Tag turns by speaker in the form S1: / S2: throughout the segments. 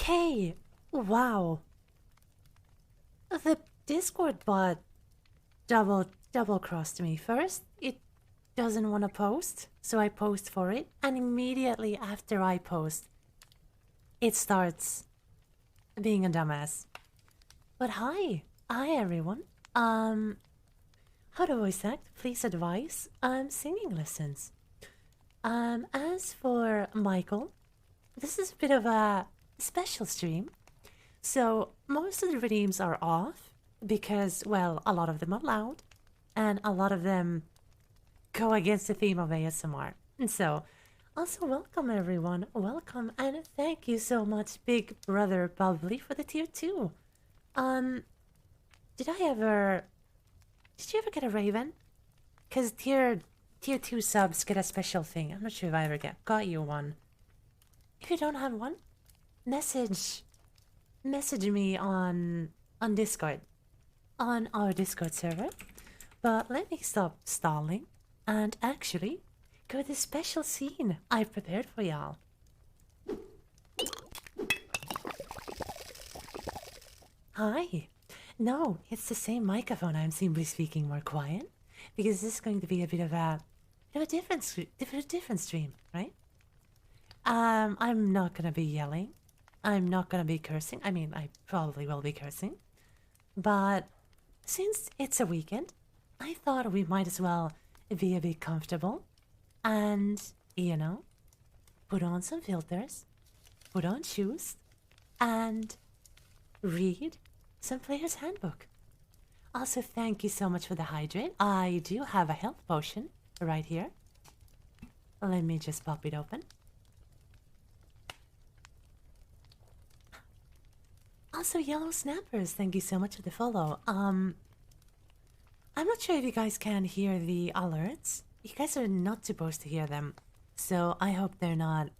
S1: Okay, wow. The Discord bot double crossed me. First, it doesn't want to post, so I post for it, and immediately after I post, it starts being a dumbass. But hi everyone. How do I act? Please advise. Singing lessons. As for Michael, this is a bit of a special stream. So most of the redeems are off because, well, a lot of them are loud and a lot of them go against the theme of ASMR. And so, also welcome everyone, welcome, and thank you so much, Big Brother Bubbly, for the tier 2. Um, did I ever... Did you ever get a Raven? Because tier 2 subs get a special thing. I'm not sure if I ever got you one. If you don't have one, message me on Discord, on our Discord server. But let me stop stalling and actually go to the special scene I've prepared for y'all. Hi. No, it's the same microphone. I'm simply speaking more quiet because this is going to be a bit of a different stream, right? I'm not gonna be yelling. I'm not gonna be cursing. I mean, I probably will be cursing. But since it's a weekend, I thought we might as well be a bit comfortable and, you know, put on some filters, put on shoes, and read some Player's Handbook. Also, thank you so much for the hydrate. I do have a health potion right here. Let me just pop it open. Also, Yellow Snappers, thank you so much for the follow. I'm not sure if you guys can hear the alerts. You guys are not supposed to hear them. So I hope they're not,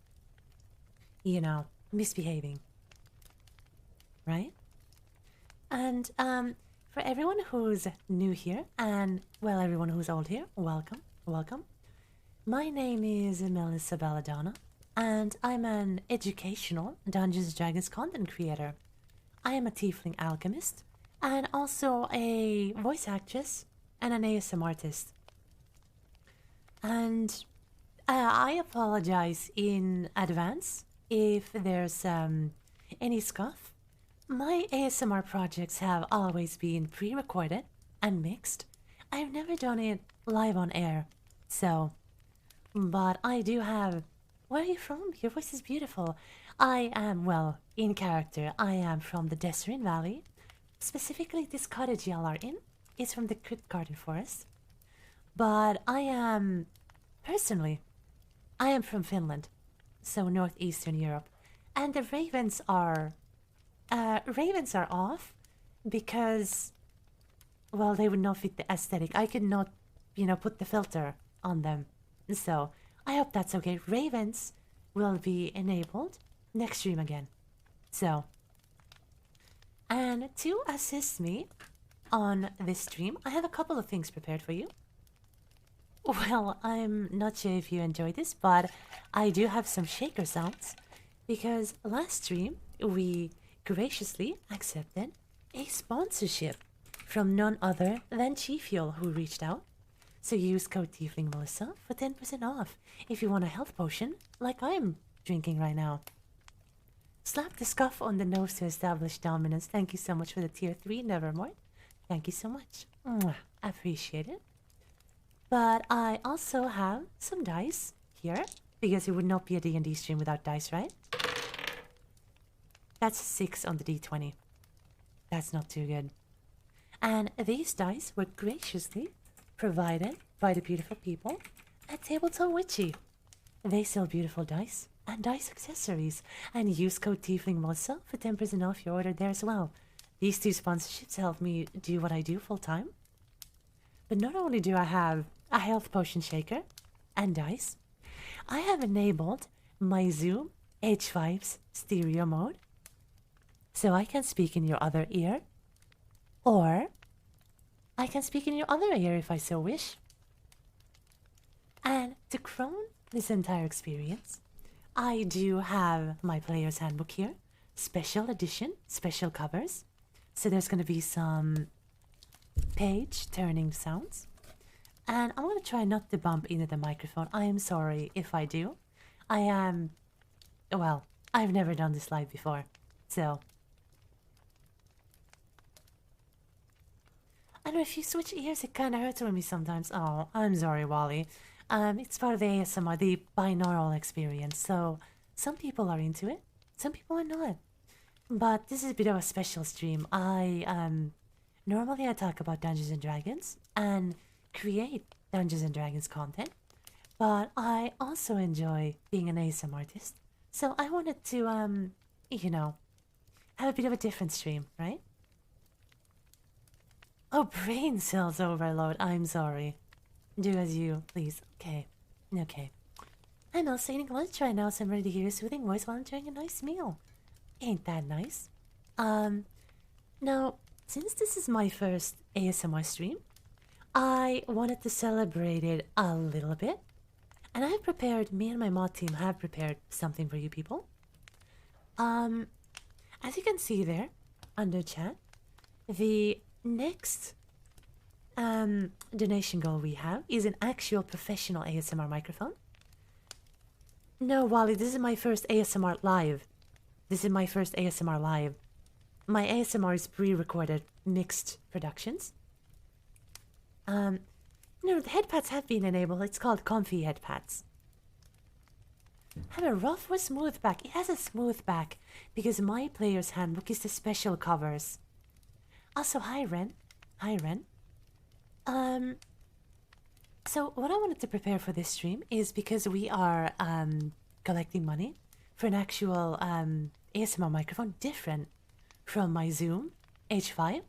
S1: you know, misbehaving. Right? And, for everyone who's new here, and, well, everyone who's old here, welcome, welcome. My name is Melissa Belladonna, and I'm an educational Dungeons & Dragons content creator. I am a tiefling alchemist, and also a voice actress and an ASM artist. And I apologize in advance if there's any scuff. My ASMR projects have always been pre-recorded and mixed. I've never done it live on air, so... But I do have... Where are you from? Your voice is beautiful. I am, well, in character, I am from the Desrin Valley. Specifically, this cottage y'all are in is from the Crypt Garden Forest. But I am... Personally, I am from Finland, so northeastern Europe. And the ravens are off because, well, they would not fit the aesthetic. I could not, you know, put the filter on them. So, I hope that's okay. Ravens will be enabled next stream again. So, and to assist me on this stream, I have a couple of things prepared for you. Well, I'm not sure if you enjoyed this, but I do have some shaker sounds because last stream we graciously accepted a sponsorship from none other than Chi Fuel, who reached out. So use code Tiefling Melissa for 10% off if you want a health potion like I'm drinking right now. Slap the scuff on the nose to establish dominance. Thank you so much for the tier 3, Nevermore. Thank you so much. Mwah, appreciate it. But I also have some dice here because it would not be a D&D stream without dice, right? That's 6 on the D20. That's not too good. And these dice were graciously provided by the beautiful people at Tabletop Witchy. They sell beautiful dice and dice accessories, and use code Tiefling Melissa for 10% off your order there as well. These two sponsorships help me do what I do full time. But not only do I have a health potion shaker and dice, I have enabled my Zoom H5's stereo mode, so I can speak in your other ear, or I can speak in your other ear if I so wish. And to crown this entire experience, I do have my player's handbook here special edition, special covers. So there's going to be some page turning sounds. And I'm going to try not to bump into the microphone. I am sorry if I do. I am, well, I've never done this live before. So, I know if you switch ears, it kind of hurts on me sometimes. Oh, I'm sorry, Wally. It's part of the ASMR, the binaural experience. So, some people are into it, some people are not. But this is a bit of a special stream. Normally I talk about Dungeons and Dragons and create Dungeons and Dragons content, but I also enjoy being an ASMR artist. So I wanted to, you know, have a bit of a different stream, right? Oh, brain cells overload. I'm sorry. Do as you please. Okay. Okay. I'm also eating lunch right now, so I'm ready to hear your soothing voice while enjoying a nice meal. Ain't that nice? Now, since this is my first ASMR stream, I wanted to celebrate it a little bit. And I've prepared, me and my mod team have prepared something for you people. As you can see there, under chat, the next donation goal we have is an actual professional ASMR microphone. No, Wally, this is my first ASMR live. This is my first ASMR live. My ASMR is pre-recorded, mixed productions. No, the headpads have been enabled. It's called comfy headpads. Have a rough or smooth back? It has a smooth back because my player's handbook is the special covers. Also, hi Ren. Hi Ren. So what I wanted to prepare for this stream is because we are collecting money for an actual ASMR microphone different from my Zoom H5.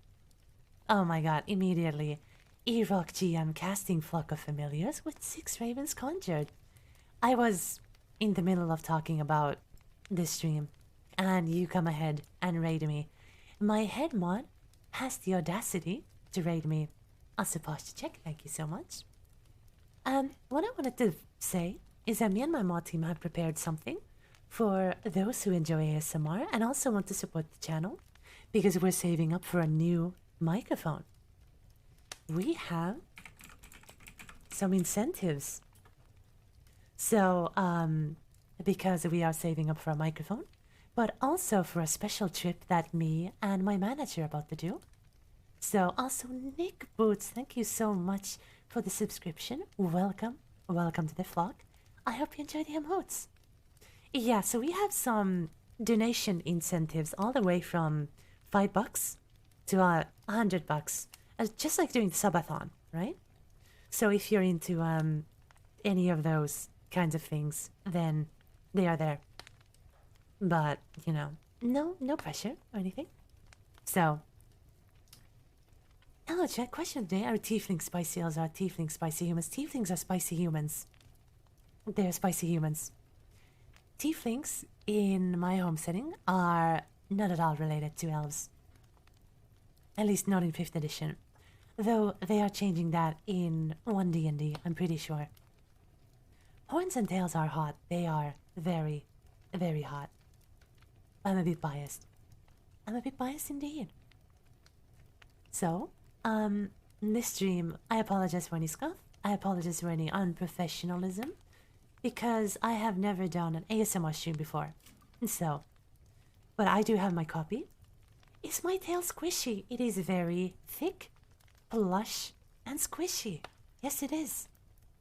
S1: Oh my god, immediately. Erock GM casting flock of familiars with 6 ravens conjured. I was in the middle of talking about this stream and you come ahead and raid me. My head mod has the audacity to raid me. Also, posture check, thank you so much. What I wanted to say is that me and my mod team have prepared something for those who enjoy ASMR and also want to support the channel because we're saving up for a new microphone. We have some incentives. So, because we are saving up for a microphone, but also for a special trip that me and my manager are about to do. So, also Nick Boots, thank you so much for the subscription. Welcome. Welcome to the flock. I hope you enjoy the emotes. Yeah, so we have some donation incentives all the way from $5 to $100. Just like doing the subathon, right? So if you're into any of those kinds of things, then they are there. But, you know, no pressure or anything. So, hello chat, question today. Are tieflings spicy elves? Are tieflings spicy humans? Tieflings are spicy humans. They're spicy humans. Tieflings, in my home setting, are not at all related to elves. At least not in 5th edition. Though they are changing that in 1D&D, I'm pretty sure. Horns and tails are hot. They are very, very hot. I'm a bit biased. I'm a bit biased indeed. So, in this stream, I apologize for any scuff. I apologize for any unprofessionalism. Because I have never done an ASMR stream before. So, but I do have my copy. Is my tail squishy? It is very thick, plush, and squishy. Yes, it is.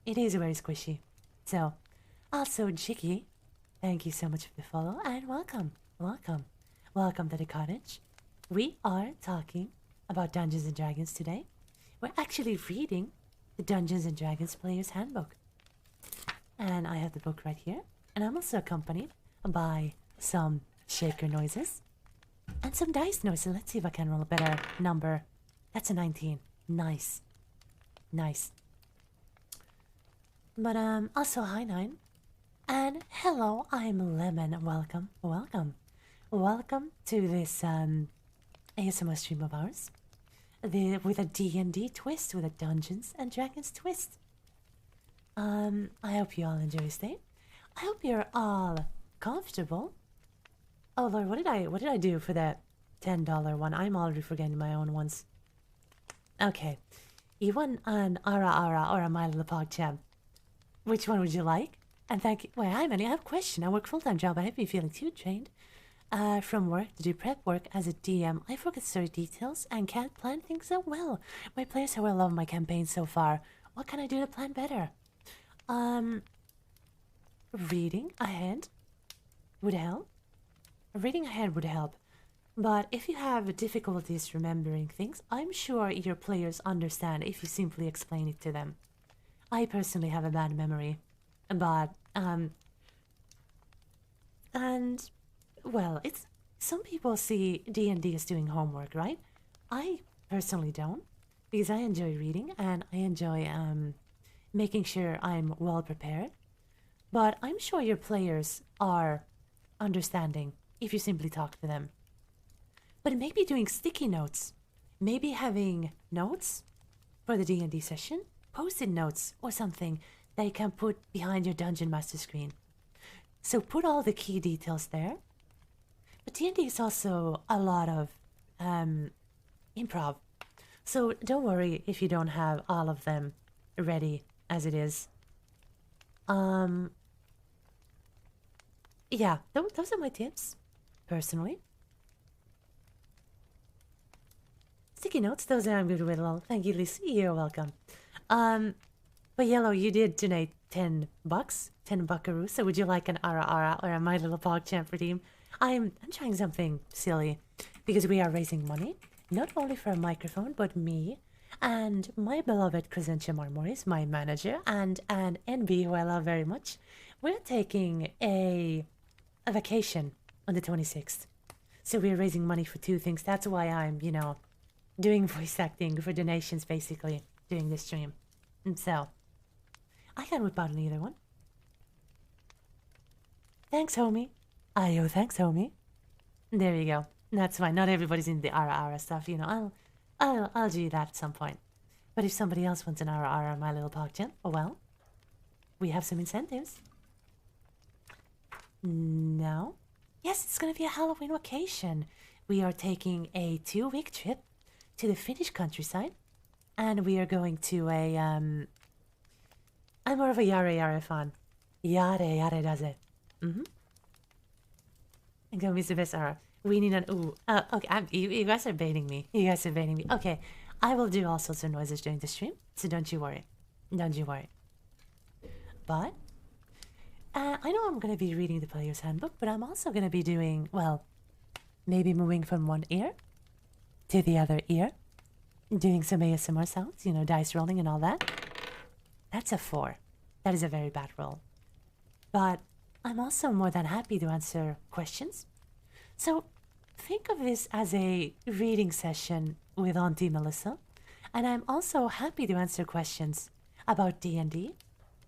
S1: It is very squishy. So, also Jiggy, thank you so much for the follow and welcome. Welcome. Welcome to the cottage. We are talking about Dungeons and Dragons today. We're actually reading the Dungeons and Dragons Player's Handbook. And I have the book right here. And I'm also accompanied by some shaker noises and some dice noises. Let's see if I can roll a better number. That's a 19. Nice. Nice. But also hi 9. And hello, I'm Lemon. Welcome. Welcome. Welcome to this ASMR stream of ours. With a D&D twist, with a Dungeons and Dragons twist. I hope you all enjoy your stay. I hope you're all comfortable. Oh Lord, what did I do for that $10 one? I'm already forgetting my own ones. Okay. You won an Ara Ara or a My Little Pog Champ. Which one would you like? And thank you. Wait, hi, Manny. I have a question. I work full-time job. I have been feeling too drained from work to do prep work as a DM. I forget story details and can't plan things so well. My players have well loved my campaign so far. What can I do to plan better? Reading ahead would help. Reading ahead would help. But if you have difficulties remembering things, I'm sure your players understand if you simply explain it to them. I personally have a bad memory, but and well, it's some people see D&D as doing homework, right? I personally don't, because I enjoy reading and I enjoy making sure I'm well prepared. But I'm sure your players are understanding if you simply talk to them. But maybe doing sticky notes, maybe having notes for the D&D session, post-it notes or something that you can put behind your Dungeon Master screen. So put all the key details there. But D&D is also a lot of improv. So don't worry if you don't have all of them ready as it is. Yeah, those are my tips, personally. Sticky notes, those I'm good with. Lol. Thank you, Liz. You're welcome. But Yellow, you did donate $10, 10 buckaroo. So would you like an Ara Ara or a My Little Pog Champ redeem? I'm trying something silly because we are raising money, not only for a microphone, but me and my beloved Crescentia Marmoris, my manager, and an NB who I love very much. We're taking a vacation on the 26th. So we're raising money for two things. That's why I'm, doing voice acting for donations, basically, doing this stream. And so, I can whip out either one. Thanks, homie. Ayo, thanks, homie. There you go. That's fine. Not everybody's in the Ara Ara stuff, I'll do that at some point. But if somebody else wants an Ara Ara My Little Pogchamp, well, we have some incentives. No. Yes, it's gonna be a Halloween vacation. We are taking a 2-week trip to the Finnish countryside, and we are going to a I'm more of a Yare Yare fan. Yare Yare does it. And go Mr. Besar. We need an ooh. Okay, you guys are baiting me. You guys are baiting me. Okay, I will do all sorts of noises during the stream, so don't you worry. Don't you worry. But I know I'm gonna be reading the player's handbook, but I'm also gonna be doing, well, maybe moving from one ear to the other ear, doing some ASMR sounds, dice rolling and all that. That's a 4. That is a very bad roll. But I'm also more than happy to answer questions. So think of this as a reading session with Auntie Melissa, and I'm also happy to answer questions about D&D,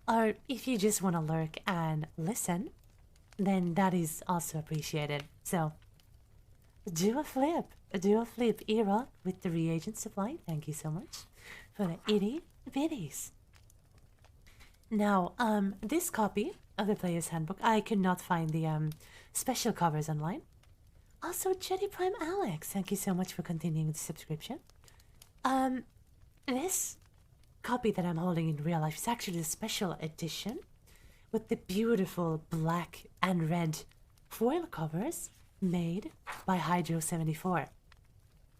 S1: or if you just want to lurk and listen, then that is also appreciated. So do a flip era with the reagent supply. Thank you so much for the itty bitties. Now, this copy of the Player's Handbook, I could not find the special covers online. Also, Jedi Prime Alex, thank you so much for continuing the subscription. This copy that I'm holding in real life is actually the special edition with the beautiful black and red foil covers made by Hydro74.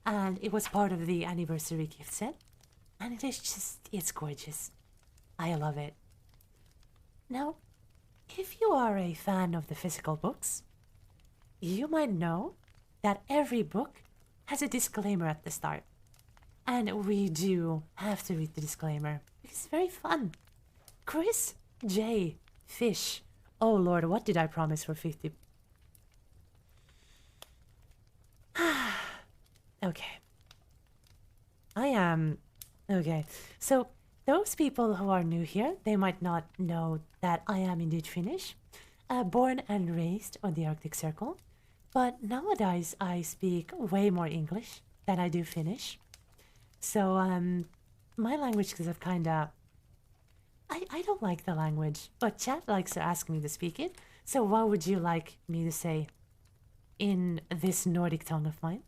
S1: And it was part of the anniversary gift set. And it is just, it's gorgeous. I love it. Now, if you are a fan of the physical books, you might know that every book has a disclaimer at the start. And we do have to read the disclaimer because it's very fun. Chris J. Fish. Oh Lord, what did I promise for 50? Okay. I am... Okay, so those people who are new here, they might not know that I am indeed Finnish. Born and raised on the Arctic Circle. But nowadays I speak way more English than I do Finnish. So, my language skills have kinda... I don't like the language, but chat likes to ask me to speak it. So what would you like me to say? in this Nordic tongue of mine.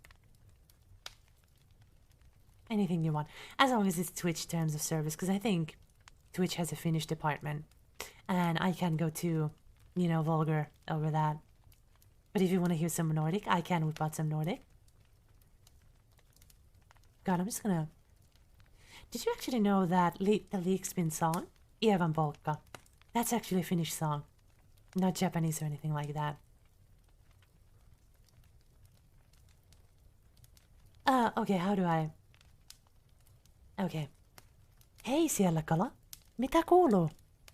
S1: Anything you want. As long as it's Twitch terms of service, because I think Twitch has a Finnish department. And I can go to, you know, vulgar over that. But if you want to hear some Nordic, I can whip out some Nordic. God, I'm just gonna... Did you actually know that the Leakspin song, Evan Polka, that's actually a Finnish song. Not Japanese or anything like that. Okay, how do I... Okay. Hei siellä kala. Mitä kuuluu?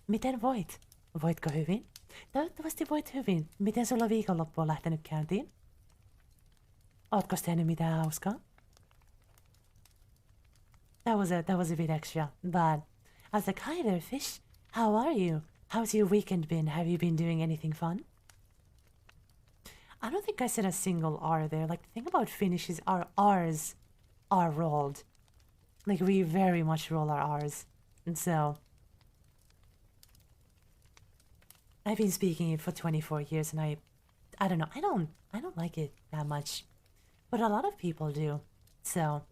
S1: Miten voit? Voitko hyvin? Toivottavasti voit hyvin. Miten sulla viikonloppu on lähtenyt käyntiin? Ootko tehnyt mitään hauskaa? That was a bit extra, but I was like, hi there, fish. How are you? How's your weekend been? Have you been doing anything fun? I don't think I said a single R there. Like, the thing about Finnish is our R's are rolled. Like, we very much roll our R's. And so... I've been speaking it for 24 years and I don't know, I don't like it that much. But a lot of people do. So...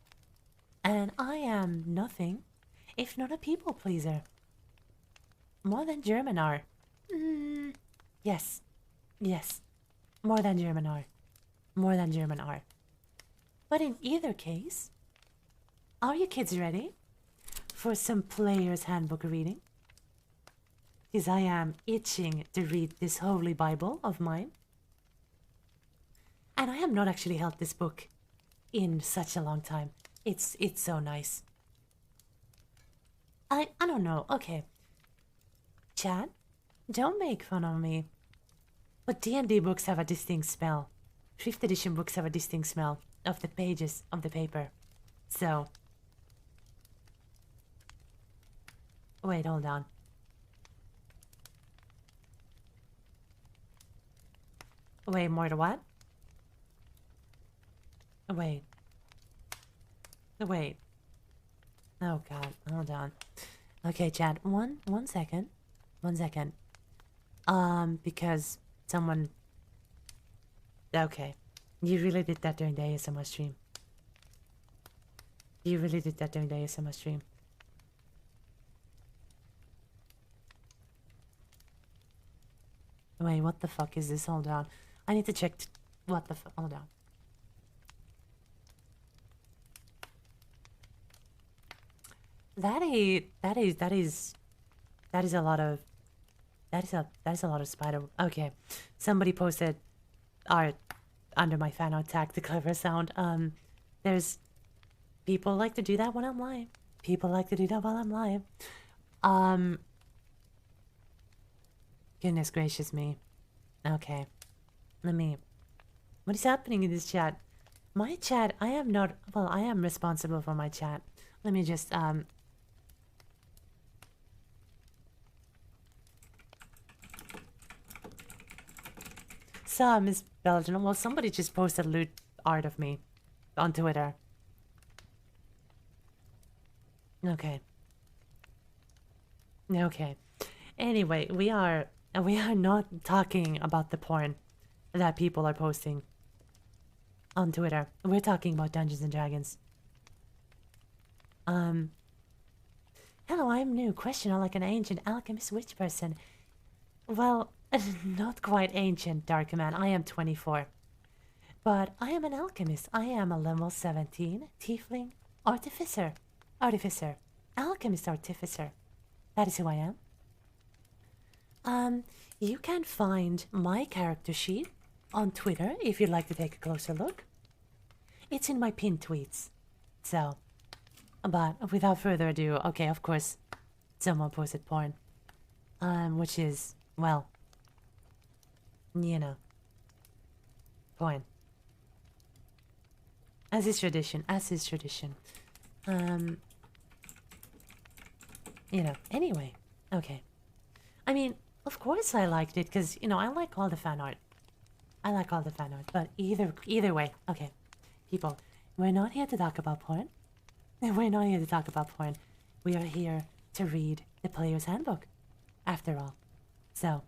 S1: And I am nothing if not a people pleaser. More than German are. Yes. Yes. More than German are. More than German are. But in either case, are you kids ready for some Player's Handbook reading? Because I am itching to read this holy Bible of mine. And I have not actually held this book in such a long time. It's so nice. I don't know. Okay. Chat, don't make fun of me. But D&D books have a distinct smell. 5th edition books have a distinct smell of the pages of the paper. So... Wait, hold on. Wait, more to what? Wait. Wait. Oh god, hold on. Okay, chat, one second. 1 second. Because someone... Okay. You really did that during the ASMR stream. You really did that during the ASMR stream. Wait, what the fuck is this? Hold on. I need to check... What the fuck? Hold on. That is a lot of... That is a lot of spider... Okay. Somebody posted art under my fan art tag, the clever sound. There's... People like to do that when I'm live. People like to do that while I'm live. Goodness gracious me. Okay. Let me... What is happening in this chat? My chat, I am not... Well, I am responsible for my chat. Let me just, So, Miss Belgian, well, somebody just posted loot art of me on Twitter. Okay. Okay. Anyway, we are not talking about the porn that people are posting on Twitter. We're talking about Dungeons and Dragons. Hello, I'm new. Question like an ancient alchemist witch person. Well, not quite ancient, Dark Man. I am 24. But I am an alchemist. I am a level 17 tiefling artificer. Artificer. Alchemist artificer. That is who I am. You can find my character sheet on Twitter if you'd like to take a closer look. It's in my pinned tweets. So, but without further ado, okay, of course, someone posted porn. Which is, well, you know, porn. As is tradition, as is tradition. You know, anyway, okay. I mean, of course I liked it, because, you know, I like all the fan art. I like all the fan art, but either way, okay. People, we're not here to talk about porn. We're not here to talk about porn. We are here to read the Player's Handbook, after all. So,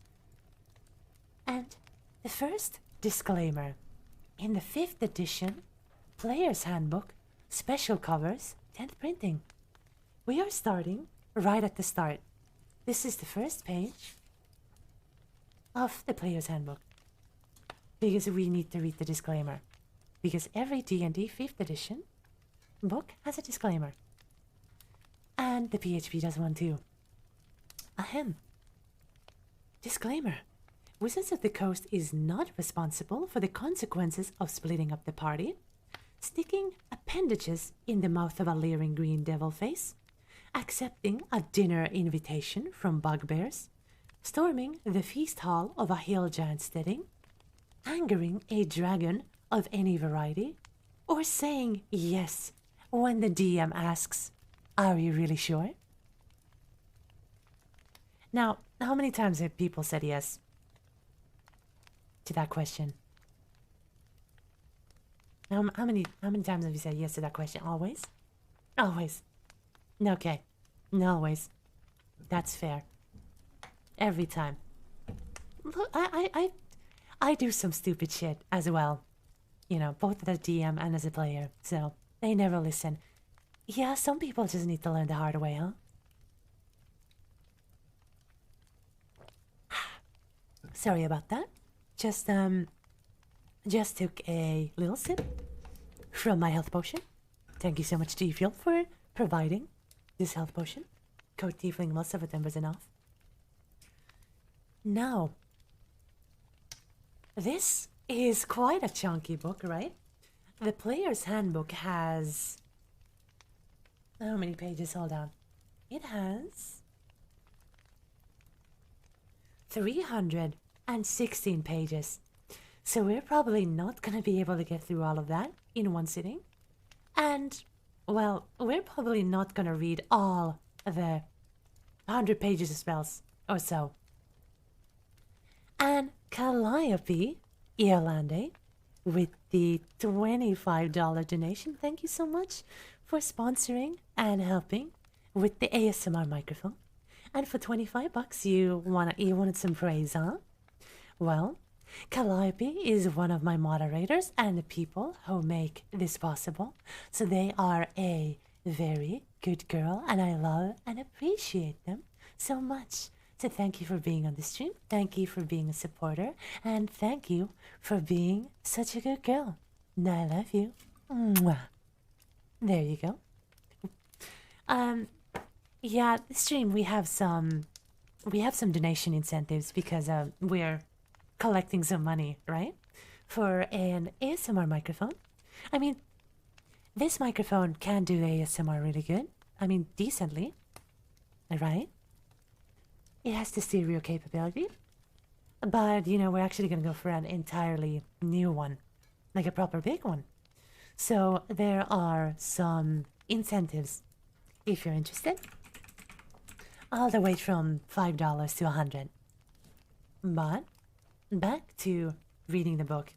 S1: and the first disclaimer in the 5th edition Player's Handbook, special covers, 10th printing. We are starting right at the start. This is the first page of the Player's Handbook. Because we need to read the disclaimer. Because every D&D 5th edition book has a disclaimer. And the PHP does one too. Ahem. Disclaimer. Wizards of the Coast is not responsible for the consequences of splitting up the party, sticking appendages in the mouth of a leering green devil face, accepting a dinner invitation from bugbears, storming the feast hall of a hill giant steading, angering a dragon of any variety, or saying yes when the DM asks, "Are you really sure?" Now, how many times have people said yes to that question? How many times have you said yes to that question? Always? Always. Okay. Always. That's fair. Every time. Look, I do some stupid shit as well. You know, both as a DM and as a player. So, they never listen. Yeah, some people just need to learn the hard way, huh? Sorry about that. Just took a little sip from my health potion. Thank you so much, G Fuel, for providing this health potion. Code Tiefling most of the 10% off. Now, this is quite a chunky book, right? The Player's Handbook has... How many pages? Hold on. It has 316 pages. So we're probably not going to be able to get through all of that in one sitting. And, well, we're probably not going to read all of the 100 pages of spells or so. And Calliope Irlande with the $25 donation. Thank you so much for sponsoring and helping with the ASMR microphone. And for $25, you wanted some praise, huh? Well, Calliope is one of my moderators and the people who make this possible. So they are a very good girl, and I love and appreciate them so much. So thank you for being on the stream. Thank you for being a supporter. And thank you for being such a good girl. And I love you. Mwah. There you go. Yeah, the stream we have some donation incentives because we're collecting some money, right? For an ASMR microphone. I mean, this microphone can do ASMR really good. I mean, decently. Right? It has the stereo capability. But, you know, we're actually going to go for an entirely new one. Like a proper big one. So, there are some incentives if you're interested. All the way from $5 to $100. But, back to reading the book.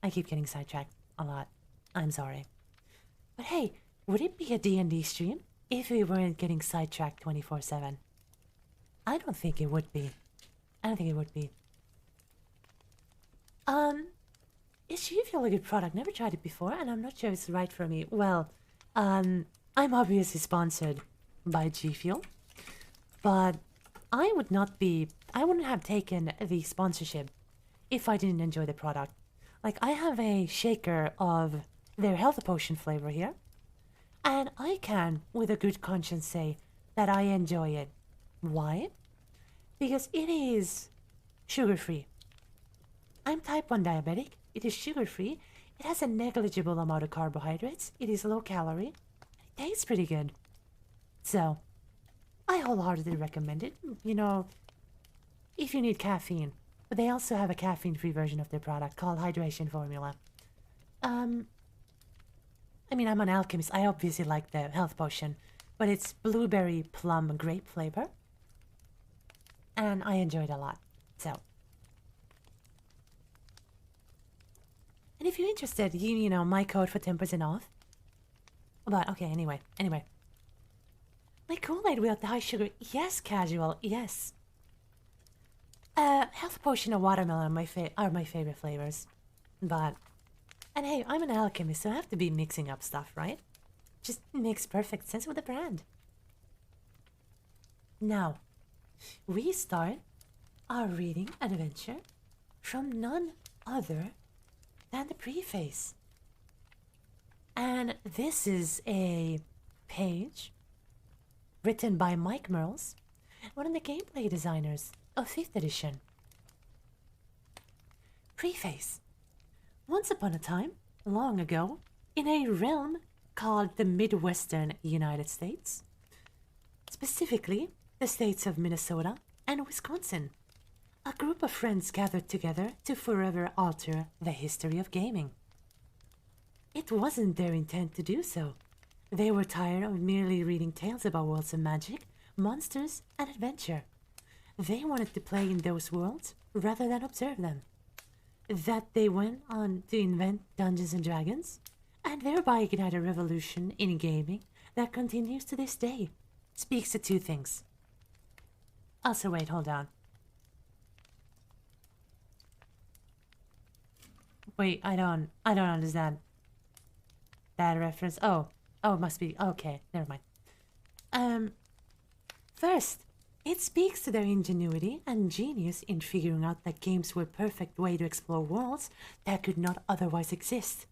S1: I keep getting sidetracked a lot. I'm sorry. But hey, would it be a D&D stream if we weren't getting sidetracked 24/7? I don't think it would be. I don't think it would be. Is G Fuel a good product? Never tried it before, and I'm not sure it's right for me. Well, I'm obviously sponsored by G Fuel, but I wouldn't have taken the sponsorship if I didn't enjoy the product. Like, I have a shaker of their health potion flavor here, and I can, with a good conscience, say that I enjoy it. Why? Because it is sugar-free. I'm type 1 diabetic. It is sugar-free. It has a negligible amount of carbohydrates. It is low-calorie. It tastes pretty good. So, I wholeheartedly recommend it. You know, if you need caffeine. But they also have a caffeine-free version of their product called Hydration Formula. I mean, I'm an alchemist. I obviously like the health potion. But it's blueberry plum grape flavor. And I enjoy it a lot. So. And if you're interested, you know, my code for 10% off. But, okay, anyway. Like Kool-Aid without the high sugar. Yes, casual. Yes. Health potion and watermelon are my favorite flavors. But And hey, I'm an alchemist, so I have to be mixing up stuff, right? Just makes perfect sense with the brand. Now, we start our reading adventure from none other than the preface. And this is a page written by Mike Merles, one of the gameplay designers of 5th edition. Preface. Once upon a time, long ago, in a realm called the Midwestern United States, specifically the states of Minnesota and Wisconsin, a group of friends gathered together to forever alter the history of gaming. It wasn't their intent to do so. They were tired of merely reading tales about worlds of magic, monsters, and adventure. They wanted to play in those worlds rather than observe them. That they went on to invent Dungeons and Dragons, and thereby ignite a revolution in gaming that continues to this day, speaks to two things. Also, wait, hold on. Wait, I don't understand that reference. Oh, it must be, okay, never mind. First, it speaks to their ingenuity and genius in figuring out that games were a perfect way to explore worlds that could not otherwise exist.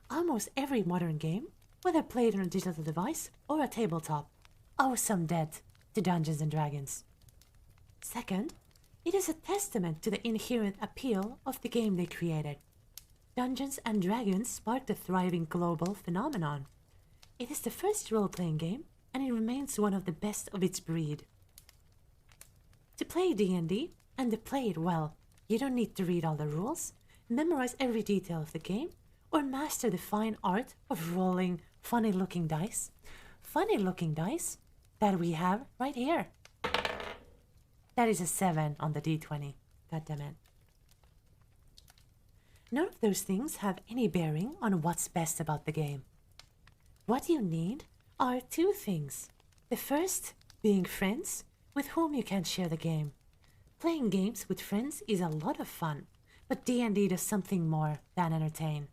S1: Almost every modern game, whether played on a digital device or a tabletop, owes some debt to Dungeons and Dragons. Second, it is a testament to the inherent appeal of the game they created. Dungeons and Dragons sparked a thriving global phenomenon. It is the first role-playing game, and it remains one of the best of its breed. To play D&D, and to play it well, you don't need to read all the rules, memorize every detail of the game, or master the fine art of rolling funny-looking dice. Funny-looking dice that we have right here. That is a 7 on the D20. Goddammit. None of those things have any bearing on what's best about the game. What you need are two things. The first being friends with whom you can share the game. Playing games with friends is a lot of fun, but D&D does something more than entertain.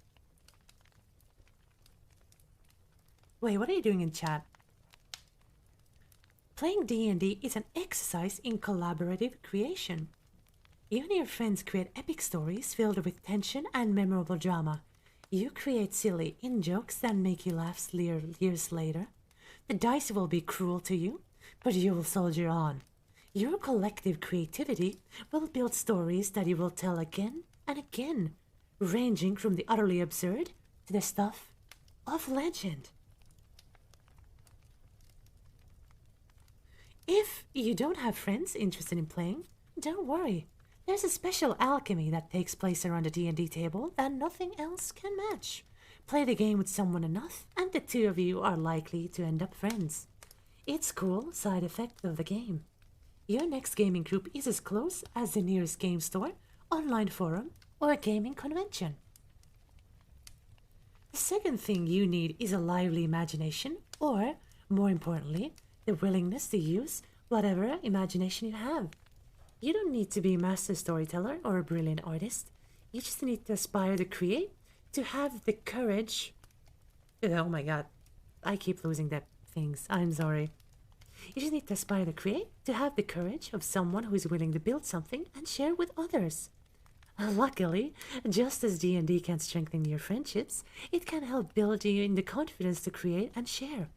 S1: Wait, what are you doing in chat? Playing D&D is an exercise in collaborative creation. Even your friends create epic stories filled with tension and memorable drama. You create silly in-jokes that make you laugh years later. The dice will be cruel to you, but you will soldier on. Your collective creativity will build stories that you will tell again and again, ranging from the utterly absurd to the stuff of legend. If you don't have friends interested in playing, don't worry. There's a special alchemy that takes place around a D&D table that nothing else can match. Play the game with someone enough, and the two of you are likely to end up friends. It's cool side effect of the game. Your next gaming group is as close as the nearest game store, online forum, or a gaming convention. The second thing you need is a lively imagination, or, more importantly, the willingness to use whatever imagination you have. You don't need to be a master storyteller or a brilliant artist. You just need to aspire to create, to have the courage. Oh my god, I keep losing the things. I'm sorry. You just need to aspire to create, to have the courage of someone who is willing to build something and share with others. Luckily, just as D&D can strengthen your friendships, it can help build you in the confidence to create and share.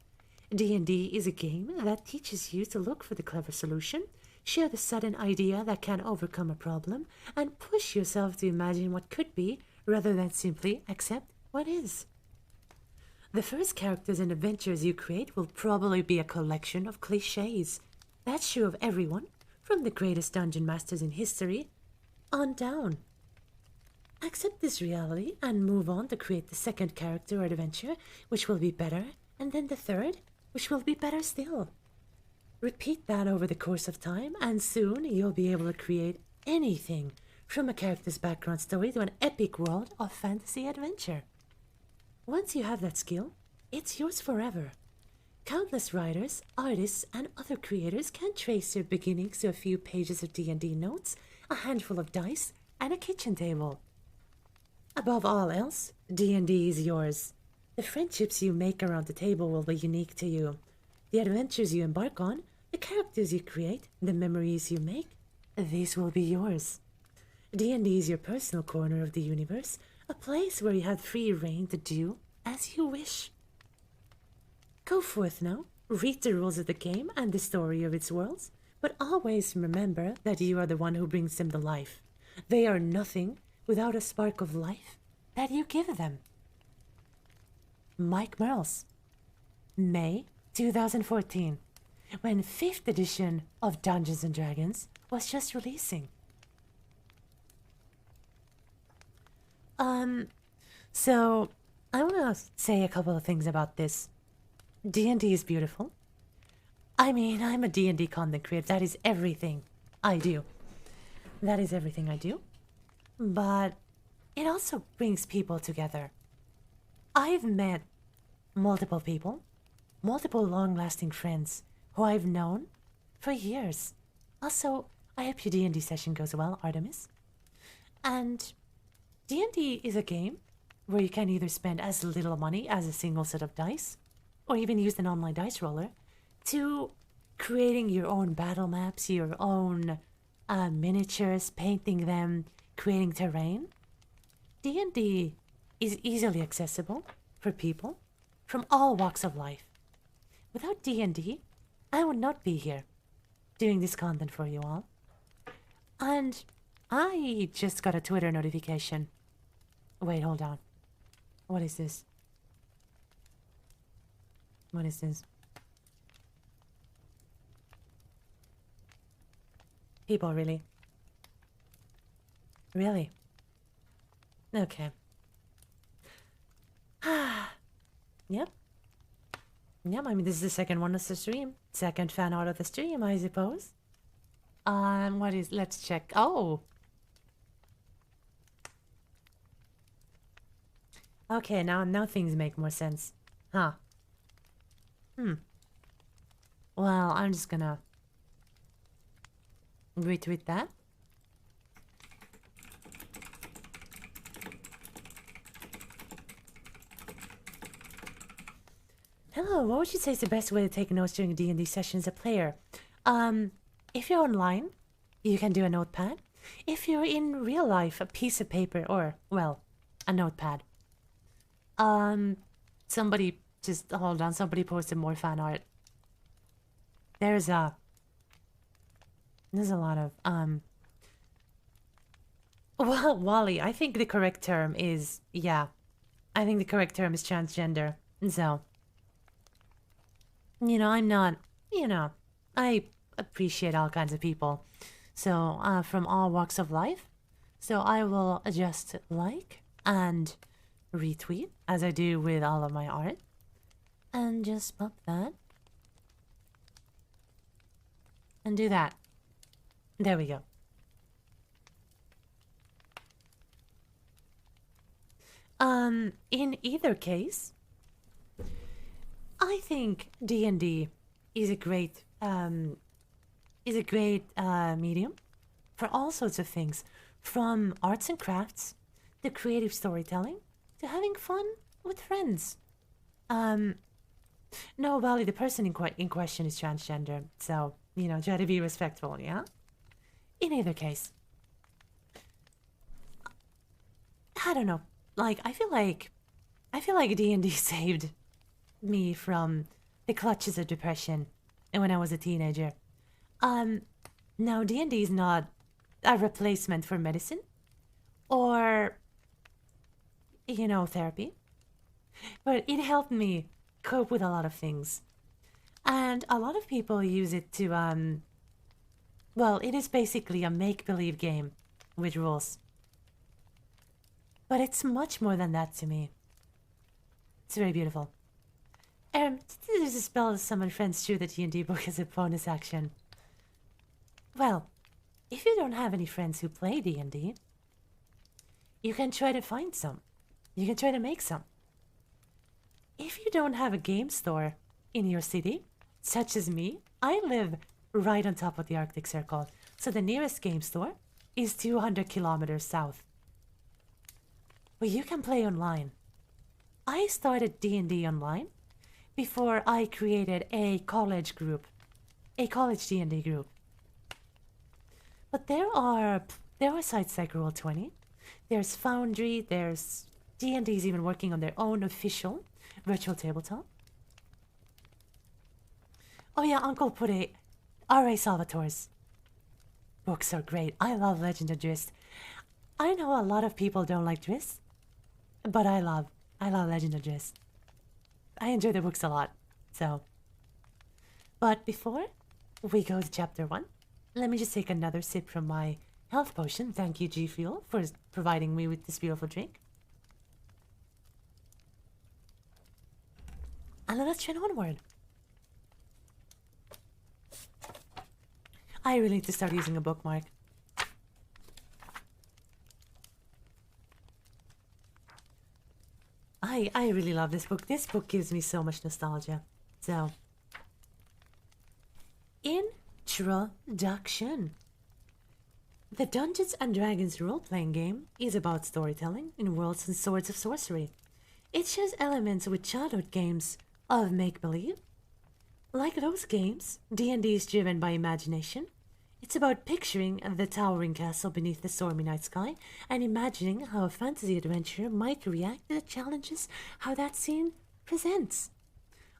S1: D&D is a game that teaches you to look for the clever solution, share the sudden idea that can overcome a problem, and push yourself to imagine what could be rather than simply accept what is. The first characters and adventures you create will probably be a collection of cliches. That's true of everyone, from the greatest dungeon masters in history on down. Accept this reality and move on to create the second character or adventure, which will be better, and then the third, which will be better still. Repeat that over the course of time, and soon you'll be able to create anything, from a character's background story to an epic world of fantasy adventure. Once you have that skill, it's yours forever. Countless writers, artists, and other creators can trace your beginnings to a few pages of D&D notes, a handful of dice, and a kitchen table. Above all else, D&D is yours. The friendships you make around the table will be unique to you. The adventures you embark on, the characters you create, the memories you make, these will be yours. D&D is your personal corner of the universe, a place where you have free reign to do as you wish. Go forth now, read the rules of the game and the story of its worlds, but always remember that you are the one who brings them to life. They are nothing without a spark of life that you give them. Mike Merles, May 2014, when 5th edition of Dungeons & Dragons was just releasing. So I want to say a couple of things about this. D&D is beautiful. I mean, I'm a D&D content creator. That is everything I do. That is everything I do. But it also brings people together. I've met multiple people, multiple long-lasting friends who I've known for years. Also, I hope your D&D session goes well, Artemis. And D&D is a game where you can either spend as little money as a single set of dice, or even use an online dice roller, to creating your own battle maps, your own miniatures, painting them, creating terrain. D&D is easily accessible for people from all walks of life. Without D&D, I would not be here doing this content for you all. And I just got a Twitter notification. Wait, hold on. What is this? What is this? People, really? Really? Okay. Yep. Yep, I mean, this is the second one of the stream. Second fan art of the stream, I suppose. What is... Let's check. Oh! Okay, now things make more sense. Huh. Well, I'm just gonna retweet that. Hello, what would you say is the best way to take notes during a D&D session as a player? If you're online, you can do a notepad. If you're in real life, a piece of paper or, well, a notepad. Somebody, just hold on, somebody posted more fan art. There's a lot of, well, Wally, I think the correct term is, yeah. I think the correct term is transgender. So, you know, I'm not, you know, I appreciate all kinds of people. So, from all walks of life. So I will just like and retweet, as I do with all of my art. And just pop that. And do that. There we go. In either case, I think D&D is a great medium for all sorts of things, from arts and crafts to creative storytelling to having fun with friends. No, Valley, the person in question is transgender, so, you know, try to be respectful, yeah? In either case, I don't know. Like, I feel like D&D saved me from the clutches of depression when I was a teenager. Now D&D is not a replacement for medicine or, you know, therapy, but it helped me cope with a lot of things. And a lot of people use it to, well, it is basically a make-believe game with rules. But it's much more than that to me. It's very beautiful. There's a spell to summon friends through the D&D book as a bonus action. Well, if you don't have any friends who play D&D, you can try to find some. You can try to make some. If you don't have a game store in your city, such as me, I live right on top of the Arctic Circle, so the nearest game store is 200 kilometers south. Well, you can play online. I started D&D online before I created a college group, a college D&D group. But there are sites like Roll20. There's Foundry. There's D&D is even working on their own official virtual tabletop. Oh yeah, Uncle put R.A. Salvatore's books are great. I love Legend of Drizzt. I know a lot of people don't like Drizzt, but I love Legend of Drizzt. I enjoy the books a lot, so. But before we go to chapter 1, let me just take another sip from my health potion. Thank you, G Fuel, for providing me with this beautiful drink. And let's turn onward. I really need to start using a bookmark. I really love this book. This book gives me so much nostalgia. So, introduction. The Dungeons and Dragons role-playing game is about storytelling in worlds and swords of sorcery. It shares elements with childhood games of make-believe. Like those games, D&D is driven by imagination. It's about picturing the towering castle beneath the stormy night sky and imagining how a fantasy adventurer might react to the challenges how that scene presents.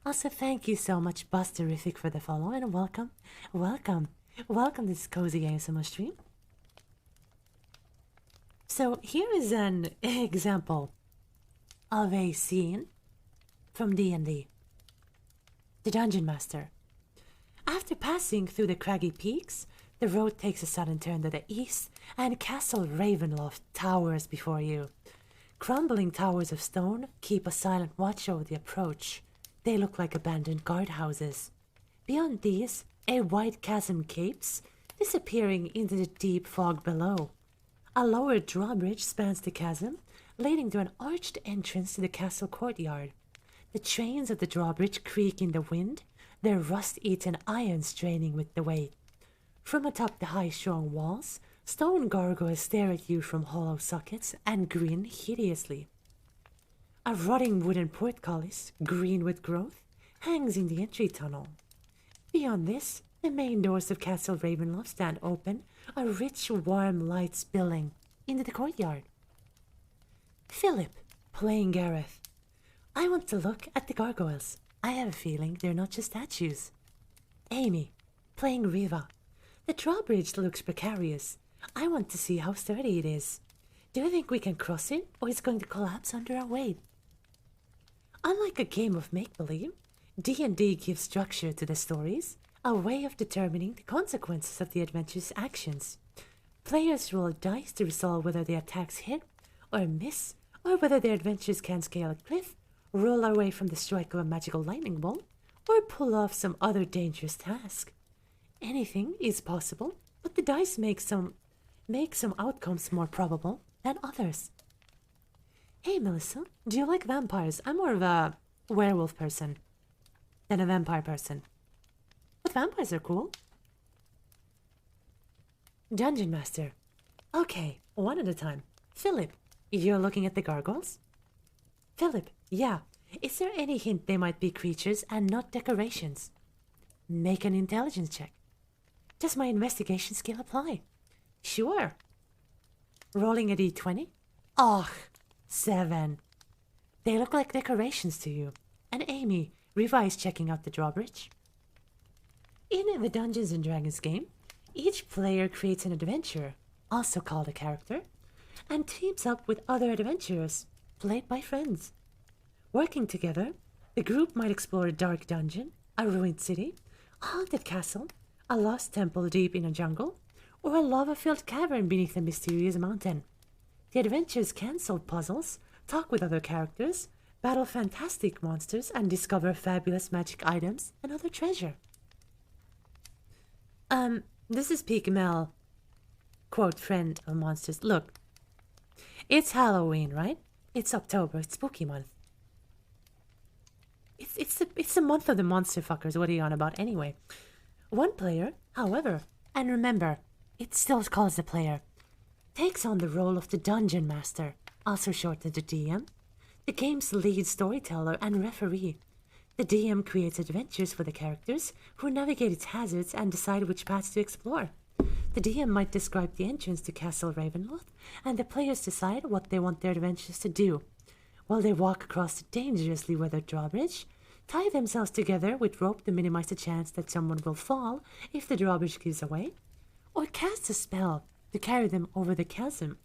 S1: Also, thank you so much, Busterific, for the follow, and welcome to this cozy ASMR stream. So here is an example of a scene from D&D. The Dungeon Master. After passing through the craggy peaks, the road takes a sudden turn to the east, and Castle Ravenloft towers before you. Crumbling towers of stone keep a silent watch over the approach. They look like abandoned guardhouses. Beyond these, a wide chasm capes, disappearing into the deep fog below. A lower drawbridge spans the chasm, leading to an arched entrance to the castle courtyard. The trains of the drawbridge creak in the wind, their rust-eaten iron straining with the weight. From atop the high strong walls, stone gargoyles stare at you from hollow sockets and grin hideously. A rotting wooden portcullis, green with growth, hangs in the entry tunnel. Beyond this, the main doors of Castle Ravenloft stand open, a rich warm light spilling into the courtyard. Philip, playing Gareth. I want to look at the gargoyles. I have a feeling they're not just statues. Amy, playing Riva. The drawbridge looks precarious. I want to see how sturdy it is. Do you think we can cross it, or it's going to collapse under our weight? Unlike a game of make-believe, D&D gives structure to the stories, a way of determining the consequences of the adventure's actions. Players roll dice to resolve whether the attacks hit or miss, or whether their adventures can scale a cliff, roll away from the strike of a magical lightning bolt, or pull off some other dangerous task. Anything is possible, but the dice make some outcomes more probable than others. Hey Melissa, do you like vampires? I'm more of a werewolf person than a vampire person. But vampires are cool. Dungeon Master. Okay, one at a time. Philip, you're looking at the gargoyles? Philip, yeah. Is there any hint they might be creatures and not decorations? Make an intelligence check. Does my investigation skill apply? Sure. Rolling a d20? Oh, 7. They look like decorations to you. And Amy, Riva is checking out the drawbridge. In the Dungeons & Dragons game, each player creates an adventurer, also called a character, and teams up with other adventurers, played by friends. Working together, the group might explore a dark dungeon, a ruined city, a haunted castle, a lost temple deep in a jungle, or a lava-filled cavern beneath a mysterious mountain. The adventurers can solve puzzles, talk with other characters, battle fantastic monsters, and discover fabulous magic items and other treasure. This is Peak Mel, quote, friend of monsters. Look, it's Halloween, right? It's October, it's spooky month. It's the month of the monster fuckers. What are you on about anyway? One player, however, and remember, it still calls the player, takes on the role of the Dungeon Master, also short as the DM, the game's lead storyteller and referee. The DM creates adventures for the characters, who navigate its hazards and decide which paths to explore. The DM might describe the entrance to Castle Ravenloft, and the players decide what they want their adventures to do. While they walk across the dangerously weathered drawbridge, tie themselves together with rope to minimize the chance that someone will fall if the drawbridge gives away, or cast a spell to carry them over the chasm.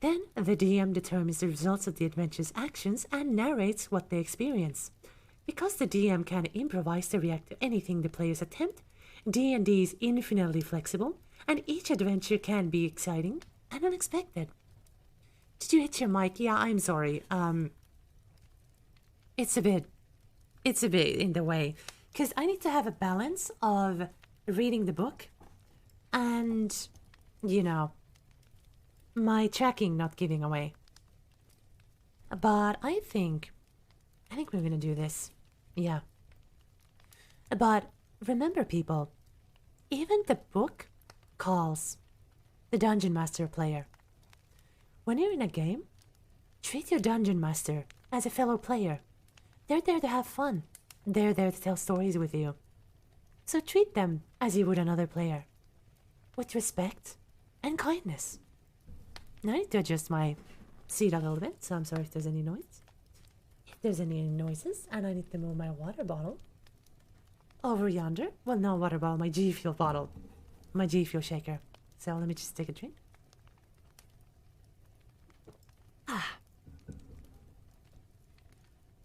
S1: Then the DM determines the results of the adventure's actions and narrates what they experience. Because the DM can improvise to react to anything the players attempt, D&D is infinitely flexible, and each adventure can be exciting and unexpected. Did you hit your mic? Yeah, I'm sorry. It's a bit in the way, because I need to have a balance of reading the book and, my tracking not giving away. But I think we're gonna do this. Yeah. But remember, people, even the book calls the Dungeon Master player. When you're in a game, treat your Dungeon Master as a fellow player. They're there to have fun. They're there to tell stories with you. So treat them as you would another player, with respect and kindness. Now I need to adjust my seat a little bit, so I'm sorry if there's any noise. If there's any noises, and I need to move my water bottle over yonder. Well, not water bottle, my G Fuel bottle. My G Fuel shaker. So let me just take a drink.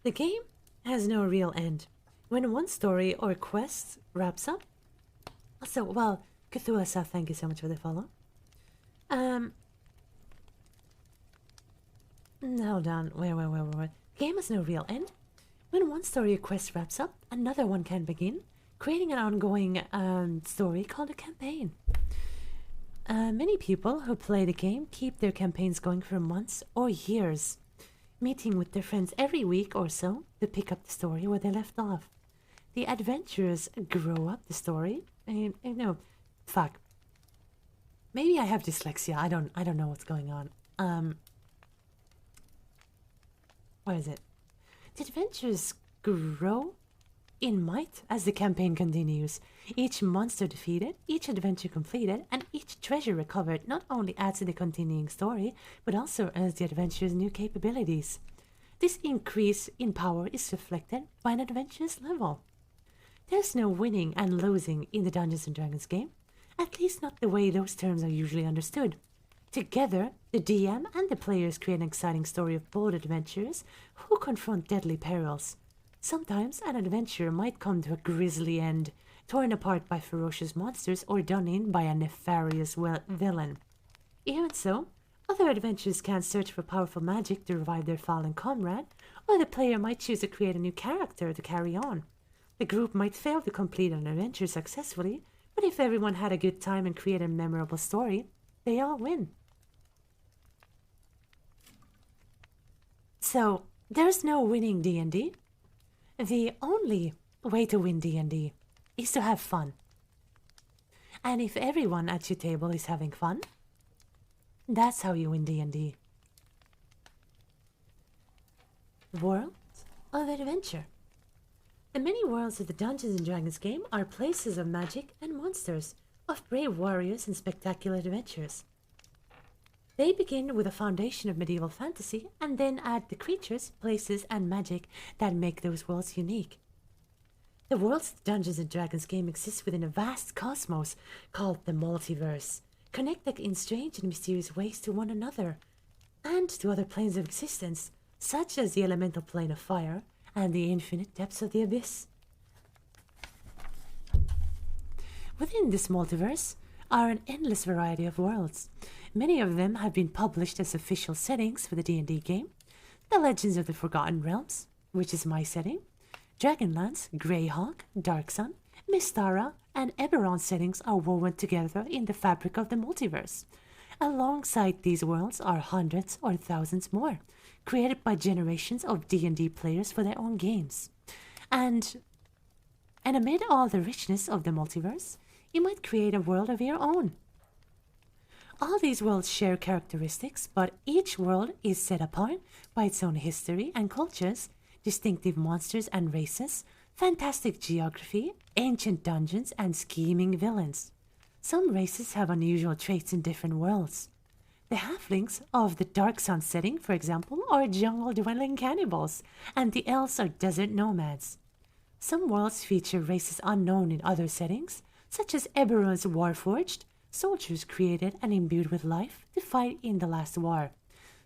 S1: The game has no real end. When one story or quest wraps up. Also, well, Cthulhu, thank you so much for the follow. Hold on. Wait. Game has no real end. When one story or quest wraps up, another one can begin, creating an ongoing story called a campaign. Many people who play the game keep their campaigns going for months or years, meeting with their friends every week or so to pick up the story where they left off. The adventurers grow up the story. Fuck. Maybe I have dyslexia. I don't know what's going on. Where is it? The adventures grow in might as the campaign continues. Each monster defeated, each adventure completed, and each treasure recovered not only adds to the continuing story, but also earns the adventure's new capabilities. This increase in power is reflected by an adventure's level. There's no winning and losing in the Dungeons & Dragons game, at least not the way those terms are usually understood. Together, the DM and the players create an exciting story of bold adventurers who confront deadly perils. Sometimes an adventure might come to a grisly end, torn apart by ferocious monsters or done in by a nefarious villain. Even so, other adventurers can search for powerful magic to revive their fallen comrade, or the player might choose to create a new character to carry on. The group might fail to complete an adventure successfully, but if everyone had a good time and created a memorable story, they all win. So, there's no winning D&D. The only way to win D&D is to have fun. And if everyone at your table is having fun, that's how you win D&D. World of Adventure. The many worlds of the Dungeons & Dragons game are places of magic and monsters, of brave warriors and spectacular adventures. They begin with a foundation of medieval fantasy and then add the creatures, places, and magic that make those worlds unique. The worlds of the Dungeons & Dragons game exist within a vast cosmos called the multiverse, connected in strange and mysterious ways to one another, and to other planes of existence, such as the elemental plane of fire and the infinite depths of the abyss. Within this multiverse are an endless variety of worlds. Many of them have been published as official settings for the D&D game. The Legends of the Forgotten Realms, which is my setting, Dragonlance, Greyhawk, Darksun, Mystara, and Eberron settings are woven together in the fabric of the multiverse. Alongside these worlds are hundreds or thousands more, created by generations of D&D players for their own games. And amid all the richness of the multiverse, you might create a world of your own. All these worlds share characteristics, but each world is set apart by its own history and cultures, distinctive monsters and races, fantastic geography, ancient dungeons, and scheming villains. Some races have unusual traits in different worlds. The halflings of the Dark Sun setting, for example, are jungle-dwelling cannibals, and the elves are desert nomads. Some worlds feature races unknown in other settings, such as Eberron's Warforged, soldiers created and imbued with life to fight in the last war.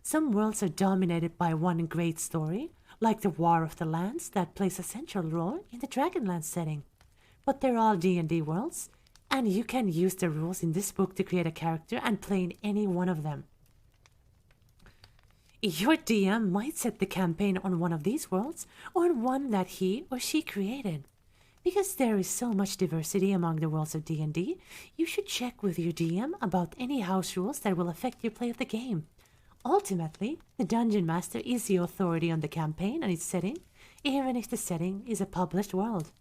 S1: Some worlds are dominated by one great story, like the War of the Lands that plays a central role in the Dragonlance setting. But they're all D&D worlds, and you can use the rules in this book to create a character and play in any one of them. Your DM might set the campaign on one of these worlds or on one that he or she created. Because there is so much diversity among the worlds of D&D, you should check with your DM about any house rules that will affect your play of the game. Ultimately, the Dungeon Master is the authority on the campaign and its setting, even if the setting is a published world.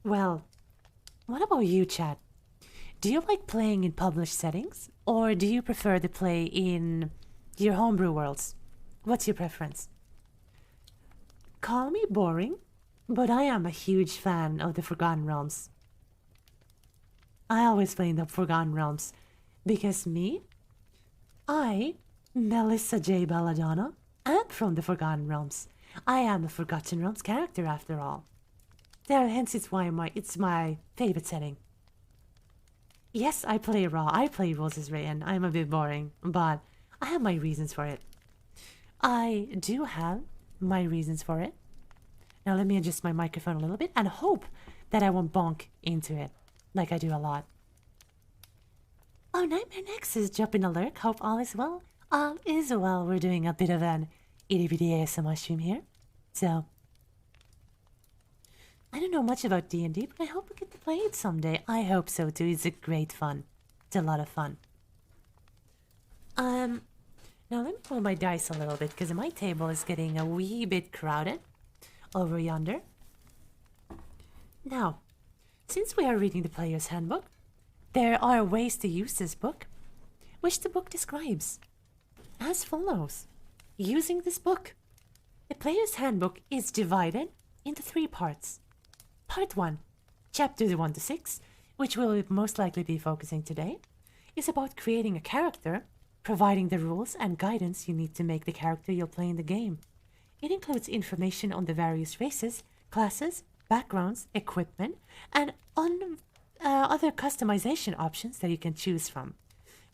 S1: Well, what about you, Chad? Do you like playing in published settings, or do you prefer to play in your homebrew worlds? What's your preference? Call me boring, but I am a huge fan of the Forgotten Realms. I always play in the Forgotten Realms because Melissa J. Belladonna, am from the Forgotten Realms. I am a Forgotten Realms character after all. Hence it's my favorite setting. Yes, I play raw. I play rules as written. I'm a bit boring, but I have my reasons for it. I do have my reasons for it. Now let me adjust my microphone a little bit and hope that I won't bonk into it, like I do a lot. Oh, Nightmare Next is jumping a lurk. Hope all is well. All is well. We're doing a bit of an itty bitty ASMR stream here. So, I don't know much about D&D, but I hope we get to play it someday. I hope so too. It's a great fun. It's a lot of fun. Now let me pull my dice a little bit because my table is getting a wee bit crowded over yonder. Now, since we are reading the Player's Handbook, there are ways to use this book, which the book describes as follows. Using this book, the Player's Handbook is divided into 3 parts. Part 1, chapters 1 to 6, which we'll most likely be focusing today, is about creating a character, providing the rules and guidance you need to make the character you'll play in the game. It includes information on the various races, classes, backgrounds, equipment, and on other customization options that you can choose from.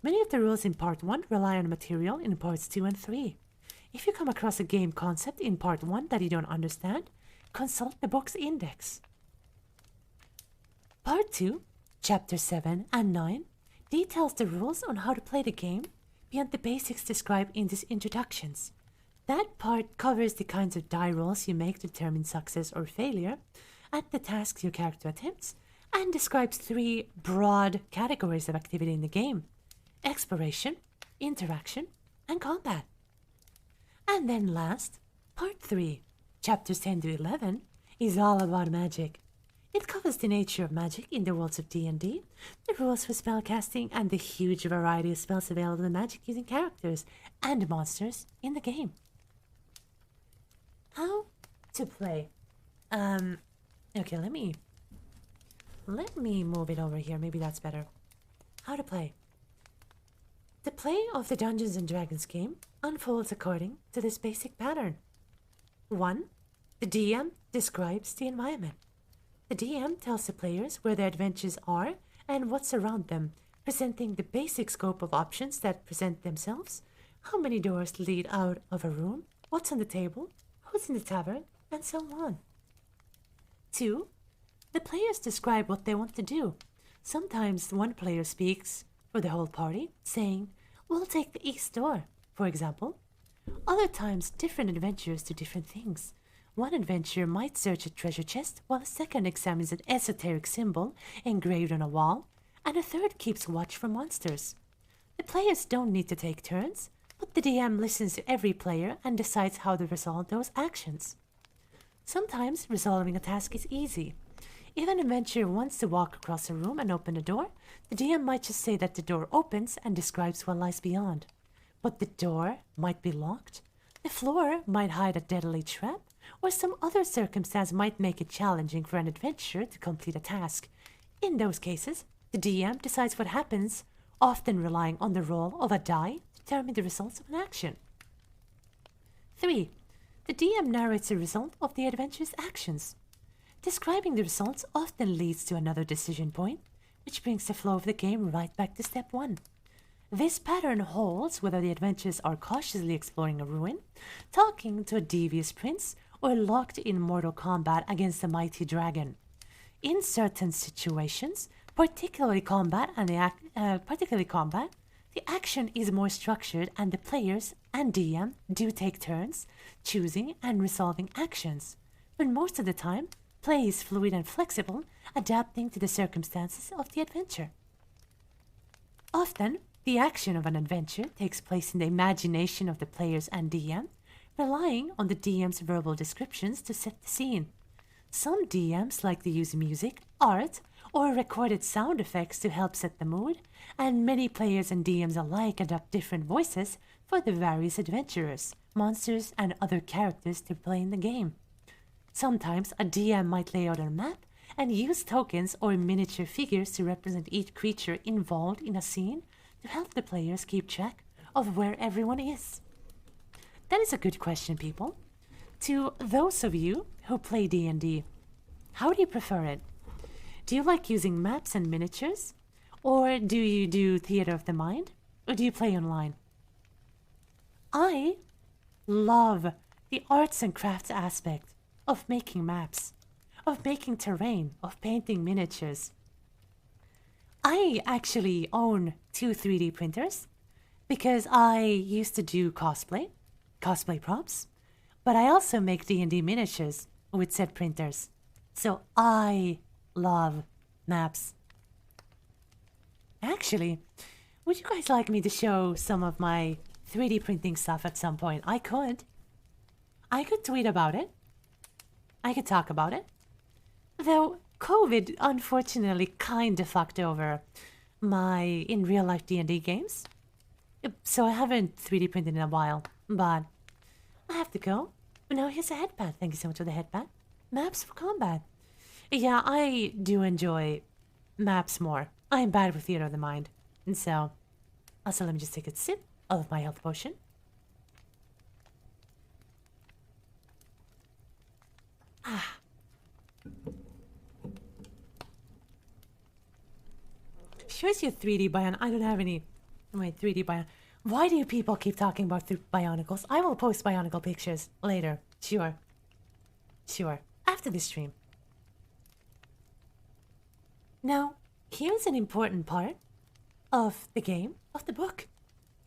S1: Many of the rules in Part 1 rely on material in Parts 2 and 3. If you come across a game concept in Part 1 that you don't understand, consult the book's index. Part 2, Chapters 7 and 9, details the rules on how to play the game beyond the basics described in these introductions. That part covers the kinds of die rolls you make to determine success or failure at the tasks your character attempts, and describes 3 broad categories of activity in the game: exploration, interaction, and combat. And then last, Part 3, Chapters 10 to 11, is all about magic. It covers the nature of magic in the worlds of D&D, the rules for spellcasting, and the huge variety of spells available in magic-using characters and monsters in the game. How to play? Okay, let me move it over here. Maybe that's better. How to play? The play of the Dungeons & Dragons game unfolds according to this basic pattern. 1. The DM describes the environment. The DM tells the players where their adventures are and what's around them, presenting the basic scope of options that present themselves, how many doors lead out of a room, what's on the table, who's in the tavern, and so on. 2. The players describe what they want to do. Sometimes one player speaks for the whole party, saying, "We'll take the east door," for example. Other times, different adventurers do different things. One adventurer might search a treasure chest, while a second examines an esoteric symbol engraved on a wall, and a third keeps watch for monsters. The players don't need to take turns, but the DM listens to every player and decides how to resolve those actions. Sometimes resolving a task is easy. If an adventurer wants to walk across a room and open a door, the DM might just say that the door opens and describes what lies beyond. But the door might be locked, the floor might hide a deadly trap, or some other circumstance might make it challenging for an adventurer to complete a task. In those cases, the DM decides what happens, often relying on the roll of a die to determine the results of an action. 3. The DM narrates the result of the adventurer's actions. Describing the results often leads to another decision point, which brings the flow of the game right back to step 1. This pattern holds whether the adventurers are cautiously exploring a ruin, talking to a devious prince, or locked in mortal combat against a mighty dragon. In certain situations, particularly combat, the action is more structured and the players and DM do take turns choosing and resolving actions. But most of the time, play is fluid and flexible, adapting to the circumstances of the adventure. Often, the action of an adventure takes place in the imagination of the players and DM, relying on the DM's verbal descriptions to set the scene. Some DMs like to use music, art, or recorded sound effects to help set the mood, and many players and DMs alike adopt different voices for the various adventurers, monsters, and other characters to play in the game. Sometimes a DM might lay out a map and use tokens or miniature figures to represent each creature involved in a scene to help the players keep track of where everyone is. That is a good question, people. To those of you who play D&D, how do you prefer it? Do you like using maps and miniatures? Or do you do theater of the mind? Or do you play online? I love the arts and crafts aspect of making maps, of making terrain, of painting miniatures. I actually own 2 3D printers because I used to do cosplay props, but I also make D&D miniatures with said printers. So I love maps. Actually, would you guys like me to show some of my 3D printing stuff at some point? I could tweet about it. I could talk about it. Though COVID unfortunately kinda fucked over my in real life D&D games. So I haven't 3D printed in a while, but I have to go. Now here's a headpad. Thank you so much for the headpad. Maps for combat. Yeah, I do enjoy maps more. I'm bad with theater of the mind. And so, also let me just take a sip of my health potion. Ah. Here's your 3D bion. I don't have any. Wait, 3D bion. Why do you people keep talking about bionicles? I will post bionicle pictures later. Sure. After the stream. Now, here's an important part of the game, of the book.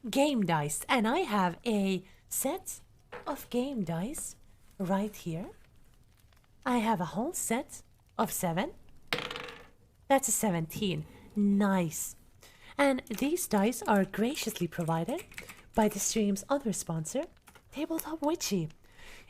S1: Game dice. And I have a set of game dice right here. I have a whole set of 7. That's a 17. Nice. And these dice are graciously provided by the stream's other sponsor, Tabletop Witchy.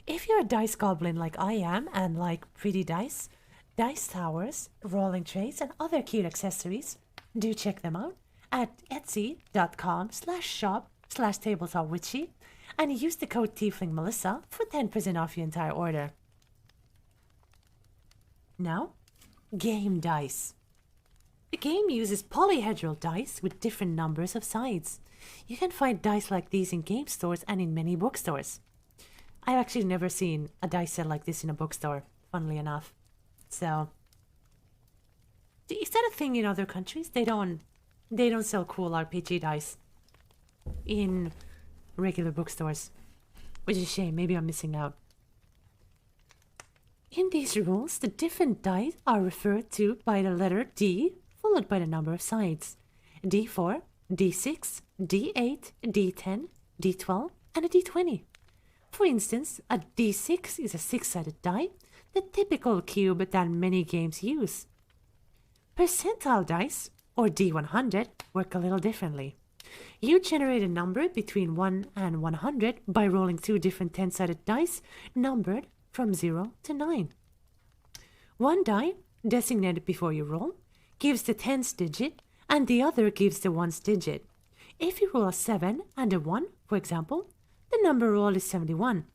S1: If you're a dice goblin like I am and like pretty dice, dice towers, rolling trays, and other cute accessories, do check them out at etsy.com/shop/tabletopwitchy and use the code TieflingMelissa for 10% off your entire order. Now, game dice. The game uses polyhedral dice with different numbers of sides. You can find dice like these in game stores and in many bookstores. I've actually never seen a dice set like this in a bookstore, funnily enough. So, is that a thing in other countries? They don't sell cool RPG dice in regular bookstores, which is a shame. Maybe I'm missing out. In these rules, the different dice are referred to by the letter D, followed by the number of sides. D4, D6, D8, D10, D12, and a D20. For instance, a D6 is a 6-sided die, the typical cube that many games use. Percentile dice, or D100, work a little differently. You generate a number between 1 and 100 by rolling 2 different 10-sided dice, numbered from 0 to 9. One die designated before you roll, gives the tens digit, and the other gives the ones digit. If you roll a 7 and a 1, for example, the number rolled is 71.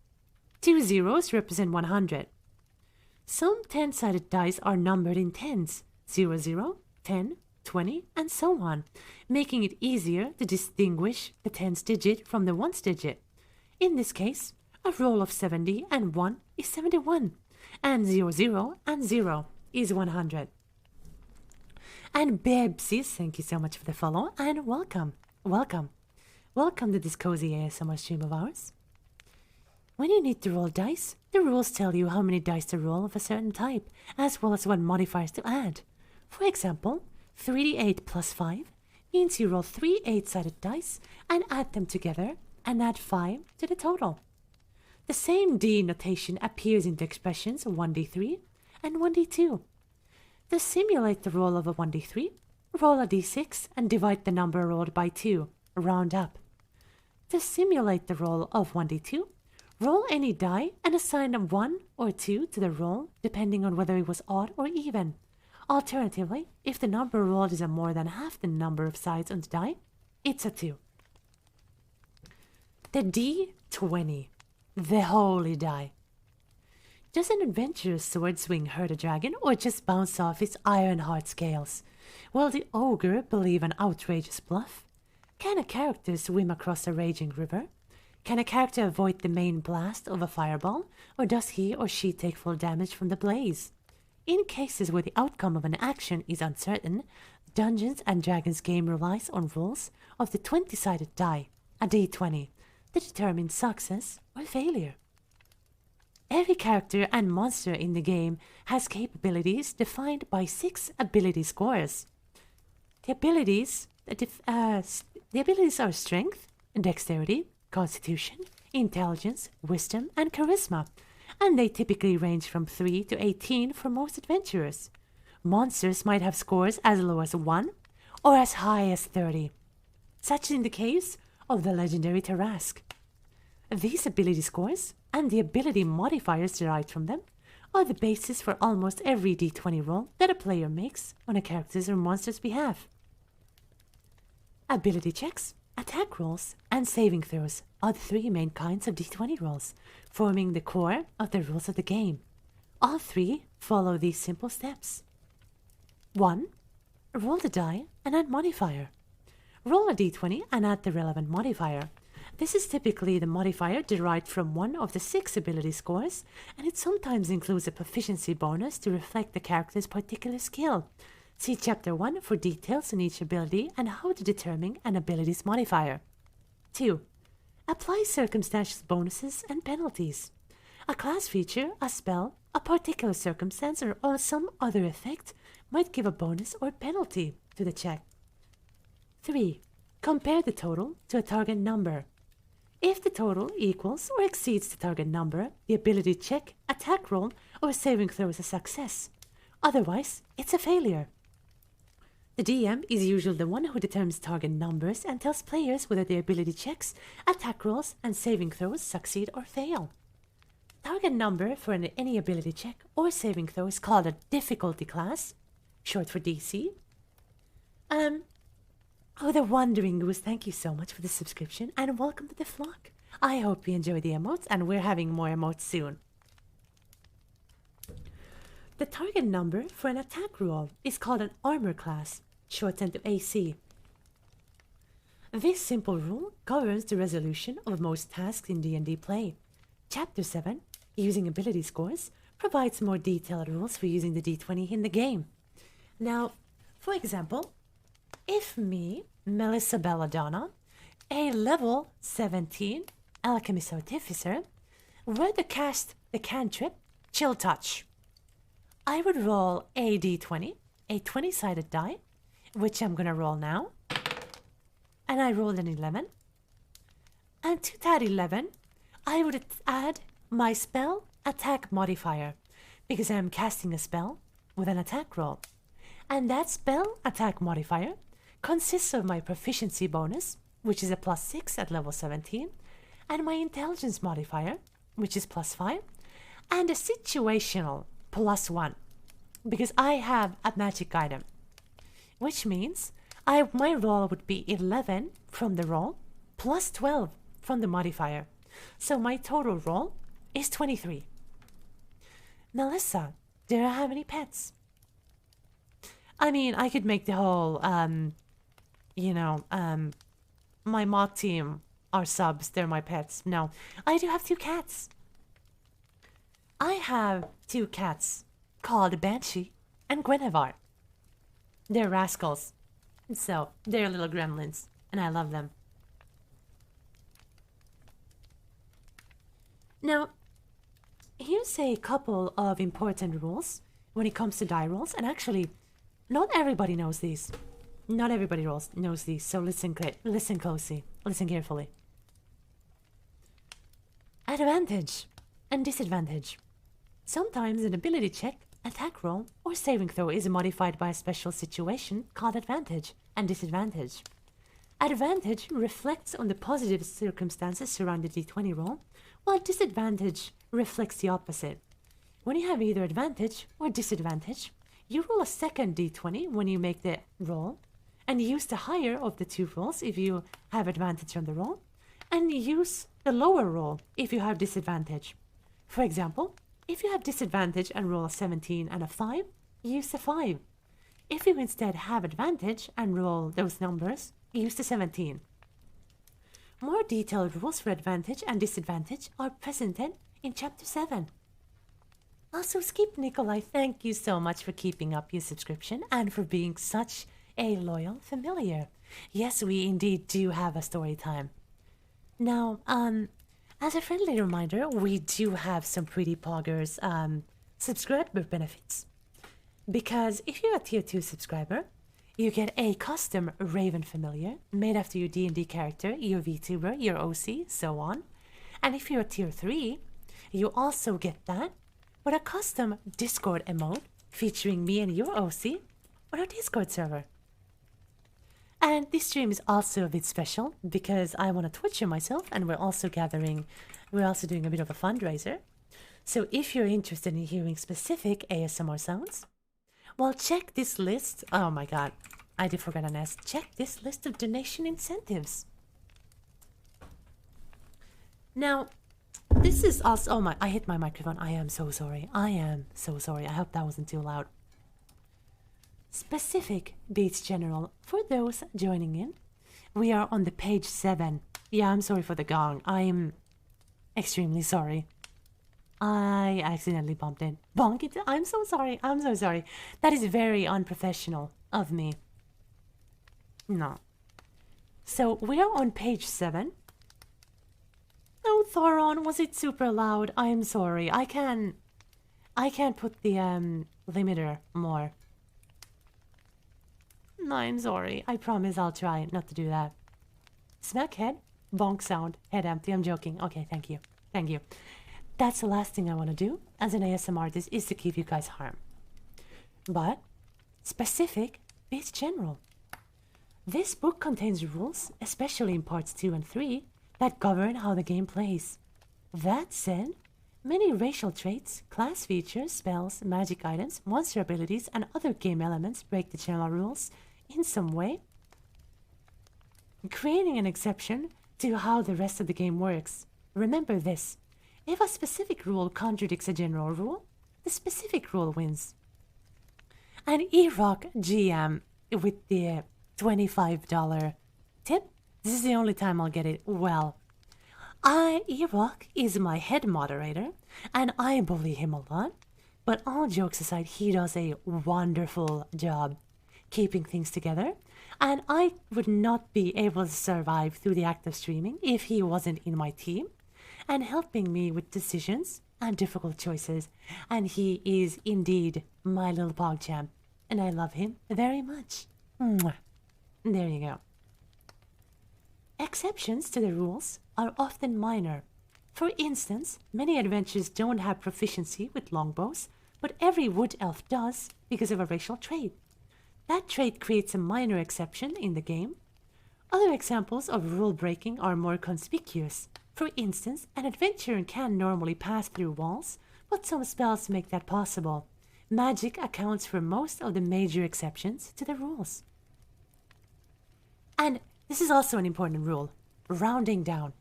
S1: 2 zeros represent 100. Some 10-sided dice are numbered in tens, 0, 0, 10, 20, and so on, making it easier to distinguish the tens digit from the ones digit. In this case, a roll of 70 and 1 is 71, and 0, 0 and 0 is 100. And Bebsis, thank you so much for the follow, and welcome, welcome. Welcome to this cozy ASMR stream of ours. When you need to roll dice, the rules tell you how many dice to roll of a certain type, as well as what modifiers to add. For example, 3d8 plus 5 means you roll 3 8-sided dice and add them together and add 5 to the total. The same D notation appears in the expressions 1d3 and 1d2. To simulate the roll of a 1d3, roll a d6 and divide the number rolled by 2, round up. To simulate the roll of 1d2, roll any die and assign a 1 or 2 to the roll depending on whether it was odd or even. Alternatively, if the number rolled is a more than half the number of sides on the die, it's a 2. The D20, the holy die. Does an adventurous sword swing hurt a dragon or just bounce off its iron-hard scales? Will the ogre believe an outrageous bluff? Can a character swim across a raging river? Can a character avoid the main blast of a fireball, or does he or she take full damage from the blaze? In cases where the outcome of an action is uncertain, Dungeons & Dragons game relies on rolls of the 20-sided die, a d20, to determine success or failure. Every character and monster in the game has capabilities defined by 6 ability scores. The abilities are strength, dexterity, constitution, intelligence, wisdom, and charisma, and they typically range from 3 to 18 for most adventurers. Monsters might have scores as low as 1 or as high as 30, such in the case of the legendary Tarask. These ability scores and the ability modifiers derived from them are the basis for almost every d20 roll that a player makes on a character's or monster's behalf. Ability checks, attack rolls, and saving throws are the 3 main kinds of d20 rolls, forming the core of the rules of the game. All 3 follow these simple steps. 1. Roll the die and add modifier. Roll a d20 and add the relevant modifier. This is typically the modifier derived from one of the 6 ability scores, and it sometimes includes a proficiency bonus to reflect the character's particular skill. See Chapter 1 for details on each ability and how to determine an ability's modifier. 2. Apply circumstantial bonuses and penalties. A class feature, a spell, a particular circumstance, or some other effect might give a bonus or penalty to the check. 3. Compare the total to a target number. If the total equals or exceeds the target number, the ability check, attack roll, or saving throw is a success. Otherwise, it's a failure. The DM is usually the one who determines target numbers and tells players whether the ability checks, attack rolls, and saving throws succeed or fail. Target number for any ability check or saving throw is called a difficulty class, short for DC. Oh, the Wandering Goose, thank you so much for the subscription and welcome to the flock. I hope you enjoy the emotes and we're having more emotes soon. The target number for an attack roll is called an armor class, shortened to AC. This simple rule governs the resolution of most tasks in D&D play. Chapter 7, using ability scores, provides more detailed rules for using the D20 in the game. Now, for example, if me, Melissa Belladonna, a level 17 Alchemist Artificer, were to cast the cantrip Chill Touch, I would roll a d20, a 20-sided die, which I'm going to roll now, and I rolled an 11. And to that 11, I would add my spell attack modifier, because I'm casting a spell with an attack roll. And that spell attack modifier consists of my proficiency bonus, which is a +6 at level 17, and my intelligence modifier, which is +5, and a situational +1. because I have a magic item, which means my roll would be 11 from the roll plus 12 from the modifier. So my total roll is 23. Melissa, do you have any pets? I mean, I could make the whole, my mock team are subs, they're my pets. No, I do have 2 cats. I have 2 cats called Banshee and Guinevere. They're rascals. So, they're little gremlins, and I love them. Now, here's a couple of important rules when it comes to die rolls, and actually, not everybody knows these. Not everybody knows these, so listen closely, listen carefully. Advantage and disadvantage. Sometimes an ability check, attack roll, or saving throw is modified by a special situation called advantage and disadvantage. Advantage reflects on the positive circumstances surrounding the d20 roll, while disadvantage reflects the opposite. When you have either advantage or disadvantage, you roll a second d20 when you make the roll, and use the higher of the 2 rolls if you have advantage on the roll, and use the lower roll if you have disadvantage. For example, if you have disadvantage and roll a 17 and a 5, use the 5. If you instead have advantage and roll those numbers, use the 17. More detailed rules for advantage and disadvantage are presented in Chapter 7. Also, Skip Nikolai, thank you so much for keeping up your subscription and for being such a loyal familiar. Yes, we indeed do have a story time. Now, as a friendly reminder, we do have some pretty poggers subscriber benefits. Because if you're a tier 2 subscriber, you get a custom Raven familiar made after your D&D character, your VTuber, your OC, so on. And if you're a tier 3, you also get that, but a custom Discord emote featuring me and your OC on our Discord server. And this stream is also a bit special because I want to Twitch myself, and we're also doing a bit of a fundraiser. So if you're interested in hearing specific ASMR sounds, well, check this list. Oh my god, I did forget an S. Check this list of donation incentives. Now, this is also, oh my, I hit my microphone. I am so sorry. I am so sorry. I hope that wasn't too loud. Specific beats general. For those joining in, we are on the page 7. Yeah, I'm sorry for the gong. I'm extremely sorry. I accidentally bumped it. Bonk it. I'm so sorry. I'm so sorry. That is very unprofessional of me. No. So we are on page 7. Oh, Thoron, was it super loud? I'm sorry. I can't put the limiter more. No, I'm sorry. I promise I'll try not to do that. Smack head, bonk sound, head empty. I'm joking. Okay, thank you. Thank you. That's the last thing I want to do as an ASMR artist is to keep you guys harm. But specific beats general. This book contains rules, especially in parts 2 and 3, that govern how the game plays. That said, many racial traits, class features, spells, magic items, monster abilities, and other game elements break the general rules in some way, creating an exception to how the rest of the game works. Remember this: if a specific rule contradicts a general rule, the specific rule wins. And E-Rock GM with the $25 tip. This is the only time I'll get it. Well, E-Rock is my head moderator, and I bully him a lot. But all jokes aside, he does a wonderful job keeping things together. And I would not be able to survive through the act of streaming if he wasn't in my team and helping me with decisions and difficult choices. And he is indeed my little PogChamp, and I love him very much. Mwah. There you go. Exceptions to the rules are often minor. For instance, many adventures don't have proficiency with longbows, but every wood elf does because of a racial trait. That trait creates a minor exception in the game. Other examples of rule breaking are more conspicuous. For instance, an adventurer can normally pass through walls, but some spells make that possible. magic accounts for most of the major exceptions to the rules. And this is also an important rule, rounding down.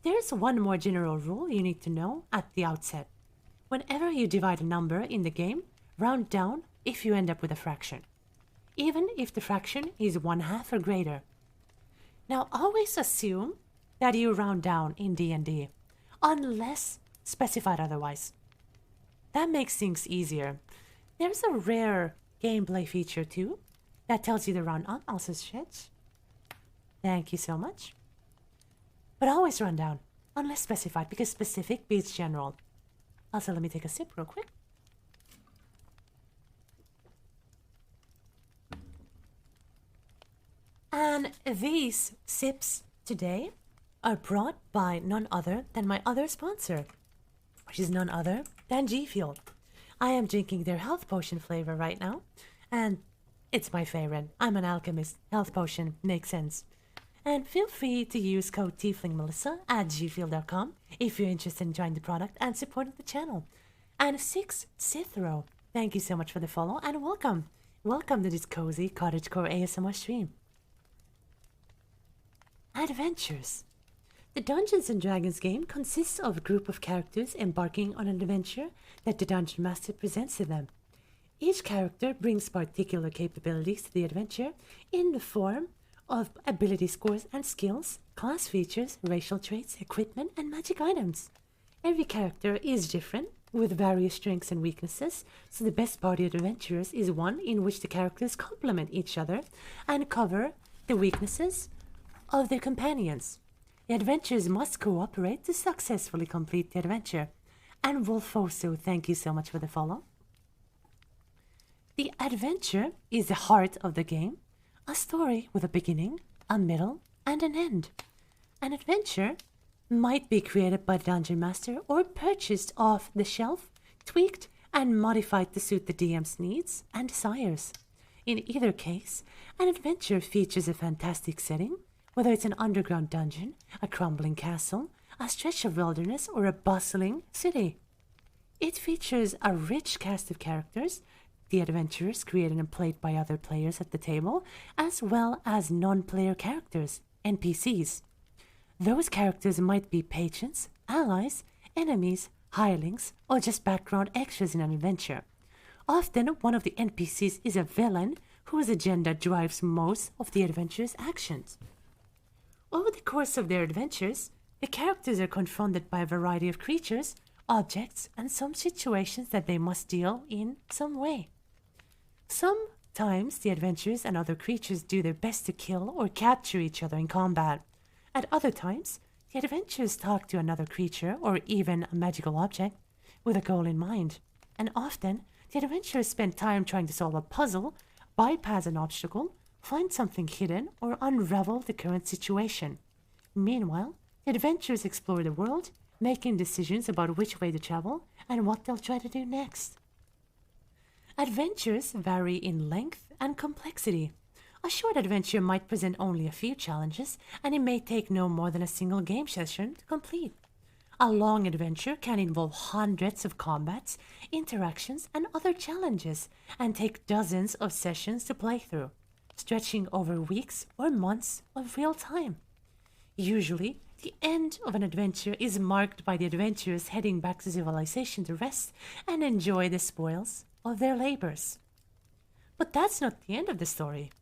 S1: There's one more general rule you need to know at the outset. Whenever you divide a number in the game, round down if you end up with a fraction, even if the fraction is 1/2 or greater. Now always assume that you round down in D&D, unless specified otherwise. That makes things easier. There's a rare gameplay feature too that tells you to round up. Also stretch. Thank you so much. But always round down, unless specified, because specific beats general. Also, let me take a sip real quick. And these sips today are brought by none other than my other sponsor, which is none other than G Fuel. I am drinking their health potion flavor right now, and it's my favorite. I'm an alchemist. Health potion makes sense. And feel free to use code TIEFLINGMelissa at gfuel.com if you're interested in trying the product and supporting the channel. And 6 Cithro, thank you so much for the follow and welcome. Welcome to this cozy cottagecore ASMR stream. Adventures. The Dungeons & Dragons game consists of a group of characters embarking on an adventure that the Dungeon Master presents to them. Each character brings particular capabilities to the adventure in the form of ability scores and skills, class features, racial traits, equipment, and magic items. Every character is different, with various strengths and weaknesses, so the best party of adventurers is one in which the characters complement each other and cover the weaknesses of their companions. The adventurers must cooperate to successfully complete the adventure. And Wolfoso, thank you so much for the follow. The adventure is the heart of the game, a story with a beginning, a middle, and an end. An adventure might be created by the Dungeon Master or purchased off the shelf, tweaked, and modified to suit the DM's needs and desires. In either case, an adventure features a fantastic setting, whether it's an underground dungeon, a crumbling castle, a stretch of wilderness, or a bustling city. It features a rich cast of characters, the adventurers created and played by other players at the table, as well as non-player characters, NPCs. Those characters might be patrons, allies, enemies, hirelings, or just background extras in an adventure. Often, one of the NPCs is a villain whose agenda drives most of the adventurer's actions. Over the course of their adventures, the characters are confronted by a variety of creatures, objects, and some situations that they must deal in some way. Sometimes the adventurers and other creatures do their best to kill or capture each other in combat. At other times, the adventurers talk to another creature or even a magical object with a goal in mind. And often, the adventurers spend time trying to solve a puzzle, bypass an obstacle, find something hidden, or unravel the current situation. Meanwhile, the adventurers explore the world, making decisions about which way to travel and what they'll try to do next. Adventures vary in length and complexity. A short adventure might present only a few challenges, and it may take no more than a single game session to complete. A long adventure can involve hundreds of combats, interactions, and other challenges, and take dozens of sessions to play through, stretching over weeks or months of real time. Usually, the end of an adventure is marked by the adventurers heading back to civilization to rest and enjoy the spoils of their labors. But that's not the end of the story.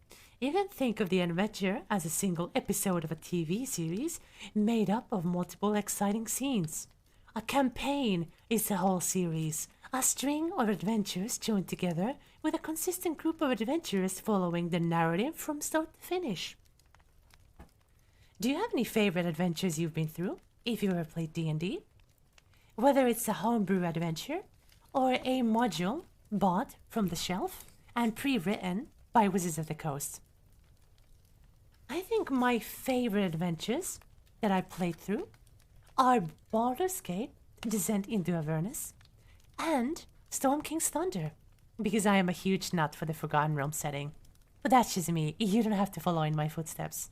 S1: You can think of the adventure as a single episode of a TV series made up of multiple exciting scenes. A campaign is the whole series, a string of adventures joined together with a consistent group of adventurers following the narrative from start to finish. Do you have any favorite adventures you've been through, if you ever played D&D? Whether it's a homebrew adventure or a module bought from the shelf and pre-written by Wizards of the Coast. I think my favorite adventures that I've played through are Baldur's Gate, Descent into Avernus, and Storm King's Thunder, because I am a huge nut for the Forgotten Realms setting. But that's just me. You don't have to follow in my footsteps.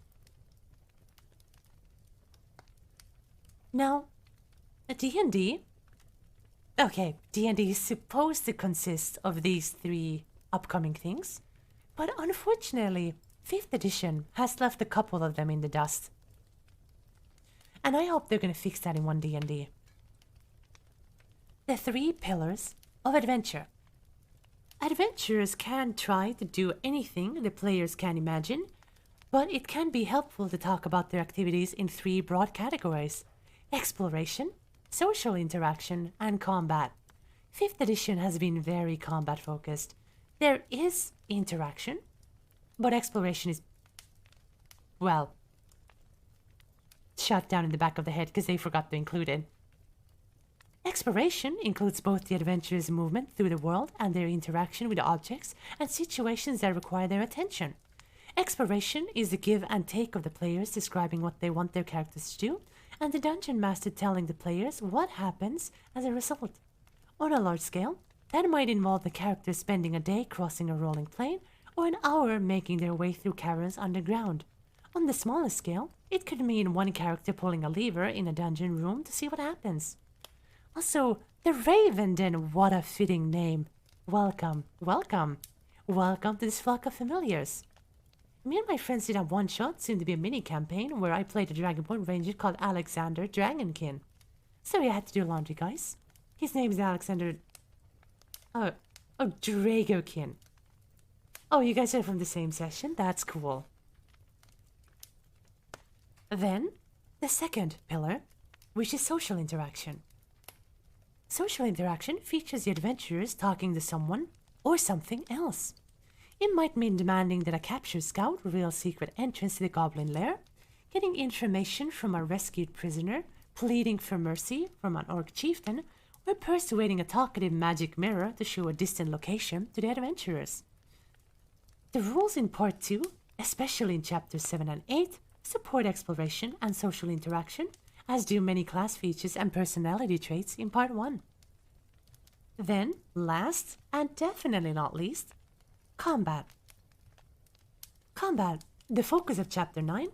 S1: Now, D&D Okay, D&D is supposed to consist of these three upcoming things, but unfortunately, 5th edition has left a couple of them in the dust. And I hope they're going to fix that in 1D&D. The 3 pillars of adventure. Adventurers can try to do anything the players can imagine, but it can be helpful to talk about their activities in 3 broad categories: exploration, social interaction, and combat. 5th edition has been very combat focused. There is interaction, but exploration is, well, shot down in the back of the head because they forgot to include it. Exploration includes both the adventurer's movement through the world and their interaction with objects and situations that require their attention. Exploration is the give and take of the players describing what they want their characters to do, and the dungeon master telling the players what happens as a result. On a large scale, that might involve the characters spending a day crossing a rolling plain or an hour making their way through caverns underground. On the smaller scale, it could mean one character pulling a lever in a dungeon room to see what happens. Also, the Raven Den, what a fitting name. Welcome, welcome. Welcome to this flock of familiars. Me and my friends did a one-shot, soon to be a mini-campaign, where I played a Dragonborn ranger called Alexander Dragonkin. So we had to do laundry, guys. His name is Alexander... Oh, Dragokin. Oh, you guys are from the same session? That's cool. Then, the second pillar, which is social interaction. Social interaction features the adventurers talking to someone or something else. It might mean demanding that a captured scout reveal secret entrance to the goblin lair, getting information from a rescued prisoner, pleading for mercy from an orc chieftain, or persuading a talkative magic mirror to show a distant location to the adventurers. The rules in Part 2, especially in Chapters 7 and 8, support exploration and social interaction, as do many class features and personality traits in Part 1. Then, last, and definitely not least, combat. Combat, the focus of Chapter 9,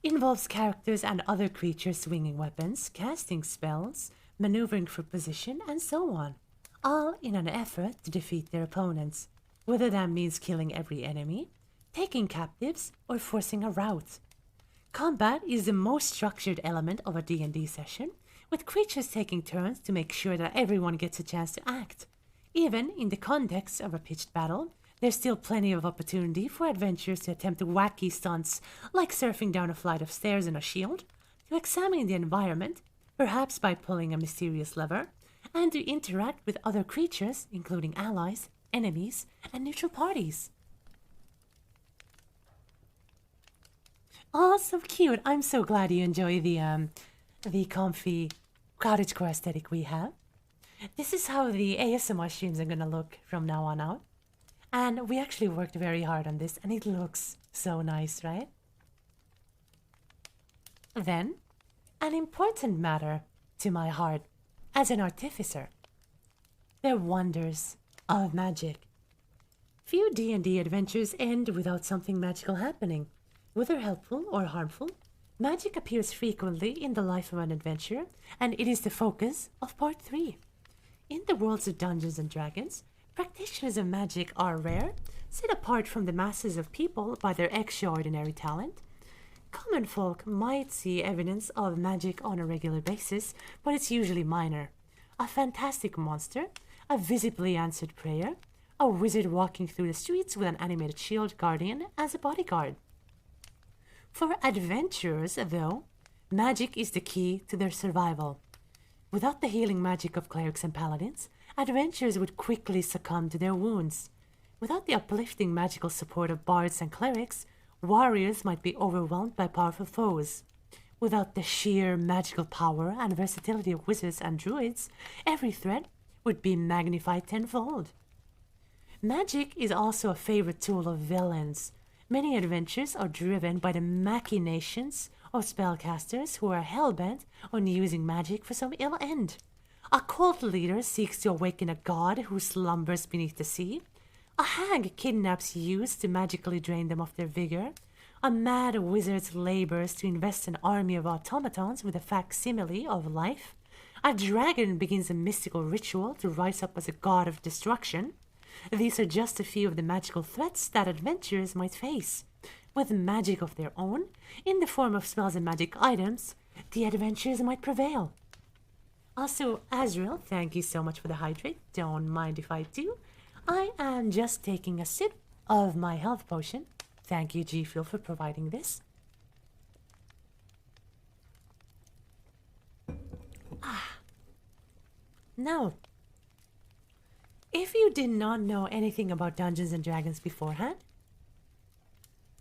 S1: involves characters and other creatures swinging weapons, casting spells, maneuvering for position, and so on, all in an effort to defeat their opponents, whether that means killing every enemy, taking captives, or forcing a rout. Combat is the most structured element of a D&D session, with creatures taking turns to make sure that everyone gets a chance to act. Even in the context of a pitched battle, there's still plenty of opportunity for adventurers to attempt wacky stunts, like surfing down a flight of stairs in a shield, to examine the environment, perhaps by pulling a mysterious lever, and to interact with other creatures, including allies, enemies, and neutral parties. Oh, so cute. I'm so glad you enjoy the comfy cottagecore aesthetic we have. This is how the ASMR streams are gonna look from now on out. And we actually worked very hard on this, and it looks so nice, right? Then, an important matter to my heart as an artificer. The wonders of magic. Few D&D adventures end without something magical happening. Whether helpful or harmful, magic appears frequently in the life of an adventurer, and it is the focus of Part 3. In the worlds of Dungeons & Dragons, practitioners of magic are rare, set apart from the masses of people by their extraordinary talent. Common folk might see evidence of magic on a regular basis, but it's usually minor. A fantastic monster, a visibly answered prayer, a wizard walking through the streets with an animated shield guardian as a bodyguard. For adventurers, though, magic is the key to their survival. Without the healing magic of clerics and paladins, adventurers would quickly succumb to their wounds. Without the uplifting magical support of bards and clerics, warriors might be overwhelmed by powerful foes. Without the sheer magical power and versatility of wizards and druids, every threat would be magnified tenfold. Magic is also a favorite tool of villains. Many adventures are driven by the machinations of spellcasters who are hell-bent on using magic for some ill end. A cult leader seeks to awaken a god who slumbers beneath the sea. A hag kidnaps youths to magically drain them of their vigor. A mad wizard labors to invest an army of automatons with a facsimile of life. A dragon begins a mystical ritual to rise up as a god of destruction. These are just a few of the magical threats that adventurers might face. With magic of their own, in the form of spells and magic items, the adventurers might prevail. Also, Azrael, thank you so much for the hydrate. Don't mind if I do. I am just taking a sip of my health potion. Thank you, G Fuel, for providing this. Now, if you did not know anything about Dungeons and Dragons beforehand,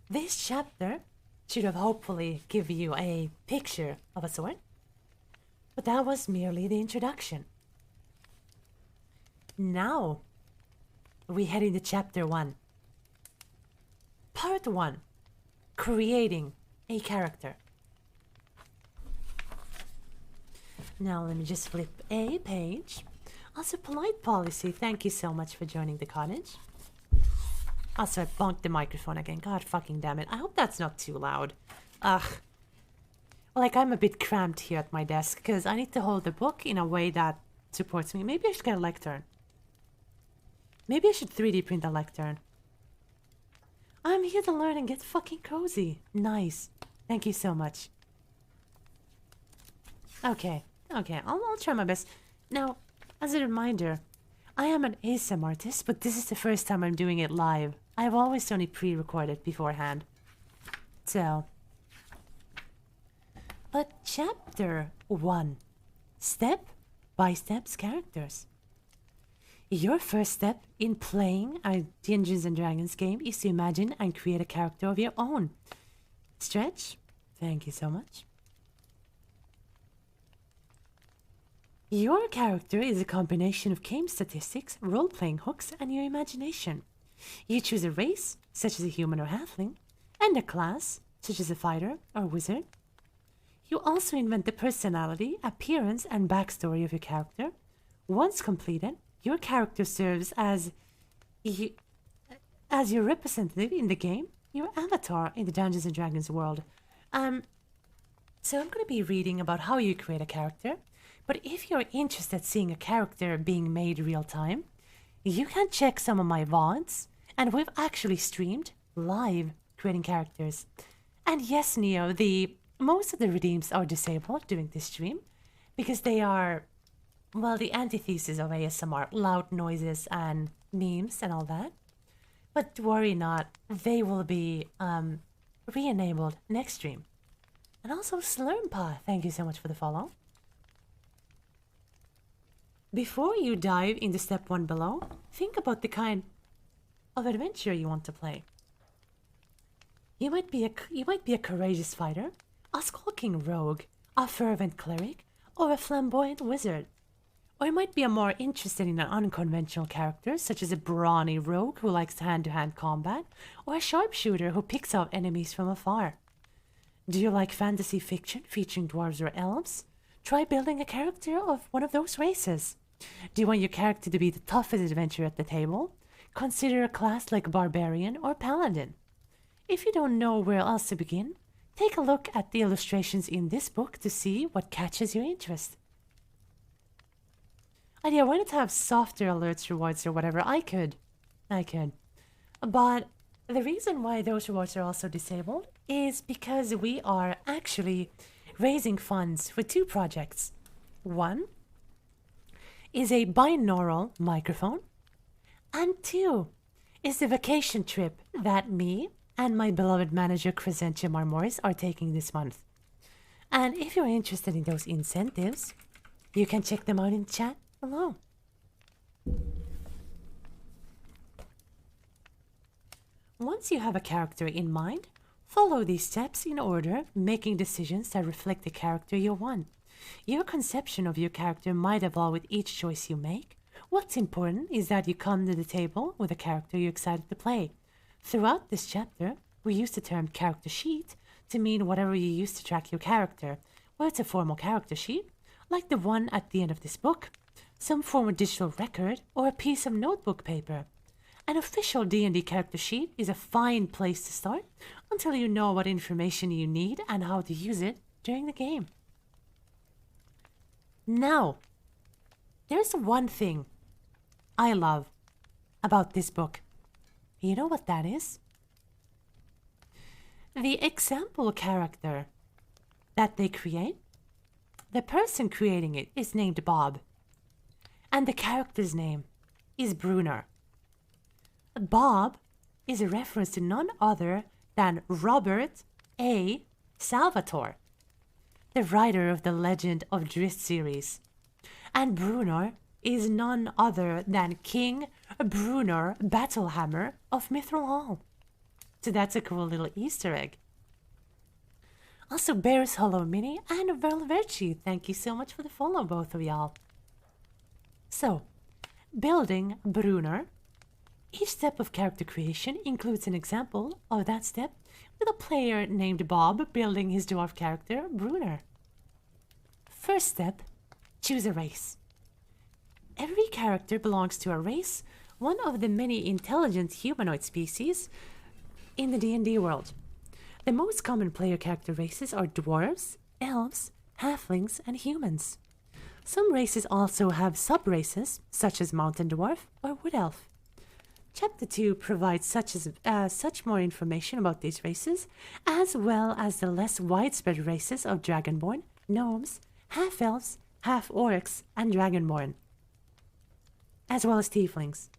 S1: this chapter should have hopefully given you a picture of a sort, but that was merely the introduction. Now, we head into chapter 1. Part 1, creating a character. Now let me just flip a page. Also, polite policy, thank you so much for joining the cottage. Also, I bonked the microphone again. God fucking damn it. I hope that's not too loud. Ugh. Like, I'm a bit cramped here at my desk because I need to hold the book in a way that supports me. Maybe I should get a lectern. Maybe I should 3D print a lectern. I'm here to learn and get fucking cozy. Nice. Thank you so much. Okay, I'll try my best. Now, as a reminder, I am an ASMR artist, but this is the first time I'm doing it live. I've always done it pre-recorded beforehand. So, but chapter 1, step by steps characters. Your first step in playing a Dungeons and Dragons game is to imagine and create a character of your own. Stretch, thank you so much. Your character is a combination of game statistics, role-playing hooks, and your imagination. You choose a race, such as a human or halfling, and a class, such as a fighter or wizard. You also invent the personality, appearance, and backstory of your character. Once completed, your character serves as your representative in the game, your avatar in the Dungeons and Dragons world. So I'm going to be reading about how you create a character. But if you're interested in seeing a character being made real time, you can check some of my VODs, and we've actually streamed live creating characters. And yes, Neo, most of the redeems are disabled during this stream because they are, well, the antithesis of ASMR, loud noises and memes and all that. But worry not, they will be re-enabled next stream. And also Slurmpa, thank you so much for the follow. Before you dive into step 1 below, think about the kind of adventure you want to play. You might be a courageous fighter, a skulking rogue, a fervent cleric, or a flamboyant wizard. Or you might be more interested in an unconventional character, such as a brawny rogue who likes hand-to-hand combat, or a sharpshooter who picks out enemies from afar. Do you like fantasy fiction featuring dwarves or elves? Try building a character of one of those races. Do you want your character to be the toughest adventurer at the table? Consider a class like Barbarian or Paladin. If you don't know where else to begin, take a look at the illustrations in this book to see what catches your interest. And yeah, why not have softer alerts, rewards, or whatever? I could. But the reason why those rewards are also disabled is because we are actually raising funds for 2 projects. One is a binaural microphone, and 2 is the vacation trip that me and my beloved manager Crescentia Marmoris are taking this month. And if you're interested in those incentives, you can check them out in chat below. Once you have a character in mind, follow these steps in order, making decisions that reflect the character you want. Your conception of your character might evolve with each choice you make. What's important is that you come to the table with a character you're excited to play. Throughout this chapter, we use the term character sheet to mean whatever you use to track your character, whether it's a formal character sheet, like the one at the end of this book, some form of digital record, or a piece of notebook paper. An official D&D character sheet is a fine place to start until you know what information you need and how to use it during the game. Now, there's one thing I love about this book. You know what that is? The example character that they create, the person creating it is named Bob, and the character's name is Brunner. Bob is a reference to none other than Robert A. Salvatore, the writer of the Legend of Drizzt series. And Brunner is none other than King Brunner Battlehammer of Mithril Hall. So that's a cool little Easter egg. Also, Bears Hollow Mini and Velverci, thank you so much for the follow, both of y'all. So, building Brunner. Each step of character creation includes an example of that step with a player named Bob building his dwarf character, Brunner. First step, choose a race. Every character belongs to a race, one of the many intelligent humanoid species in the D&D world. The most common player character races are dwarves, elves, halflings, and humans. Some races also have sub-races, such as mountain dwarf or wood elf. Chapter 2 provides such more information about these races, as well as the less widespread races of dragonborn, gnomes, half-elves, half-orcs, and dragonborn, as well as tieflings.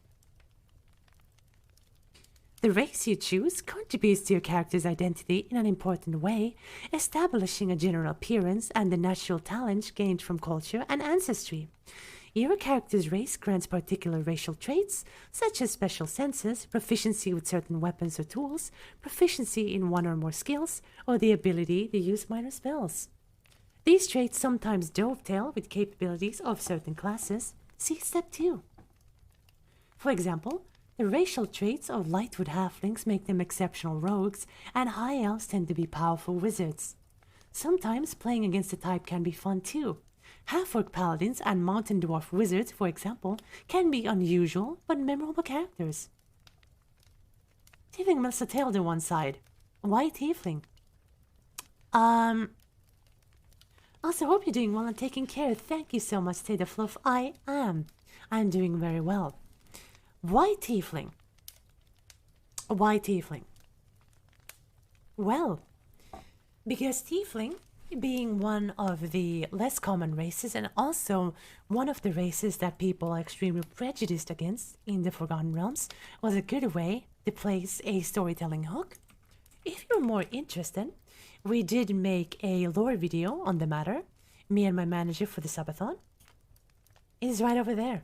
S1: The race you choose contributes to your character's identity in an important way, establishing a general appearance and the natural talent gained from culture and ancestry. Your character's race grants particular racial traits, such as special senses, proficiency with certain weapons or tools, proficiency in one or more skills, or the ability to use minor spells. These traits sometimes dovetail with capabilities of certain classes. See Step 2. For example, the racial traits of Lightwood halflings make them exceptional rogues, and high elves tend to be powerful wizards. Sometimes playing against the type can be fun too. Half-orc paladins and mountain dwarf wizards, for example, can be unusual but memorable characters. Tiefling melts a tail to one side. Why tiefling? Also, hope you're doing well and taking care. Thank you so much, Tay the Fluff. I am. I'm doing very well. Why tiefling? Why tiefling? Well, because tiefling, being one of the less common races and also one of the races that people are extremely prejudiced against in the Forgotten Realms, was a good way to place a storytelling hook. If you're more interested, we did make a lore video on the matter, me and my manager for the subathon. It is right over there.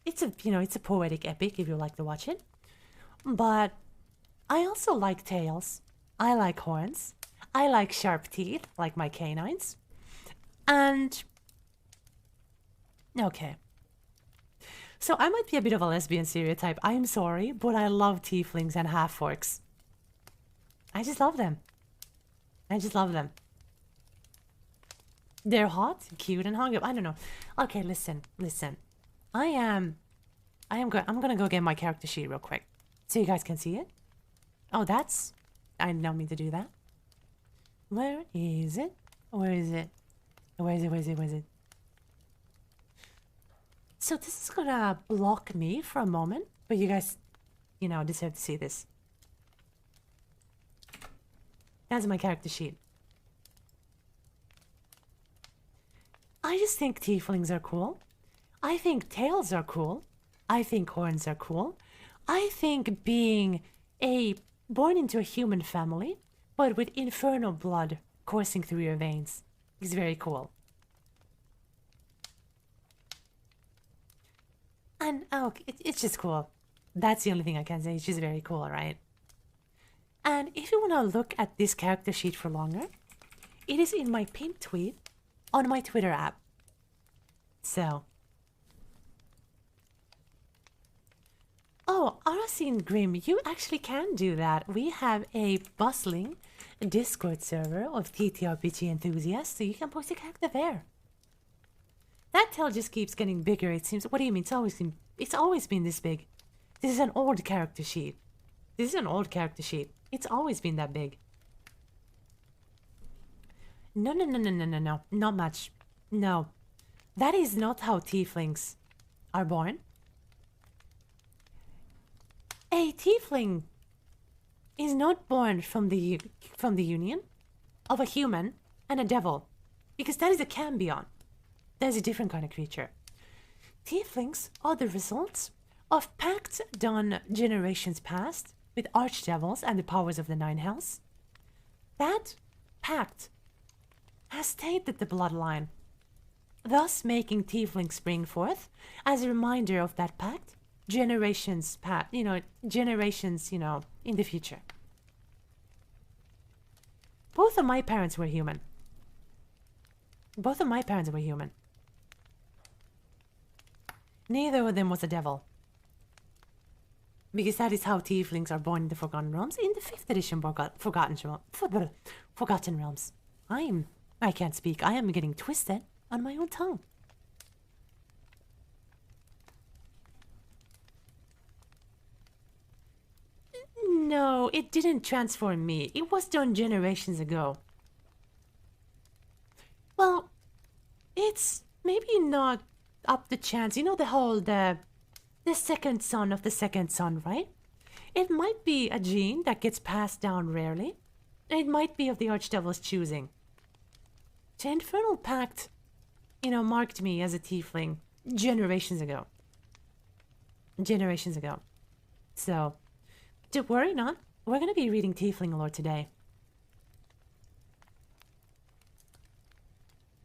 S1: It's a poetic epic if you like to watch it. But I also like tails. I like horns. I like sharp teeth, like my canines. And okay. So I might be a bit of a lesbian stereotype. I am sorry, but I love tieflings and half-orcs. I just love them. I just love them. They're hot, cute, and hungry. I don't know. Okay, listen. I'm gonna go get my character sheet real quick, so you guys can see it. Oh, I don't mean to do that. Where is it? Where is it? Where is it? So this is gonna block me for a moment, but you guys, deserve to see this. That's my character sheet. I just think tieflings are cool. I think tails are cool. I think horns are cool. I think being born into a human family, but with infernal blood coursing through your veins, is very cool. And it's just cool. That's the only thing I can say. It's just very cool, right? And if you want to look at this character sheet for longer, it is in my pinned tweet on my Twitter app. So. Oh, Aracene Grim, you actually can do that. We have a bustling Discord server of TTRPG enthusiasts, so you can post your character there. That tail just keeps getting bigger, it seems. What do you mean? It's always been this big. This is an old character sheet. It's always been that big. No. Not much. No. That is not how tieflings are born. A tiefling is not born from the union of a human and a devil, because that is a cambion. That is a different kind of creature. Tieflings are the results of pacts done generations past with archdevils and the powers of the Nine Hells. That pact has tainted the bloodline, thus making tieflings spring forth as a reminder of that pact generations in the future. Both of my parents were human. Neither of them was a devil. Because that is how tieflings are born in the Forgotten Realms, in the 5th edition Forgotten Realms. I can't speak. I am getting twisted on my own tongue. No, it didn't transform me. It was done generations ago. Well, it's maybe not up to chance. You know the second son of the second son, right? It might be a gene that gets passed down rarely. It might be of the Archdevil's choosing. The Infernal Pact, marked me as a tiefling generations ago. So, don't worry not. We're going to be reading Tiefling lore today.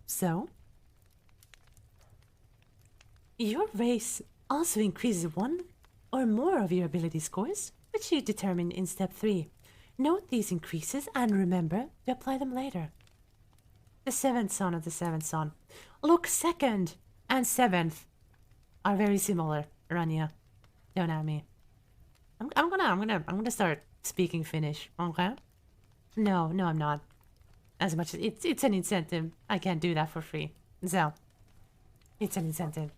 S1: So, your race also increases one or more of your ability scores, which you determine in step 3. Note these increases and remember to apply them later. The 7th son of the 7th son. Look, 2nd and 7th are very similar, Rania. Don't at me. I'm gonna start speaking Finnish, okay? No, I'm not. As much as it's an incentive, I can't do that for free. So, it's an incentive.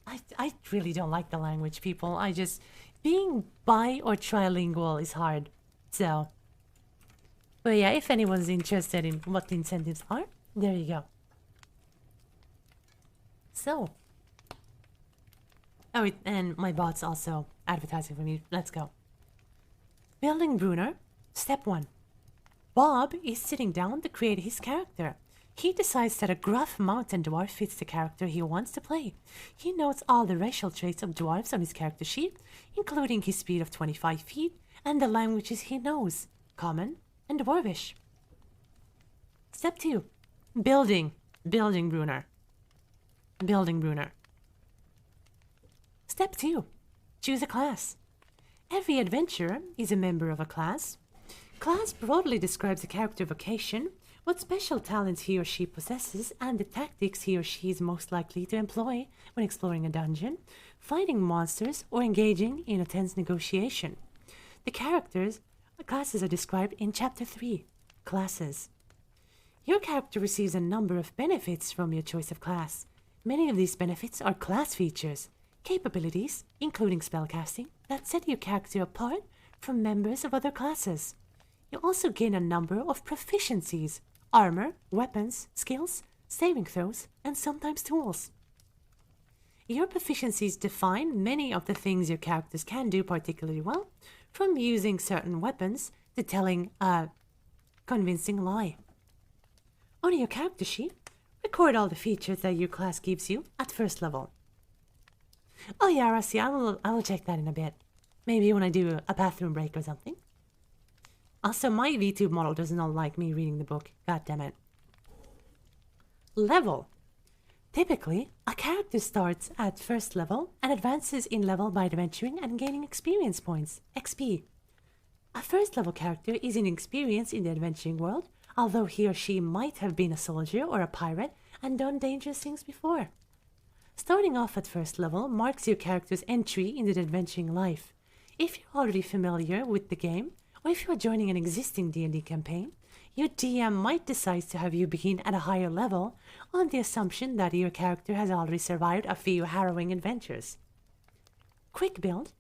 S1: I really don't like the language, people. Being bi or trilingual is hard. So, but yeah, if anyone's interested in what the incentives are, there you go. So, and my bot's also advertising for me. Let's go. Building Brunner, step 1. Bob is sitting down to create his character. He decides that a gruff mountain dwarf fits the character he wants to play. He notes all the racial traits of dwarves on his character sheet, including his speed of 25 feet and the languages he knows, Common and Dwarvish. Step 2. Building Brunner. Step 2. Choose a class. Every adventurer is a member of a class. Class broadly describes a character vocation, what special talents he or she possesses, and the tactics he or she is most likely to employ when exploring a dungeon, fighting monsters, or engaging in a tense negotiation. The classes are described in Chapter 3, Classes. Your character receives a number of benefits from your choice of class. Many of these benefits are class features, capabilities, including spellcasting, that set your character apart from members of other classes. You also gain a number of proficiencies, armor, weapons, skills, saving throws, and sometimes tools. Your proficiencies define many of the things your characters can do particularly well, from using certain weapons to telling a convincing lie. On your character sheet, record all the features that your class gives you at first level. Oh yeah, Rusty, I will check that in a bit. Maybe when I do a bathroom break or something. Also, my VTube model does not like me reading the book. God damn it. Level. Typically, a character starts at first level and advances in level by adventuring and gaining experience points, XP. A first level character is inexperienced in the adventuring world, although he or she might have been a soldier or a pirate and done dangerous things before. Starting off at first level marks your character's entry into the adventuring life. If you're already familiar with the game, or if you're joining an existing D&D campaign, your DM might decide to have you begin at a higher level on the assumption that your character has already survived a few harrowing adventures. Quick build.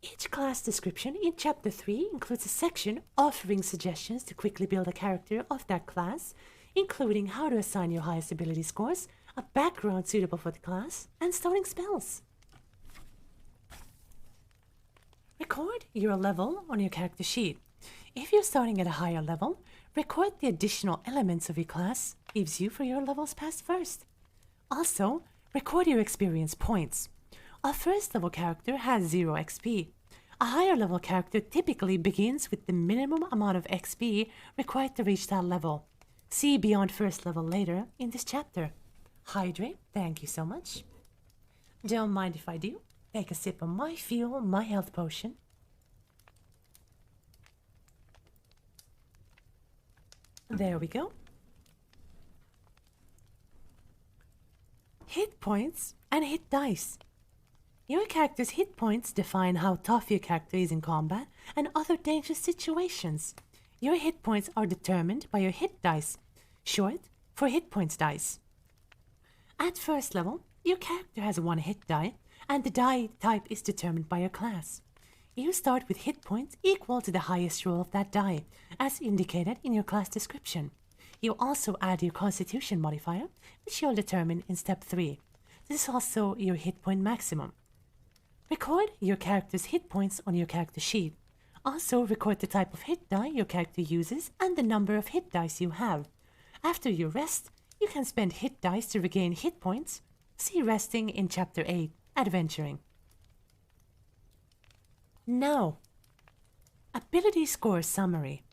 S1: Each class description in Chapter 3 includes a section offering suggestions to quickly build a character of that class, including how to assign your highest ability scores, a background suitable for the class, and starting spells. Record your level on your character sheet. If you're starting at a higher level, record the additional elements of your class gives you for your levels passed first. Also, record your experience points. A first level character has 0 XP. A higher level character typically begins with the minimum amount of XP required to reach that level. See beyond first level later in this chapter. Hydrate, thank you so much. Don't mind if I do. Take a sip of my fuel, my health potion. There we go. Hit points and hit dice. Your character's hit points define how tough your character is in combat and other dangerous situations. Your hit points are determined by your hit dice, short for hit points dice. At first level, your character has 1 hit die, and the die type is determined by your class. You start with hit points equal to the highest roll of that die, as indicated in your class description. You also add your constitution modifier, which you'll determine in step 3. This is also your hit point maximum. Record your character's hit points on your character sheet. Also record the type of hit die your character uses and the number of hit dice you have. After you rest, you can spend hit dice to regain hit points. See resting in chapter 8, Adventuring. Now, ability score summary.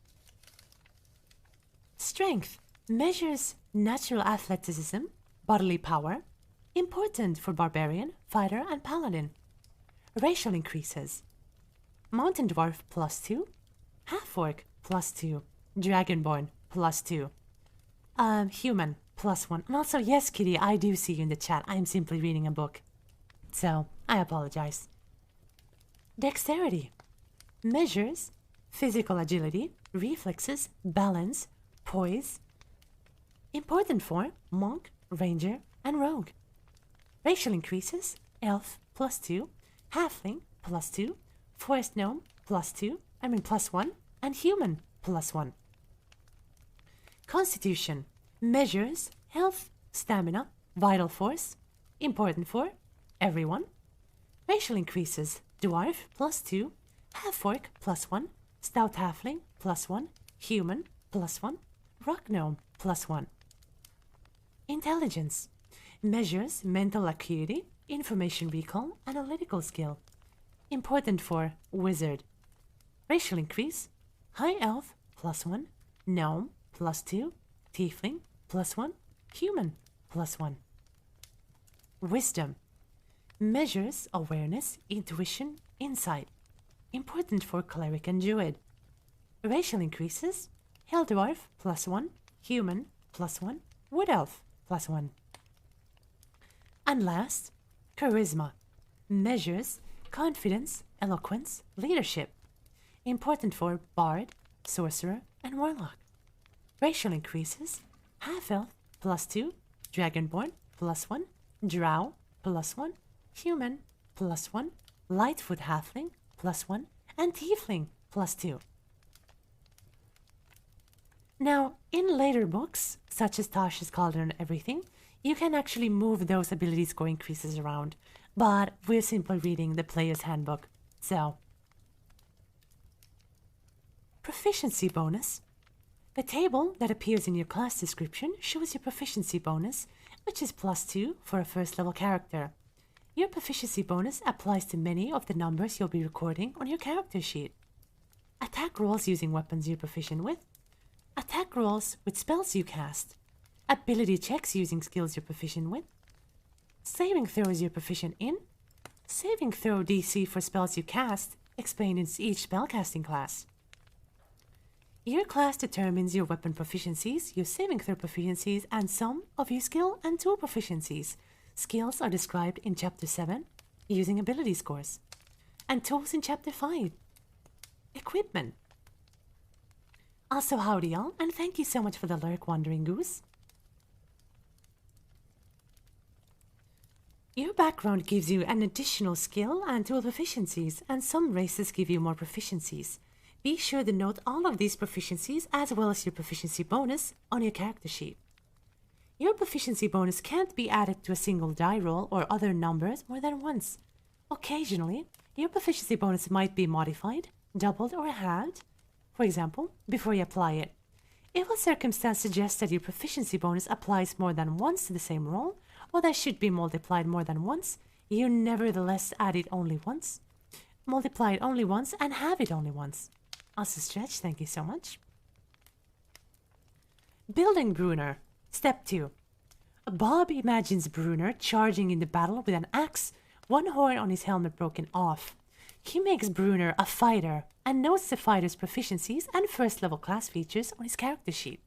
S1: Strength measures natural athleticism, bodily power, important for barbarian, fighter, and paladin. Racial increases. Mountain dwarf +2, half-orc +2, dragonborn +2, human +1. And also, yes, Kitty, I do see you in the chat. I'm simply reading a book. So, I apologize. Dexterity measures physical agility, reflexes, balance, poise. Important for monk, ranger, and rogue. Racial increases. Elf +2, halfling +2, forest gnome +1, and human +1. Constitution measures health, stamina, vital force, important for everyone. Racial increases. Dwarf +2, half-orc +1, stout halfling +1, human +1, rock gnome +1. Intelligence measures mental acuity, information recall, analytical skill. Important for wizard. Racial increase. High elf +1, gnome +2, tiefling +1, human +1. Wisdom measures awareness, intuition, insight. Important for cleric and druid. Racial increases. Hell dwarf +1, human +1, wood elf +1. And last, charisma measures confidence, eloquence, leadership. Important for bard, sorcerer, and warlock. Racial increases. Half elf +2, dragonborn +1, drow +1, human +1, lightfoot halfling +1, and tiefling +2. Now, in later books, such as Tasha's Cauldron and everything, you can actually move those ability score increases around, but we're simply reading the player's handbook, so. Proficiency bonus. The table that appears in your class description shows your proficiency bonus, which is +2 for a first level character. Your proficiency bonus applies to many of the numbers you'll be recording on your character sheet. Attack rolls using weapons you're proficient with. Attack rolls with spells you cast. Ability checks using skills you're proficient with. Saving throws you're proficient in. Saving throw DC for spells you cast, explained in each spellcasting class. Your class determines your weapon proficiencies, your saving throw proficiencies, and some of your skill and tool proficiencies. Skills are described in Chapter 7, using ability scores. And tools in Chapter 5. Equipment. Also, howdy y'all, and thank you so much for the lurk, Wandering Goose. Your background gives you an additional skill and tool proficiencies, and some races give you more proficiencies. Be sure to note all of these proficiencies as well as your proficiency bonus on your character sheet. Your proficiency bonus can't be added to a single die roll or other numbers more than once. Occasionally, your proficiency bonus might be modified, doubled, or halved, for example, before you apply it. If a circumstance suggests that your proficiency bonus applies more than once to the same roll, or that should be multiplied more than once, you nevertheless add it only once, multiply it only once, and have it only once. Also Stretch, thank you so much. Building Bruner. Step 2. Bob imagines Bruner charging in the battle with an axe, one horn on his helmet broken off. He makes Bruner a fighter and notes the fighter's proficiencies and first level class features on his character sheet.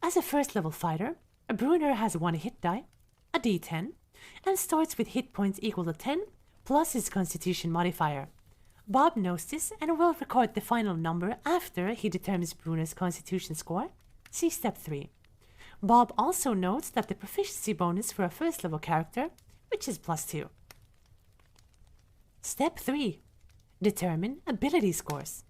S1: As a first level fighter, Bruner has one hit die, a d10, and starts with hit points equal to 10 plus his constitution modifier. Bob knows this and will record the final number after he determines Bruner's constitution score. See step 3. Bob also notes that the proficiency bonus for a first level character, which is +2. Step 3. Determine ability scores.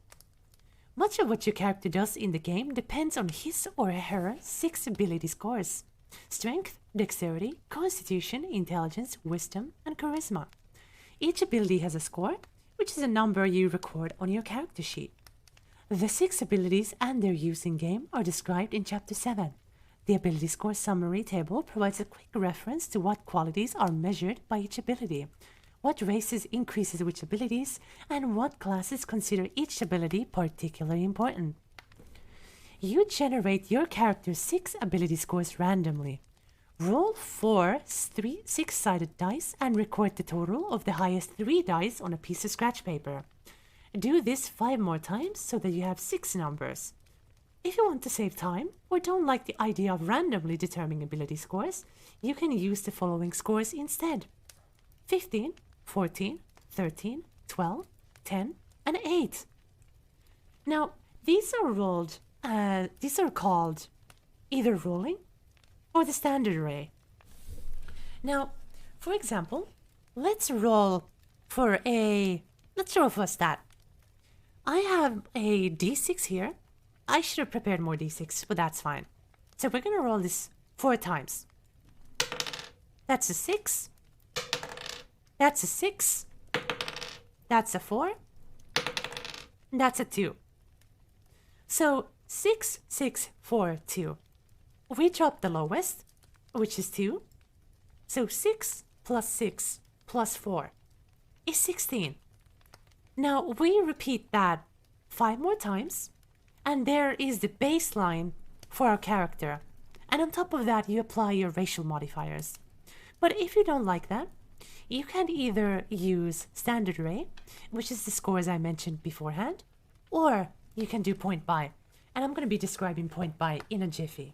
S1: Much of what your character does in the game depends on his or her 6 ability scores: strength, dexterity, constitution, intelligence, wisdom, and charisma. Each ability has a score, which is a number you record on your character sheet. The 6 abilities and their use in game are described in Chapter 7. The ability score summary table provides a quick reference to what qualities are measured by each ability, what races increases which abilities, and what classes consider each ability particularly important. You generate your character's 6 ability scores randomly. Roll 4 6-sided dice and record the total of the highest 3 dice on a piece of scratch paper. Do this 5 more times so that you have 6 numbers. If you want to save time or don't like the idea of randomly determining ability scores, you can use the following scores instead: 15, 14, 13, 12, 10, and 8. Now, these are called either rolling or the standard array. Now, for example, let's roll for a stat. I have a d6 here. I should have prepared more d6, but that's fine. So we're going to roll this 4 times. That's a 6. That's a 6. That's a 4. And that's a 2. So 6, 6, 4, 2. We drop the lowest, which is 2. So 6 plus 6 plus 4 is 16. Now we repeat that 5 more times, and there is the baseline for our character. And on top of that, you apply your racial modifiers. But if you don't like that, you can either use standard array, which is the scores I mentioned beforehand, or you can do point by. And I'm going to be describing point by in a jiffy.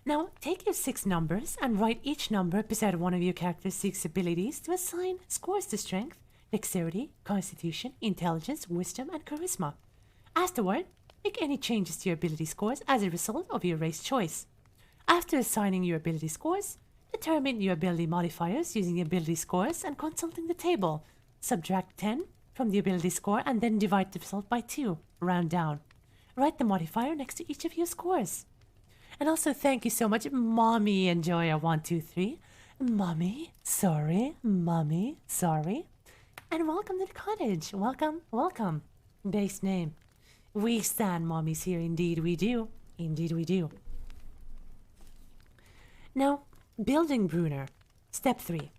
S1: Now, take your 6 numbers and write each number beside one of your character's 6 abilities to assign scores to strength, dexterity, constitution, intelligence, wisdom, and charisma. Afterward, make any changes to your ability scores as a result of your race choice. After assigning your ability scores, determine your ability modifiers using ability scores and consulting the table. Subtract 10 from the ability score and then divide the result by 2. Round down. Write the modifier next to each of your scores. And also thank you so much, Mommy and Joya123. Mommy, sorry. Mommy, sorry. And welcome to the cottage. Welcome, welcome. Base name. We stand mommies here. Indeed we do. Indeed we do. Now, building Bruner. Step 3.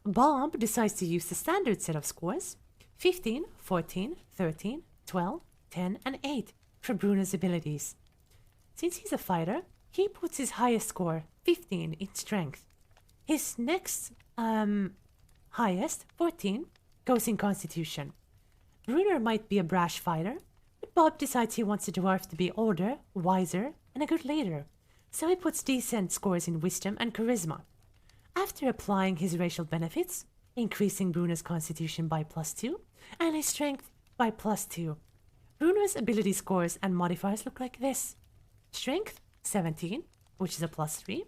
S1: Bob decides to use the standard set of scores: 15, 14, 13, 12, 10, and 8 for Bruner's abilities. Since he's a fighter, he puts his highest score, 15, in strength. His next highest, 14, goes in constitution. Bruner might be a brash fighter, but Bob decides he wants the dwarf to be older, wiser, and a good leader, so he puts decent scores in wisdom and charisma. After applying his racial benefits, increasing Bruner's constitution by +2 and his strength by +2, Bruner's ability scores and modifiers look like this: strength 17, which is a +3,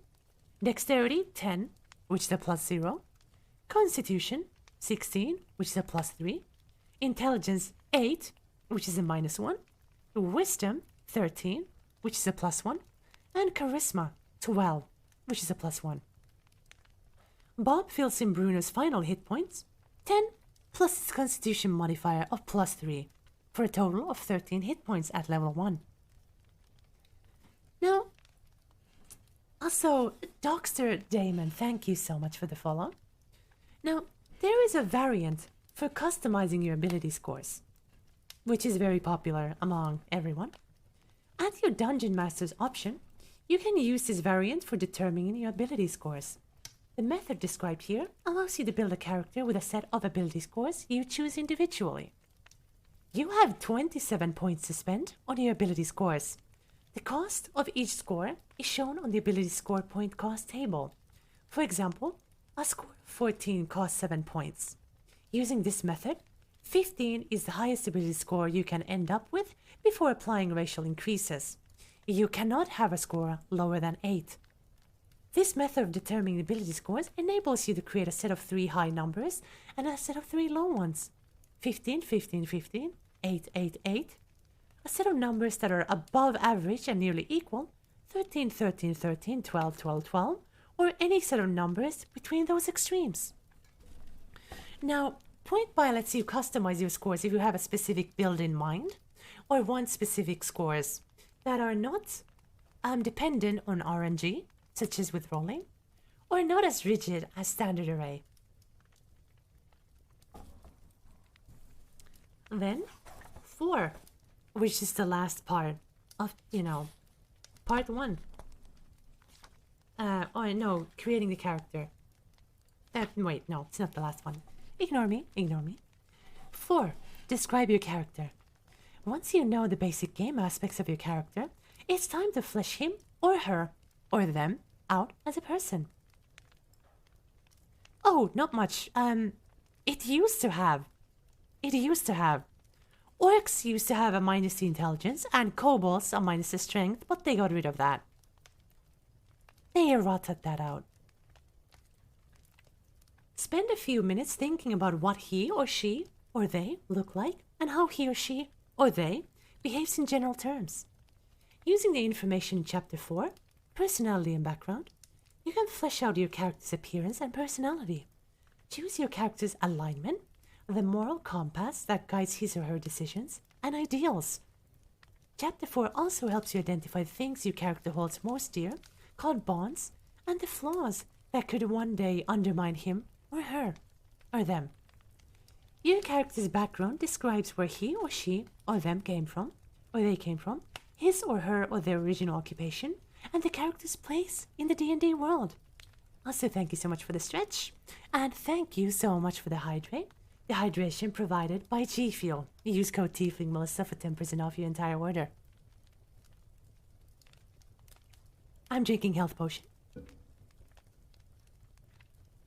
S1: dexterity 10, which is a +0, constitution 16, which is a +3, intelligence 8, which is a -1, wisdom 13, which is a +1, and Charisma 12, which is a +1. Bob fills in Bruno's final hit points, 10 plus his Constitution modifier of +3, for a total of 13 hit points at level 1. Now, also, Dr. Damon, thank you so much for the follow. Now, there is a variant for customizing your ability scores, which is very popular among everyone. At your Dungeon Master's option, you can use this variant for determining your ability scores. The method described here allows you to build a character with a set of ability scores you choose individually. You have 27 points to spend on your ability scores. The cost of each score is shown on the ability score point cost table. For example, a score of 14 costs 7 points. Using this method, 15 is the highest ability score you can end up with before applying racial increases. You cannot have a score lower than 8. This method of determining ability scores enables you to create a set of 3 high numbers and a set of 3 low ones. 15, 15, 15, 8, 8, 8. A set of numbers that are above average and nearly equal, 13, 13, 13, 12, 12, 12, or any set of numbers between those extremes. Now, Point Buy lets you customize your scores if you have a specific build in mind, or want specific scores that are not dependent on RNG, such as with rolling, or not as rigid as standard array. Then, 4, which is the last part of, part 1. Creating the character. Wait, no, it's not the last one. Ignore me. 4, describe your character. Once you know the basic game aspects of your character, it's time to flesh him or her or them out as a person. Oh, not much. It used to have. Orcs used to have a minus the intelligence and kobolds a minus the strength, but they got rid of that. They rotted that out. Spend a few minutes thinking about what he or she or they look like and how he or she or they behaves in general terms. Using the information in Chapter 4, Personality and Background, you can flesh out your character's appearance and personality. Choose your character's alignment, the moral compass that guides his or her decisions, and ideals. Chapter 4 also helps you identify the things your character holds most dear, called bonds, and the flaws that could one day undermine him or her, or them. Your character's background describes where he or she or them came from, or they came from, his or her or their original occupation, and the character's place in the D&D world. Also, thank you so much for the stretch, and thank you so much for the hydrate. The hydration provided by G Fuel. Use code Tiefling Melissa for 10% off your entire order. I'm drinking health potion.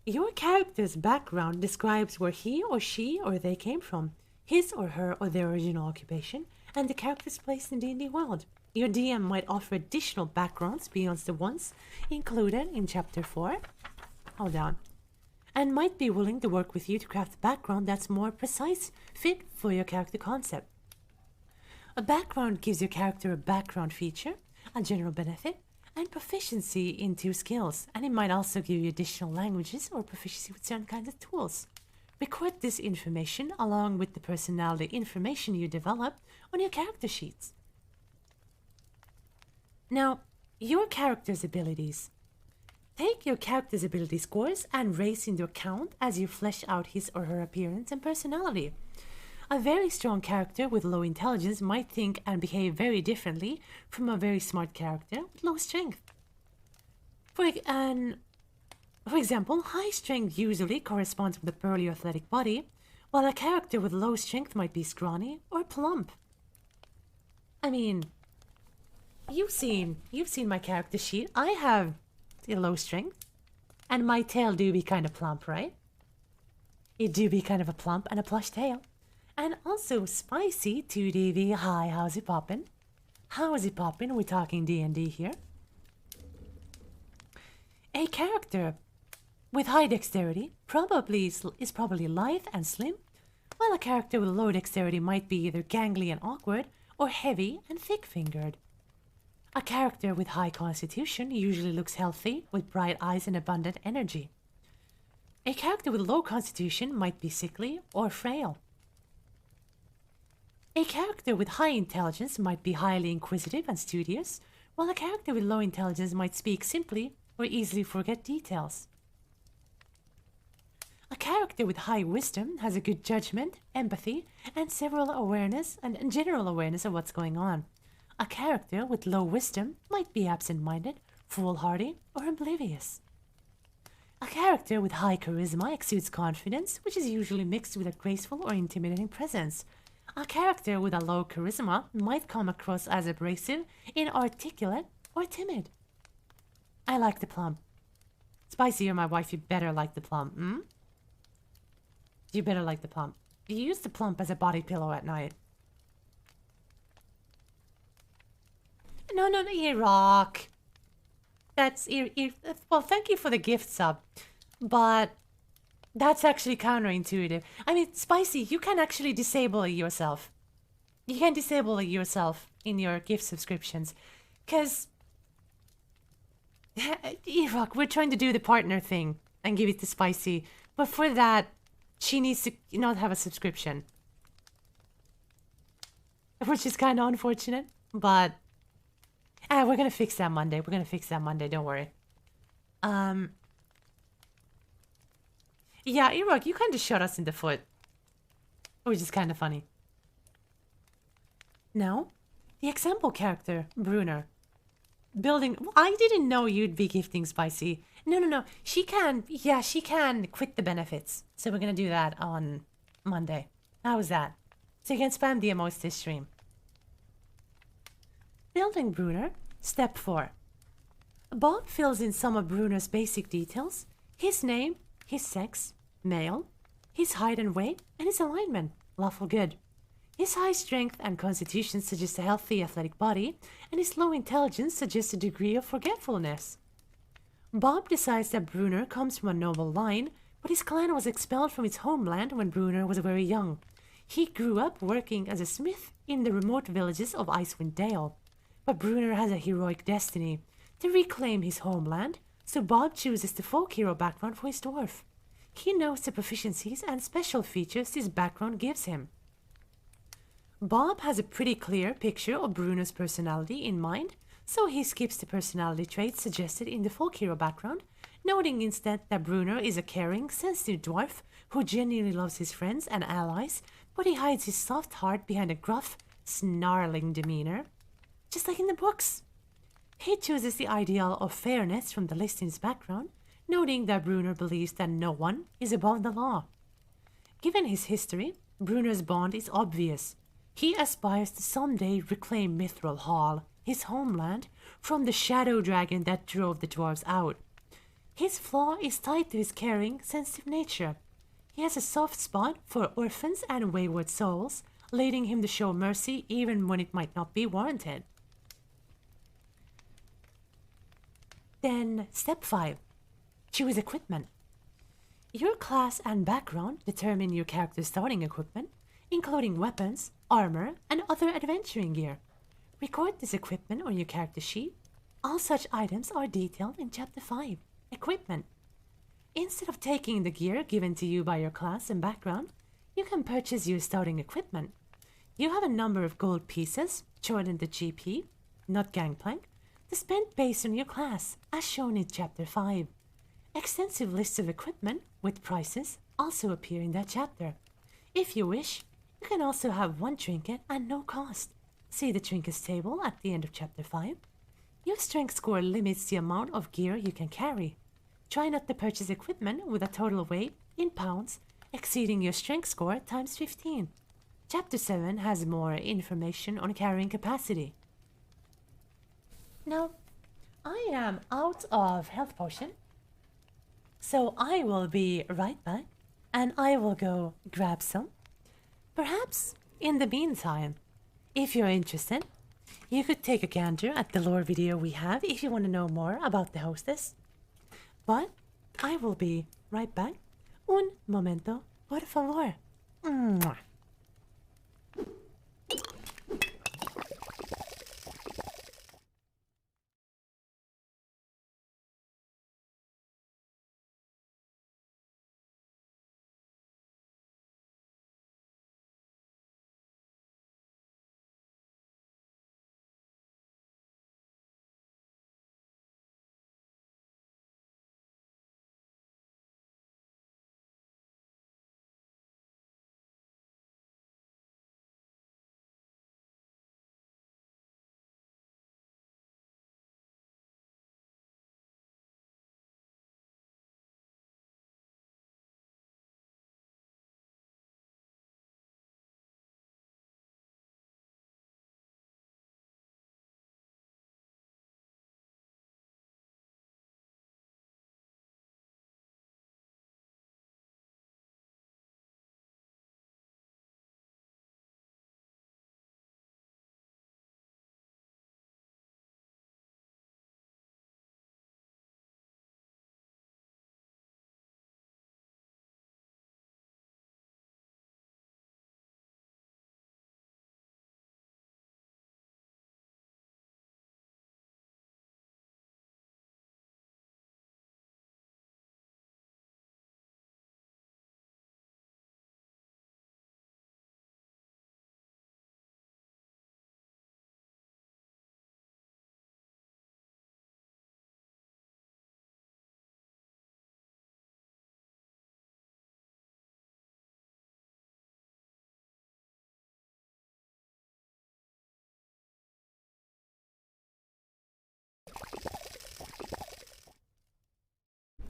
S1: Your character's background describes where he or she or they came from, his or her or their original occupation, and the character's place in the D&D world. Your DM might offer additional backgrounds beyond the ones included in Chapter 4. Hold on. And might be willing to work with you to craft a background that's more precise fit for your character concept. A background gives your character a background feature, a general benefit, and proficiency in 2 skills, and it might also give you additional languages or proficiency with certain kinds of tools. Record this information along with the personality information you develop on your character sheets. Now, your character's abilities. Take your character's ability scores and race into account as you flesh out his or her appearance and personality. A very strong character with low intelligence might think and behave very differently from a very smart character with low strength. For example, high strength usually corresponds with a burly athletic body, while a character with low strength might be scrawny or plump. I mean, you've seen my character sheet. I have a low strength, and my tail do be kind of plump, right? It do be kind of a plump and a plush tail. And also spicy 2DV. Hi, how's it poppin'? How's it poppin'? We're talking D&D here. A character with high dexterity is probably lithe and slim, while a character with low dexterity might be either gangly and awkward or heavy and thick-fingered. A character with high constitution usually looks healthy, with bright eyes and abundant energy. A character with low constitution might be sickly or frail. A character with high intelligence might be highly inquisitive and studious, while a character with low intelligence might speak simply or easily forget details. A character with high wisdom has a good judgment, empathy, and general awareness of what's going on. A character with low wisdom might be absent-minded, foolhardy, or oblivious. A character with high charisma exudes confidence, which is usually mixed with a graceful or intimidating presence. A character with a low charisma might come across as abrasive, inarticulate, or timid. I like the plum. Spicy, you're my wife, you better like the plum, You better like the plum. You use the plump as a body pillow at night. No, Iraq. That's well, thank you for the gift sub, but that's actually counterintuitive. I mean, Spicy, you can actually disable it yourself. You can disable it yourself in your gift subscriptions, because Iraq, we're trying to do the partner thing and give it to Spicy, but for that, she needs to not have a subscription, which is kind of unfortunate, but we're gonna fix that Monday. Don't worry. Yeah, Iraq, you kind of shot us in the foot, which is kind of funny. Now, the example character, Brunner. Building... I didn't know you'd be gifting Spicy. No. She can quit the benefits. So we're going to do that on Monday. How was that? So you can spam the emotes this stream. Building Brunner. Step 4. Bob fills in some of Brunner's basic details. His name, his sex, male, his height and weight, and his alignment, lawful good. His high strength and constitution suggest a healthy athletic body, and his low intelligence suggests a degree of forgetfulness. Bob decides that Brunner comes from a noble line, but his clan was expelled from its homeland when Brunner was very young. He grew up working as a smith in the remote villages of Icewind Dale. But Brunner has a heroic destiny to reclaim his homeland, so Bob chooses the folk hero background for his dwarf. He knows the proficiencies and special features this background gives him. Bob has a pretty clear picture of Brunner's personality in mind, so he skips the personality traits suggested in the folk hero background, noting instead that Brunner is a caring, sensitive dwarf who genuinely loves his friends and allies, but he hides his soft heart behind a gruff, snarling demeanor, just like in the books. He chooses the ideal of fairness from the list in his background, noting that Brunner believes that no one is above the law. Given his history, Brunner's bond is obvious. He aspires to someday reclaim Mithril Hall, his homeland, from the shadow dragon that drove the dwarves out. His flaw is tied to his caring, sensitive nature. He has a soft spot for orphans and wayward souls, leading him to show mercy even when it might not be warranted. Then, step 5. Choose equipment. Your class and background determine your character's starting equipment, including weapons, armor, and other adventuring gear. Record this equipment on your character sheet. All such items are detailed in Chapter 5, Equipment. Instead of taking the gear given to you by your class and background, you can purchase your starting equipment. You have a number of gold pieces, shown in the GP, not Gangplank, to spend based on your class, as shown in Chapter 5. Extensive lists of equipment with prices also appear in that chapter. If you wish, you can also have one trinket at no cost. See the trinkets table at the end of Chapter 5. Your strength score limits the amount of gear you can carry. Try not to purchase equipment with a total weight, in pounds, exceeding your strength score times 15. Chapter 7 has more information on carrying capacity. Now, I am out of health potion, so I will be right back, and I will go grab some. Perhaps, in the meantime, if you're interested, you could take a gander at the lore video we have if you want to know more about the hostess. But I will be right back. Un momento, por favor. Mwah.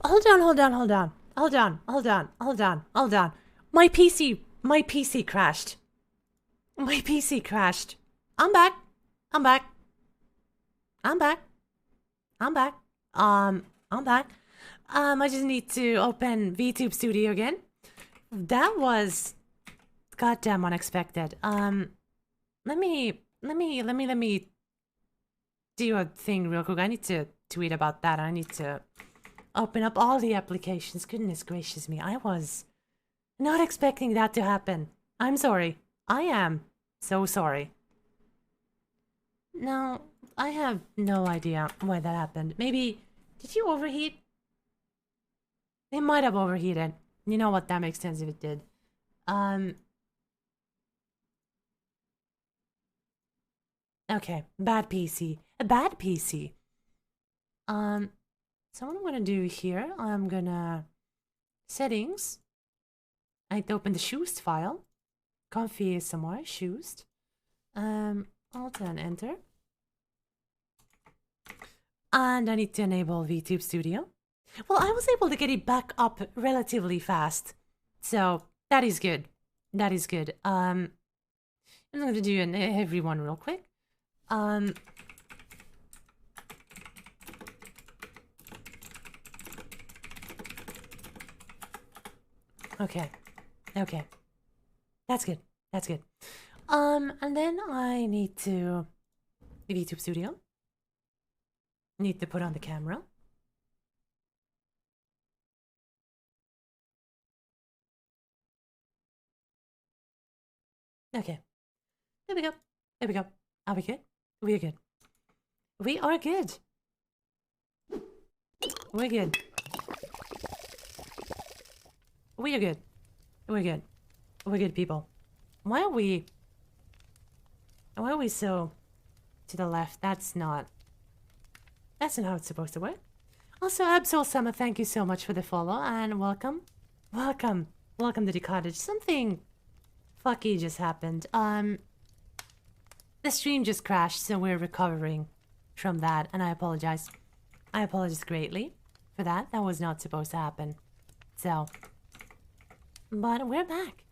S1: Hold on, hold on, hold on. Hold on, hold on, hold on, hold on. My PC crashed. My PC crashed. I'm back. I'm back. I'm back. I'm back. I'm back. I just need to open VTube Studio again. That was goddamn unexpected. Let me do a thing real quick. I need to tweet about that. I need to open up all the applications. Goodness gracious me. I was not expecting that to happen. I'm sorry. I am so sorry. No, I have no idea why that happened. Maybe, did you overheat? It might have overheated. You know what, that makes sense if it did. Okay, bad PC. A bad PC. So what I'm gonna do here, I'm gonna... Settings. I need to open the shoes file. Comfy somewhere, shoes. Alt and enter. And I need to enable VTube Studio. Well, I was able to get it back up relatively fast. So, that is good. That is good. I'm going to do an every one real quick. Okay. Okay. That's good. That's good. And then I need to... VTube Studio. Need to put on the camera. Okay. There we go. There we go. Are we good? We are good. We are good. We're good. We are good. We're good. We're good people. Why are we so to the left? That's not how it's supposed to work. Also, Absol Summer, thank you so much for the follow and welcome. Welcome. Welcome to the cottage. Something fucky just happened. The stream just crashed, so we're recovering from that, and I apologize. I apologize greatly for that. That was not supposed to happen. So, but we're back.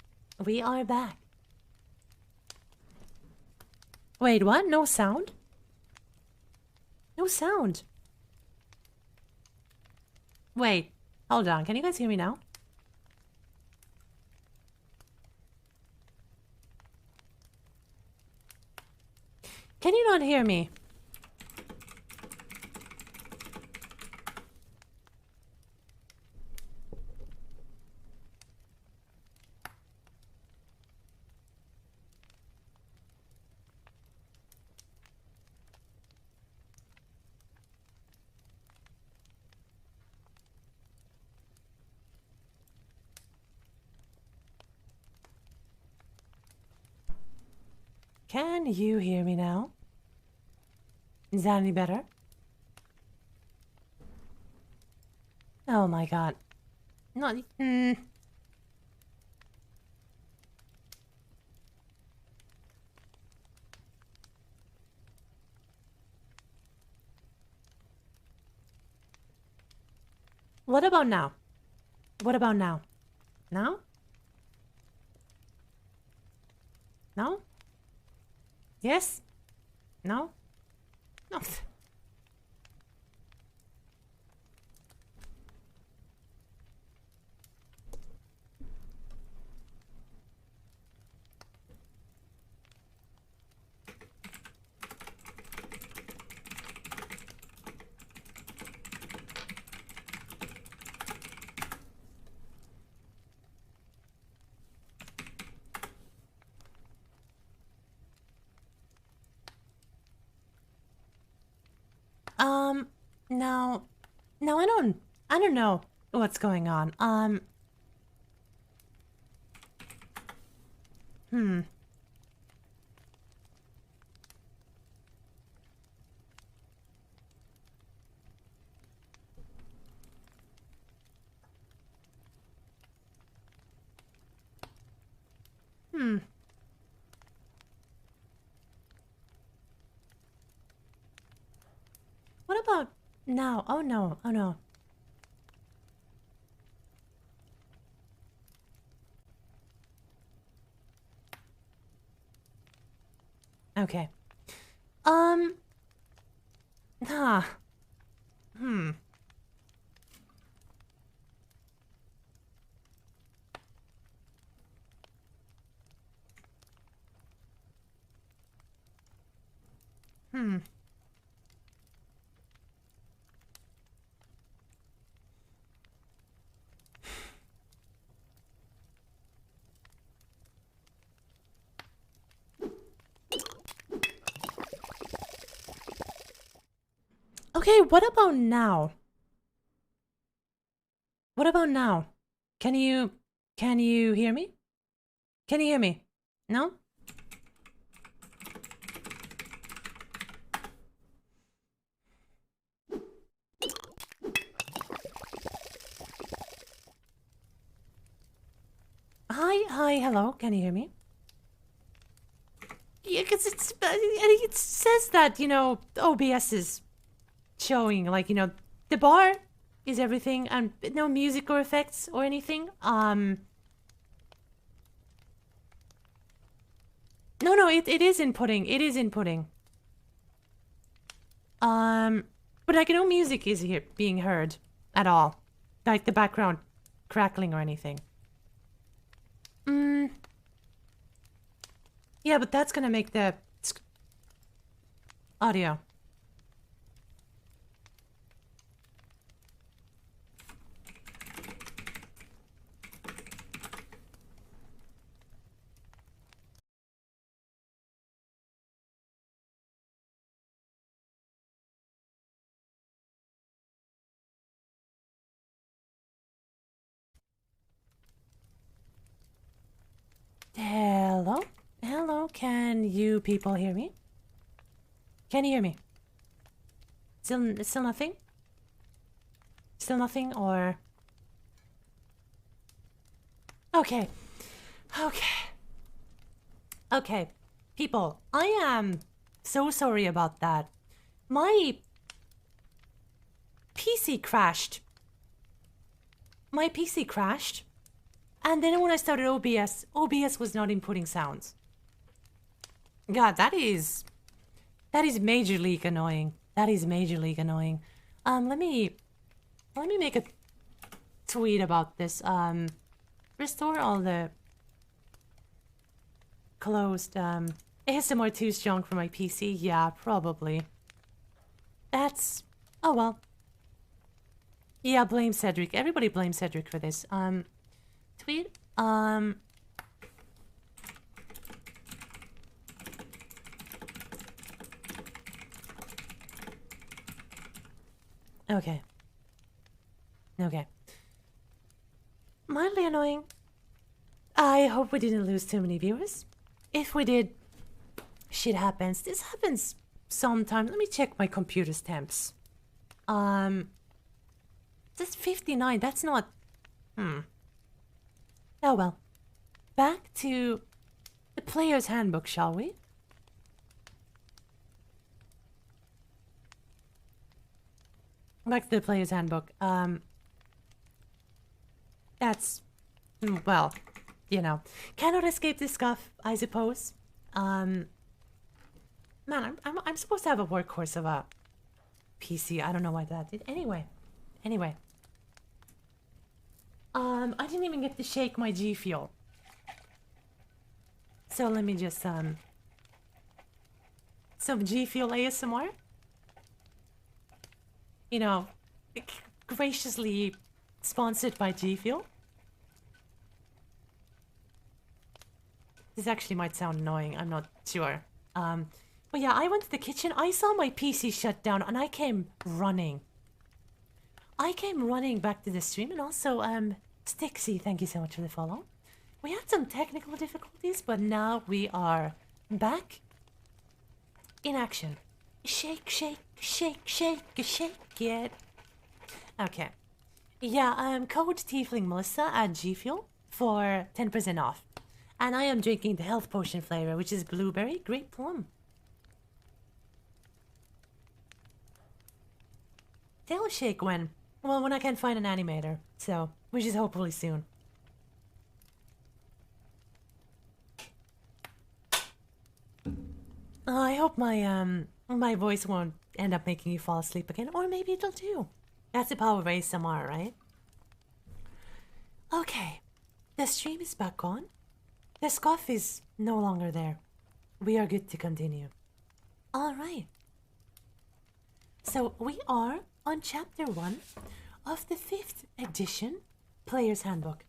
S1: We are back. Wait, what? No sound? No sound. Wait, hold on. Can you guys hear me now? Can you not hear me? Can you hear me now? Is that any better? Oh my god. Not... What about now? What about now? Now? No? Yes? No? No. No. No, I don't know what's going on. Hmm. Hmm. What about now? Oh no, oh no. Okay. Huh. Hmm. Hmm. Okay, what about now? What about now? Can you hear me? Can you hear me? No? Hi, hello. Can you hear me? Yeah, because it says that, you know, OBS is showing, like, you know, the bar is everything and no music or effects or anything. No, it is inputting. It is inputting. But like no music is here being heard at all. Like the background crackling or anything. Yeah, but that's gonna make the audio. Hello? Hello, can you people hear me? Can you hear me? Still nothing? Still nothing or... Okay. Okay. Okay. People, I am so sorry about that. My PC crashed. My PC crashed. And then when I started OBS was not inputting sounds. God, that is Major League annoying. That is Major League annoying. Let me make a tweet about this. Restore all the closed ASMR 2 strong for my PC. Yeah, probably. That's oh well. Yeah, blame Cedric. Everybody blames Cedric for this. Tweet. Okay. Okay. Mildly annoying. I hope we didn't lose too many viewers. If we did, shit happens. This happens sometimes. Let me check my computer's temps. That's 59. That's not... Oh well. Back to the player's handbook, shall we? Back to the player's handbook. That's... well, you know. Cannot escape this scuff, I suppose. Man, I'm supposed to have a workhorse of a PC. I don't know why that did. Anyway. I didn't even get to shake my G Fuel. So let me just, some G Fuel ASMR. You know, graciously sponsored by G Fuel. This actually might sound annoying, I'm not sure. But yeah, I went to the kitchen, I saw my PC shut down, and I came running. Back to the stream, and also, Stixie, thank you so much for the follow. We had some technical difficulties, but now we are back in action. Shake, shake, shake, shake, shake it. Okay. Yeah, code Tiefling Melissa at G Fuel for 10% off. And I am drinking the health potion flavor, which is blueberry grape plum. They'll shake when I can find an animator. So, which is hopefully soon. I hope my voice won't end up making you fall asleep again, or maybe it'll do. That's the power of ASMR, right? Okay, the stream is back on. The scoff is no longer there. We are good to continue. All right. So we are on chapter 1 of the 5th edition Player's Handbook.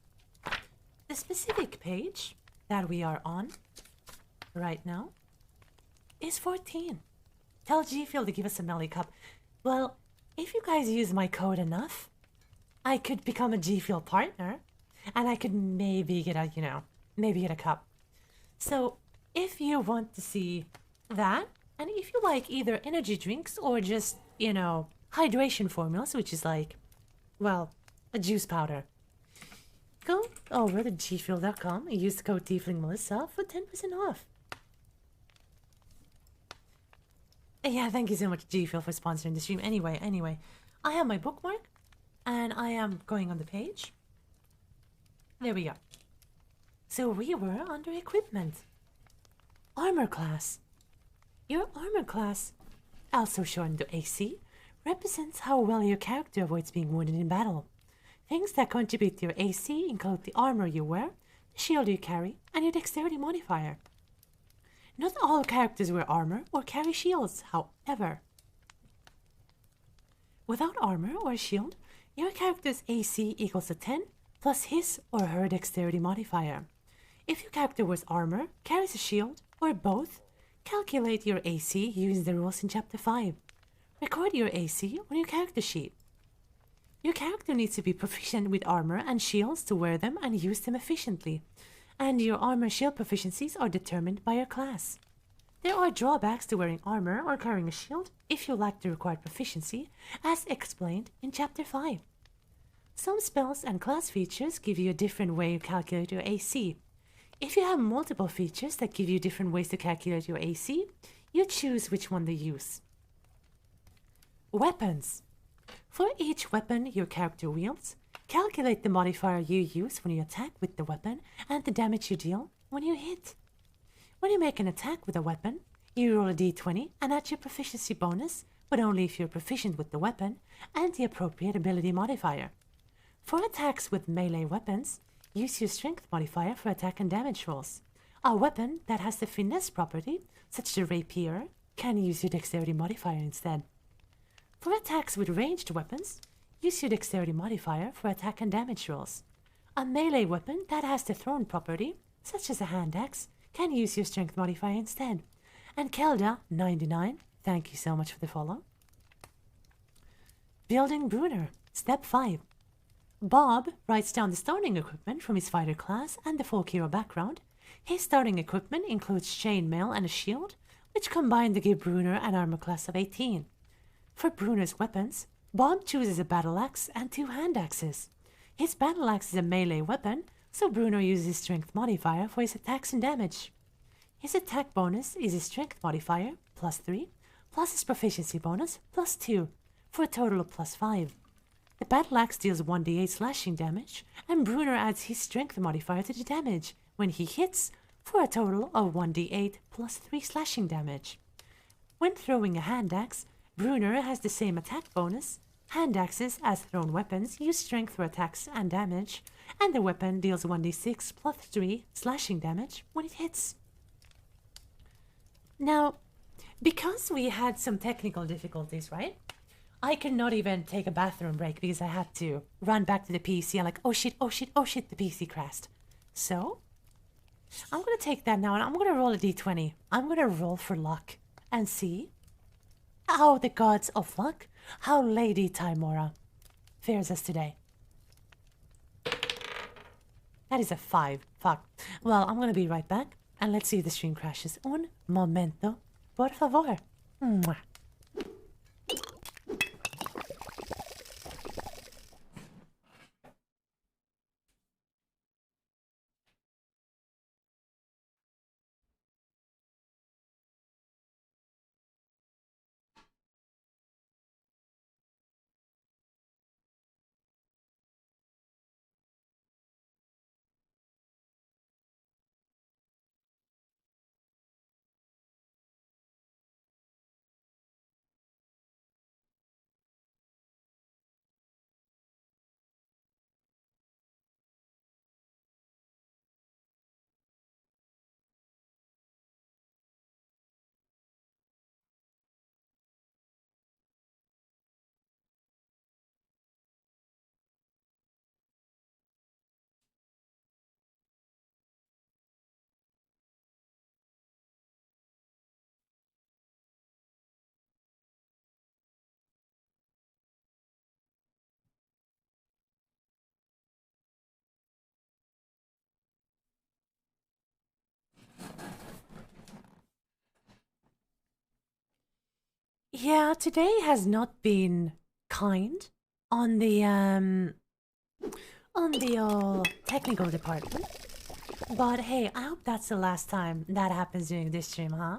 S1: The specific page that we are on right now is 14. Tell G Fuel to give us a Melly Cup. Well, if you guys use my code enough, I could become a G Fuel partner, and I could maybe get maybe get a cup. So, if you want to see that, and if you like either energy drinks or just, hydration formulas, which is like, well, a juice powder, go over to gfuel.com and use the code TieflingMelissa for 10% off. Yeah, thank you so much, G Fuel, for sponsoring the stream. Anyway, I have my bookmark, and I am going on the page. There we go. So we were under equipment. Armor class. Your armor class, also shown to AC, represents how well your character avoids being wounded in battle. Things that contribute to your AC include the armor you wear, the shield you carry, and your dexterity modifier. Not all characters wear armor or carry shields, however. Without armor or shield, your character's AC equals a 10 plus his or her dexterity modifier. If your character wears armor, carries a shield, or both, calculate your AC using the rules in Chapter 5. Record your AC on your character sheet. Your character needs to be proficient with armor and shields to wear them and use them efficiently, and your armor shield proficiencies are determined by your class. There are drawbacks to wearing armor or carrying a shield if you lack the required proficiency, as explained in Chapter 5. Some spells and class features give you a different way to calculate your AC. If you have multiple features that give you different ways to calculate your AC, you choose which one to use. Weapons. For each weapon your character wields, calculate the modifier you use when you attack with the weapon and the damage you deal when you hit. When you make an attack with a weapon, you roll a d20 and add your proficiency bonus, but only if you're proficient with the weapon, and the appropriate ability modifier. For attacks with melee weapons, use your strength modifier for attack and damage rolls. A weapon that has the finesse property, such as a rapier, can use your dexterity modifier instead. For attacks with ranged weapons, use your dexterity modifier for attack and damage rolls. A melee weapon that has the thrown property, such as a hand axe, can use your strength modifier instead. And Kelda99, thank you so much for the follow. Building Bruner, Step 5. Bob writes down the starting equipment from his fighter class and the folk hero background. His starting equipment includes chainmail and a shield, which combine to give Bruner an armor class of 18. For Bruner's weapons, Bob chooses a battle axe and 2 hand axes. His battle axe is a melee weapon, so Bruner uses his strength modifier for his attacks and damage. His attack bonus is his strength modifier, +3, plus his proficiency bonus, +2, for a total of +5. The battle axe deals 1d8 slashing damage, and Bruner adds his strength modifier to the damage when he hits, for a total of 1d8 +3 slashing damage. When throwing a hand axe, Bruner has the same attack bonus. Hand axes, as thrown weapons, use strength for attacks and damage, and the weapon deals 1d6 +3 slashing damage when it hits. Now, because we had some technical difficulties, right? I could not even take a bathroom break because I had to run back to the PC. I'm like, oh shit, the PC crashed. So, I'm going to take that now and I'm going to roll a d20. I'm going to roll for luck and see how the gods of luck, how Lady Timora fares us today. That is a 5. Fuck. Well, I'm going to be right back and let's see if the stream crashes. Un momento, por favor. Mwah. Yeah, today has not been kind on the technical department. But hey, I hope that's the last time that happens during this stream, huh?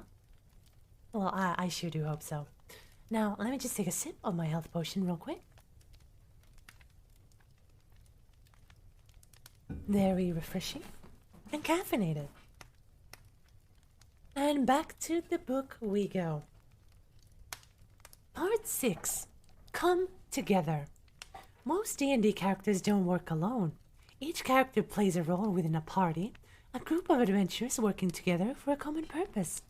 S1: Well, I sure do hope so. Now, let me just take a sip of my health potion real quick. Very refreshing and caffeinated. And back to the book we go. Part 6. Come together. Most D&D characters don't work alone. Each character plays a role within a party, a group of adventurers working together for a common purpose.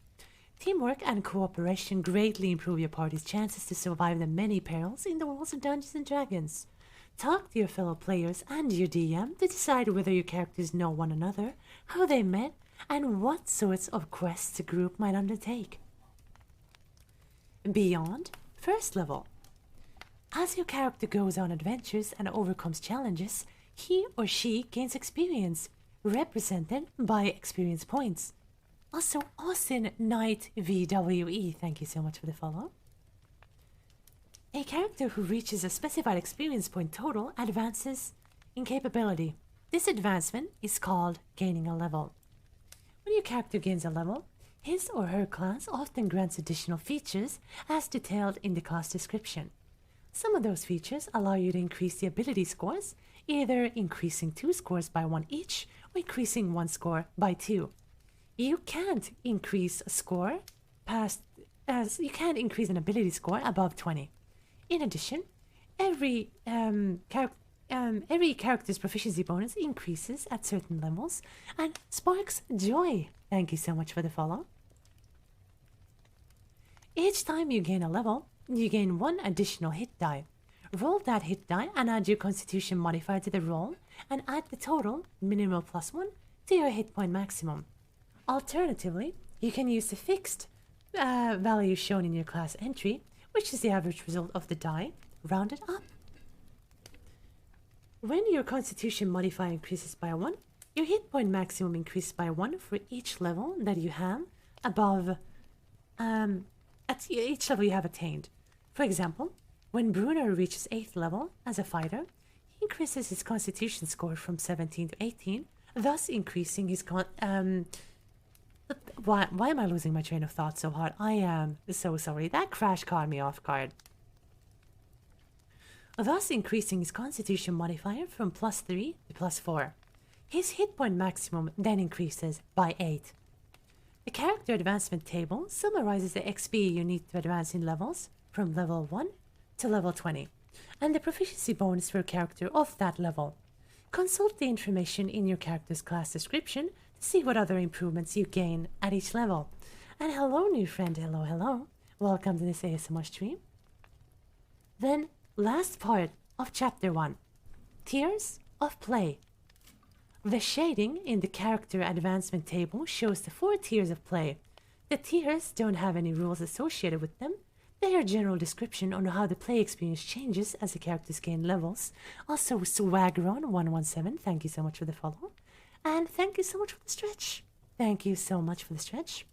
S1: Teamwork and cooperation greatly improve your party's chances to survive the many perils in the worlds of Dungeons and Dragons. Talk to your fellow players and your DM to decide whether your characters know one another, how they met, and what sorts of quests the group might undertake. Beyond, first level. As your character goes on adventures and overcomes challenges, he or she gains experience, represented by experience points. Also, Austin Knight VWE, thank you so much for the follow. A character who reaches a specified experience point total advances in capability. This advancement is called gaining a level. When your character gains a level, his or her class often grants additional features as detailed in the class description. Some of those features allow you to increase the ability scores, either increasing 2 scores by 1 each or increasing 1 score by 2. You can't increase a score you can't increase an ability score above 20. In addition, every character's proficiency bonus increases at certain levels and sparks joy. Thank you so much for the follow. Each time you gain a level, you gain 1 additional hit die. Roll that hit die and add your constitution modifier to the roll and add the total, minimal plus 1, to your hit point maximum. Alternatively, you can use the fixed value shown in your class entry, which is the average result of the die, rounded up. When your constitution modifier increases by 1, your hit point maximum increases by 1 for each level that you have above, at each level you have attained. For example, when Bruno reaches 8th level as a fighter, he increases his constitution score from 17 to 18, thus increasing his Why am I losing my train of thought so hard? I am so sorry. That crash caught me off guard. Thus increasing his constitution modifier from +3 to +4. His hit point maximum then increases by 8. The character advancement table summarizes the XP you need to advance in levels from level 1 to level 20, and the proficiency bonus for a character of that level. Consult the information in your character's class description to see what other improvements you gain at each level. And hello, new friend. Hello, hello. Welcome to this ASMR stream. Then, last part of Chapter 1. Tiers of Play. The shading in the character advancement table shows the 4 tiers of play. The tiers don't have any rules associated with them. They are a general description on how the play experience changes as the characters gain levels. Also, Swagron117, thank you so much for the follow. And thank you so much for the stretch. Thank you so much for the stretch.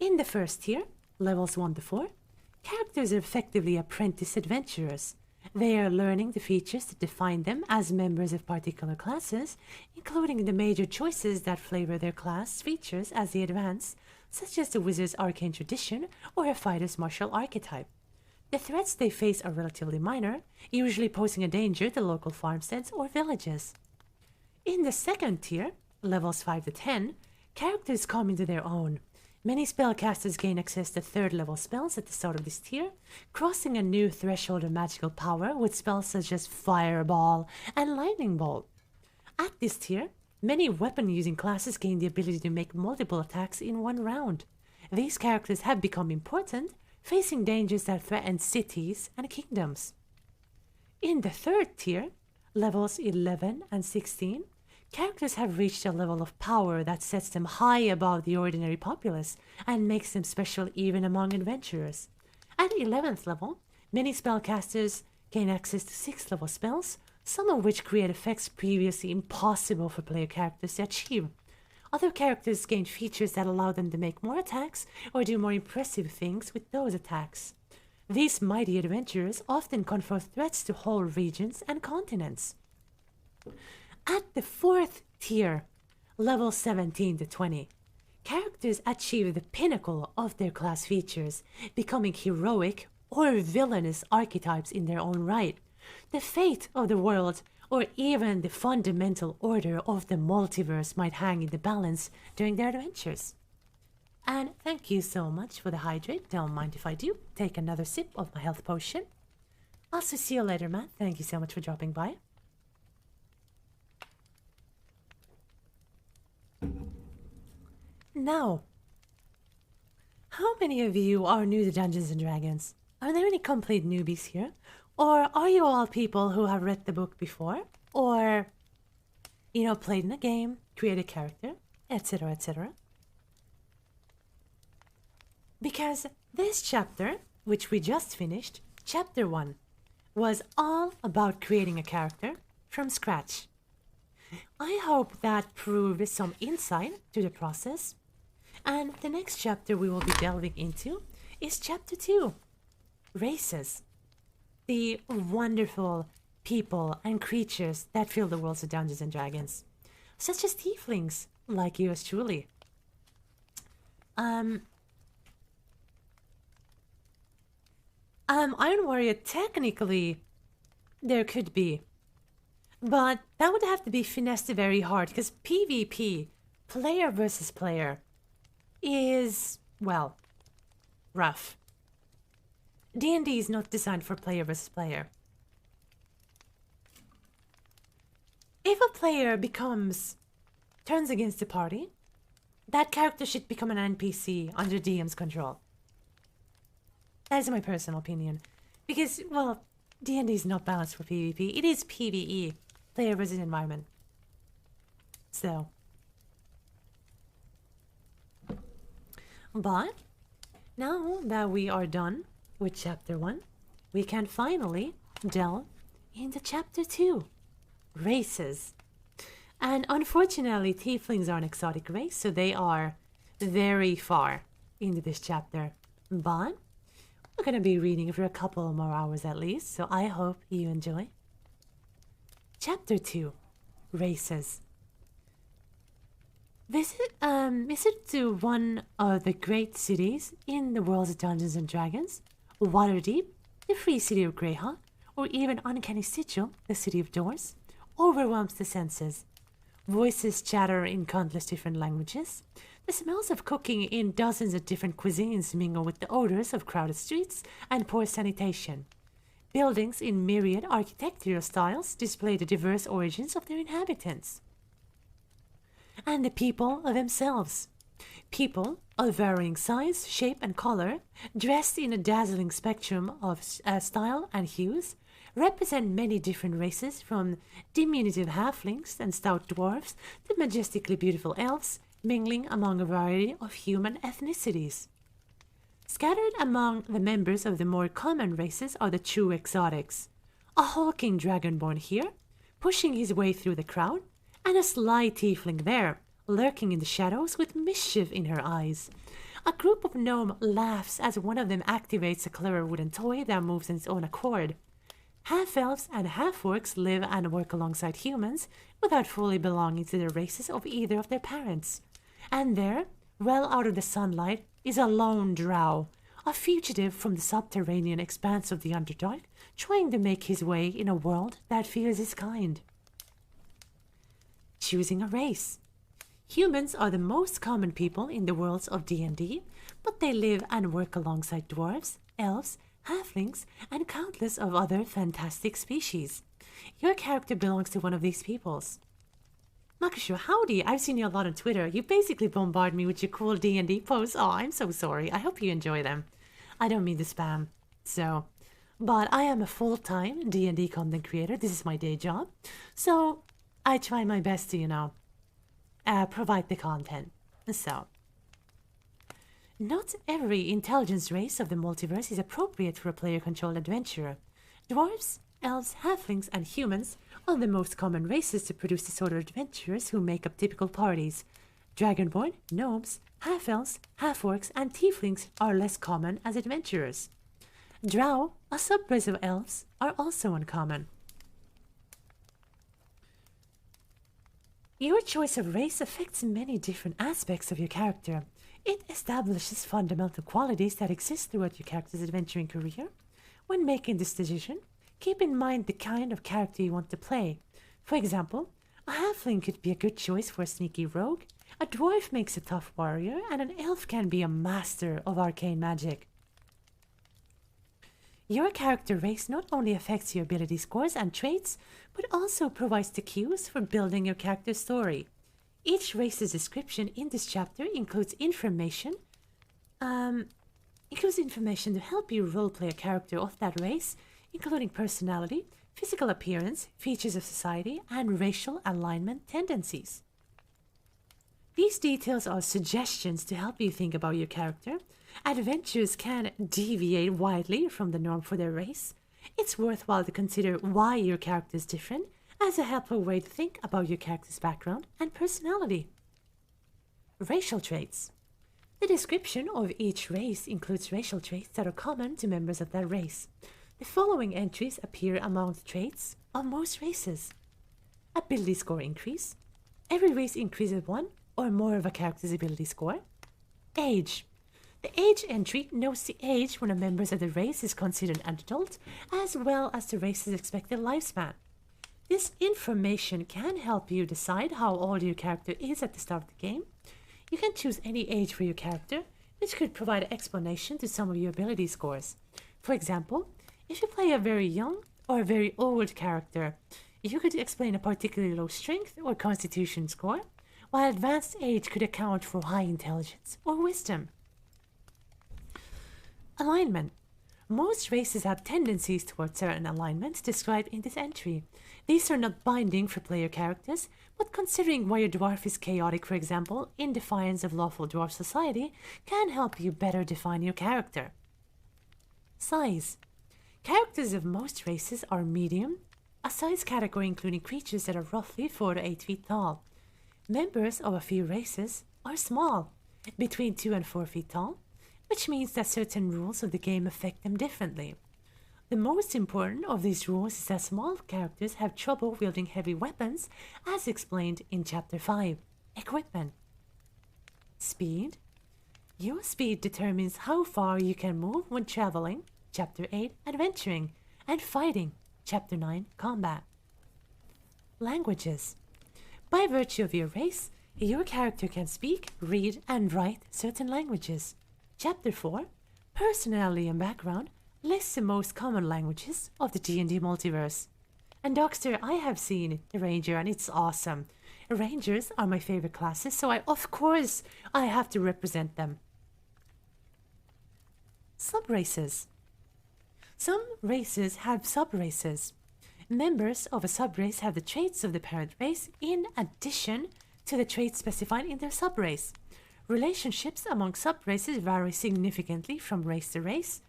S1: In the first tier, levels 1 to 4, characters are effectively apprentice adventurers. They are learning the features that define them as members of particular classes, including the major choices that flavor their class features as they advance, such as the wizard's arcane tradition or a fighter's martial archetype. The threats they face are relatively minor, usually posing a danger to local farmsteads or villages. In the second tier, levels 5 to 10, characters come into their own. Many spellcasters gain access to 3rd level spells at the start of this tier, crossing a new threshold of magical power with spells such as Fireball and Lightning Bolt. At this tier, many weapon-using classes gain the ability to make multiple attacks in one round. These characters have become important, facing dangers that threaten cities and kingdoms. In the 3rd tier, levels 11 and 16, characters have reached a level of power that sets them high above the ordinary populace and makes them special even among adventurers. At 11th level, many spellcasters gain access to 6th level spells, some of which create effects previously impossible for player characters to achieve. Other characters gain features that allow them to make more attacks or do more impressive things with those attacks. These mighty adventurers often confront threats to whole regions and continents. At the 4th tier, level 17 to 20, characters achieve the pinnacle of their class features, becoming heroic or villainous archetypes in their own right. The fate of the world or even the fundamental order of the multiverse might hang in the balance during their adventures. And thank you so much for the hydrate. Don't mind if I do. Take another sip of my health potion. Also, see you later, Matt. Thank you so much for dropping by. Now, how many of you are new to Dungeons and Dragons? Are there any complete newbies here? Or are you all people who have read the book before? Or, played in a game, created a character, etc., etc.? Because this chapter, which we just finished, chapter 1, was all about creating a character from scratch. I hope that proved some insight to the process. And the next chapter we will be delving into is chapter 2, Races. The wonderful people and creatures that fill the worlds of Dungeons and Dragons, such as tieflings, like yours truly. Iron Warrior, technically, there could be. But that would have to be finessed very hard, because PvP, player versus player, is, well, rough. D&D is not designed for player versus player. If a player turns against the party, that character should become an NPC under DM's control. That is my personal opinion. Because, well, D&D is not balanced for PvP. It is PvE, player versus environment. So. But, now that we are done with chapter 1, we can finally delve into chapter 2, Races. And unfortunately, tieflings are an exotic race, so they are very far into this chapter. But we're going to be reading for a couple more hours at least, so I hope you enjoy. Chapter 2, Races. Visit to one of the great cities in the worlds of Dungeons and Dragons, Waterdeep, the free city of Greyhawk, or even Uncanny Sigil, the city of doors, overwhelms the senses. Voices chatter in countless different languages. The smells of cooking in dozens of different cuisines mingle with the odors of crowded streets and poor sanitation. Buildings in myriad architectural styles display the diverse origins of their inhabitants. And the people themselves. People of varying size, shape, and color, dressed in a dazzling spectrum of style and hues, represent many different races, from diminutive halflings and stout dwarves to majestically beautiful elves, mingling among a variety of human ethnicities. Scattered among the members of the more common races are the true exotics. A hulking dragonborn here, pushing his way through the crowd, and a sly tiefling there, lurking in the shadows with mischief in her eyes. A group of gnome laughs as one of them activates a clever wooden toy that moves in its own accord. Half-elves and half-orcs live and work alongside humans without fully belonging to the races of either of their parents. And there, well out of the sunlight, is a lone drow, a fugitive from the subterranean expanse of the Underdark, trying to make his way in a world that fears his kind. Choosing a race. Humans are the most common people in the worlds of D&D, but they live and work alongside dwarves, elves, halflings, and countless of other fantastic species. Your character belongs to one of these peoples. Makushu, howdy! I've seen you a lot on Twitter. You basically bombard me with your cool D&D posts. Oh, I'm so sorry. I hope you enjoy them. I don't mean to spam. But I am a full-time D&D content creator. This is my day job. So, I try my best to, provide the content. So, not every intelligence race of the multiverse is appropriate for a player-controlled adventure. Dwarves, elves, halflings, and humans are the most common races to produce the sort of adventurers who make up typical parties. Dragonborn, gnomes, half-elves, half-orcs, and tieflings are less common as adventurers. Drow, a subrace of elves, are also uncommon. Your choice of race affects many different aspects of your character. It establishes fundamental qualities that exist throughout your character's adventuring career. When making this decision, keep in mind the kind of character you want to play. For example, a halfling could be a good choice for a sneaky rogue, a dwarf makes a tough warrior, and an elf can be a master of arcane magic. Your character race not only affects your ability scores and traits, but also provides the cues for building your character's story. Each race's description in this chapter includes information to help you roleplay a character of that race, including personality, physical appearance, features of society, and racial alignment tendencies. These details are suggestions to help you think about your character. Adventures can deviate widely from the norm for their race. It's worthwhile to consider why your character is different as a helpful way to think about your character's background and personality. Racial traits. The description of each race includes racial traits that are common to members of that race. The following entries appear among the traits of most races. Ability score increase. Every race increases one or more of a character's ability score. Age. The age entry notes the age when a member of the race is considered an adult, as well as the race's expected lifespan. This information can help you decide how old your character is at the start of the game. You can choose any age for your character, which could provide an explanation to some of your ability scores. For example, if you play a very young or a very old character, you could explain a particularly low strength or constitution score, while advanced age could account for high intelligence or wisdom. Alignment. Most races have tendencies towards certain alignments described in this entry. These are not binding for player characters, but considering why your dwarf is chaotic, for example, in defiance of lawful dwarf society, can help you better define your character. Size. Characters of most races are medium, a size category including creatures that are roughly 4 to 8 feet tall. Members of a few races are small, between 2 and 4 feet tall, which means that certain rules of the game affect them differently. The most important of these rules is that small characters have trouble wielding heavy weapons, as explained in Chapter 5, Equipment. Speed. Your speed determines how far you can move when traveling, Chapter 8, Adventuring, and fighting, Chapter 9, Combat. Languages. By virtue of your race, your character can speak, read, and write certain languages. Chapter 4, Personality and Background, lists the most common languages of the D&D multiverse. And Doctor, I have seen the Ranger and it's awesome. Rangers are my favorite classes, so of course I have to represent them. Subraces. Some races have subraces. Members of a subrace have the traits of the parent race in addition to the traits specified in their subrace. Relationships among subraces vary significantly from race to race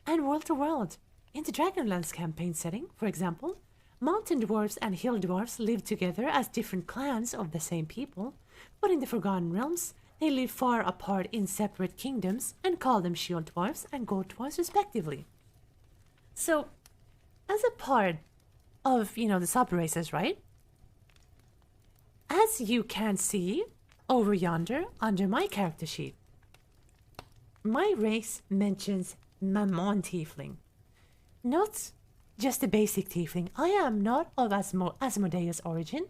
S1: and world to world. In the Dragonlance campaign setting, for example, mountain dwarves and hill dwarves live together as different clans of the same people, but in the Forgotten Realms, they live far apart in separate kingdoms and call them shield dwarves and gold dwarves respectively. So, as a part of, the subraces, right? As you can see over yonder under my character sheet, my race mentions Mammon Tiefling. Not just a basic Tiefling. I am not of Asmodeus origin.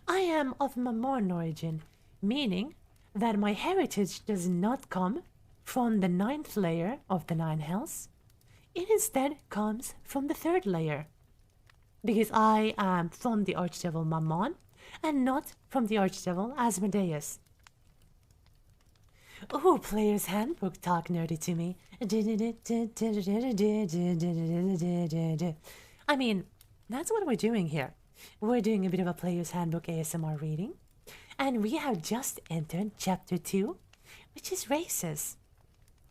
S1: I am of Mammon origin, meaning that my heritage does not come from the 9th layer of the 9 hells. It instead comes from the 3rd layer, because I am from the Archdevil Mammon and not from the Archdevil Asmodeus. Oh, Player's Handbook talk nerdy to me. I mean, that's what we're doing here. We're doing a bit of a Player's Handbook ASMR reading. And we have just entered Chapter 2, which is races.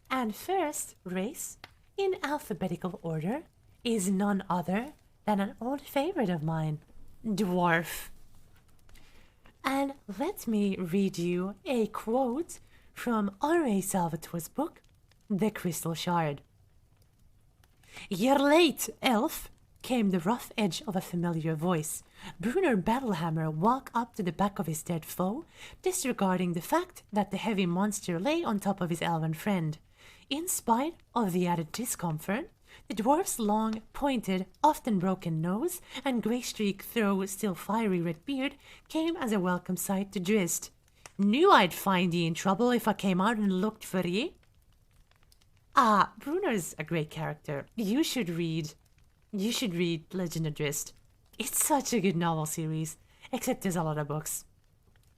S1: And first race, in alphabetical order, is none other than an old favorite of mine, Dwarf. And let me read you a quote from R.A. Salvatore's book, The Crystal Shard. "You're late, elf," came the rough edge of a familiar voice. Brunner Battlehammer walked up to the back of his dead foe, disregarding the fact that the heavy monster lay on top of his elven friend. In spite of the added discomfort, the dwarf's long, pointed, often broken nose and grey-streaked, though still fiery red beard came as a welcome sight to Drizzt. "Knew I'd find ye in trouble if I came out and looked for ye." Ah, Brunner's a great character. You should read Legend of Drizzt. It's such a good novel series, except there's a lot of books.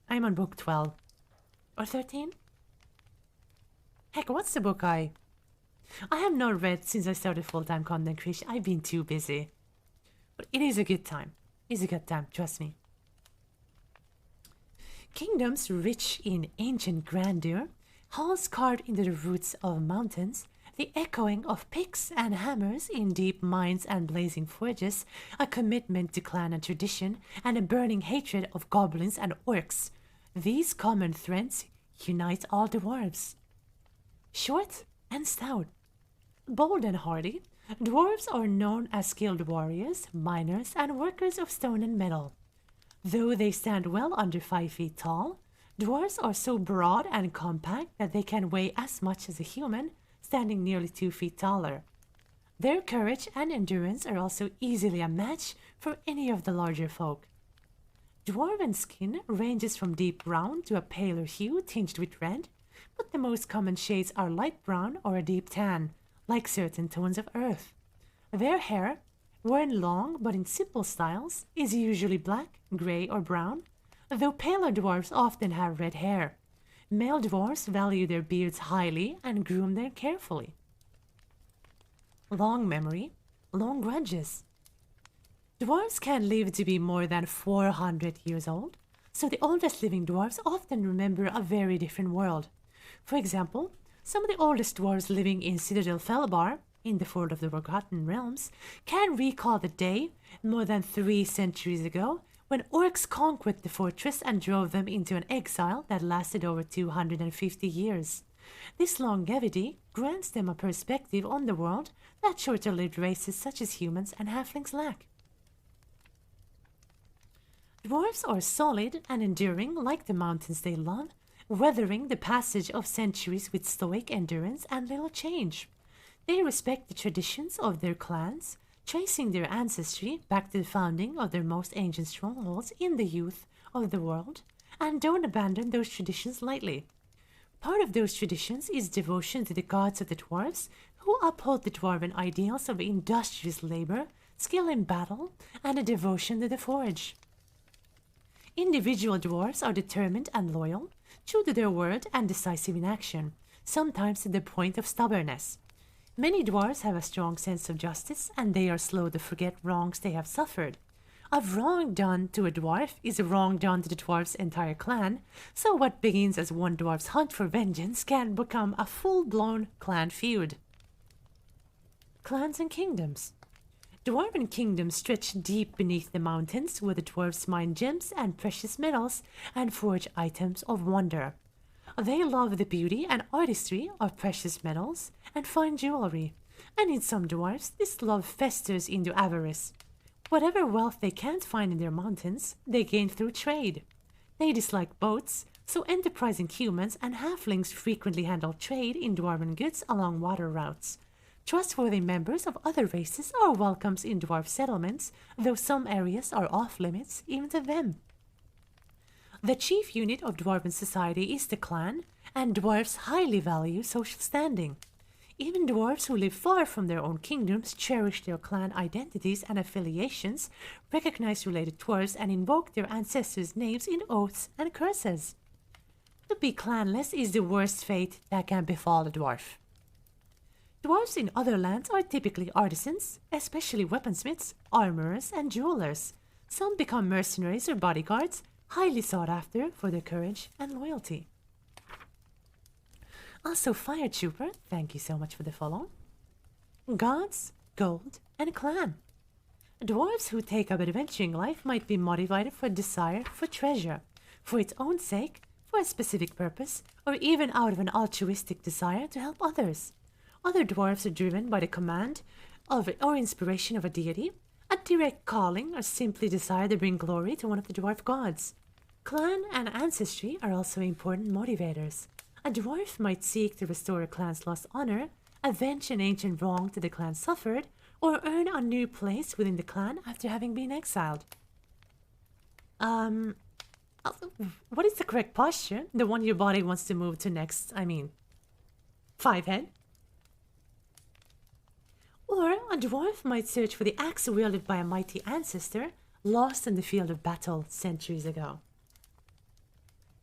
S1: I'm on book 12. Or 13? Heck, what's the book I have not read since I started full-time content creation. I've been too busy. But it is a good time. It's a good time, trust me. Kingdoms rich in ancient grandeur, halls carved into the roots of mountains, the echoing of picks and hammers in deep mines and blazing forges, a commitment to clan and tradition, and a burning hatred of goblins and orcs. These common threads unite all dwarves. Short and stout, bold and hardy, dwarves are known as skilled warriors, miners, and workers of stone and metal. Though they stand well under 5 feet tall, dwarves are so broad and compact that they can weigh as much as a human, standing nearly 2 feet taller. Their courage and endurance are also easily a match for any of the larger folk. Dwarven skin ranges from deep brown to a paler hue tinged with red, but the most common shades are light brown or a deep tan, like certain tones of earth. Their hair, worn long but in simple styles, is usually black, grey or brown, though paler dwarves often have red hair. Male dwarves value their beards highly and groom them carefully. Long memory, long grudges. Dwarves can live to be more than 400 years old, so the oldest living dwarves often remember a very different world. For example, some of the oldest dwarves living in Citadel Felbar, in the Ford of the Forgotten Realms, can recall the day, more than 3 centuries ago, when orcs conquered the fortress and drove them into an exile that lasted over 250 years. This longevity grants them a perspective on the world that shorter-lived races such as humans and halflings lack. Dwarves are solid and enduring like the mountains they love, weathering the passage of centuries with stoic endurance and little change. They respect the traditions of their clans, tracing their ancestry back to the founding of their most ancient strongholds in the youth of the world, and don't abandon those traditions lightly. Part of those traditions is devotion to the gods of the dwarves, who uphold the dwarven ideals of industrious labor, skill in battle, and a devotion to the forge. Individual dwarves are determined and loyal, true to their word and decisive in action, sometimes to the point of stubbornness. Many dwarves have a strong sense of justice, and they are slow to forget wrongs they have suffered. A wrong done to a dwarf is a wrong done to the dwarf's entire clan, so what begins as one dwarf's hunt for vengeance can become a full-blown clan feud. Clans and kingdoms. Dwarven kingdoms stretch deep beneath the mountains, where the dwarves mine gems and precious metals and forge items of wonder. They love the beauty and artistry of precious metals and fine jewelry, and in some dwarves this love festers into avarice. Whatever wealth they can't find in their mountains, they gain through trade. They dislike boats, so enterprising humans and halflings frequently handle trade in dwarven goods along water routes. Trustworthy members of other races are welcomes in dwarf settlements, though some areas are off-limits even to them. The chief unit of dwarven society is the clan, and dwarves highly value social standing. Even dwarves who live far from their own kingdoms cherish their clan identities and affiliations, recognize related dwarves, and invoke their ancestors' names in oaths and curses. To be clanless is the worst fate that can befall a dwarf. Dwarves in other lands are typically artisans, especially weaponsmiths, armorers, and jewelers. Some become mercenaries or bodyguards, highly sought after for their courage and loyalty. Also, Fire Trooper, thank you so much for the follow. Gods, gold, and clan. Dwarves who take up adventuring life might be motivated for desire for treasure, for its own sake, for a specific purpose, or even out of an altruistic desire to help others. Other dwarfs are driven by the command of or inspiration of a deity, a direct calling, or simply desire to bring glory to one of the dwarf gods. Clan and ancestry are also important motivators. A dwarf might seek to restore a clan's lost honor, avenge an ancient wrong that the clan suffered, or earn a new place within the clan after having been exiled. What is the correct posture? The one your body wants to move to next, 5 head? Or a dwarf might search for the axe wielded by a mighty ancestor, lost in the field of battle centuries ago.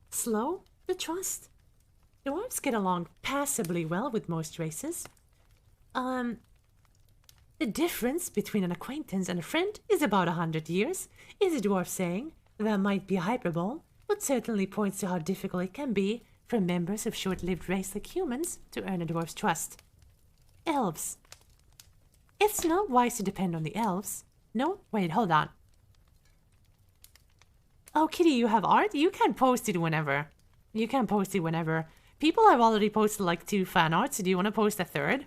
S1: Slow to trust. Dwarves get along passably well with most races. The difference between an acquaintance and a friend is about 100 years, is a dwarf saying. That might be a hyperbole, but certainly points to how difficult it can be for members of short-lived race like humans to earn a dwarf's trust. Elves. It's not wise to depend on the elves. No, wait, hold on. Oh, Kitty, you have art? You can post it whenever. You can post it whenever. People have already posted like 2 fan arts. Do you want to post a 3rd?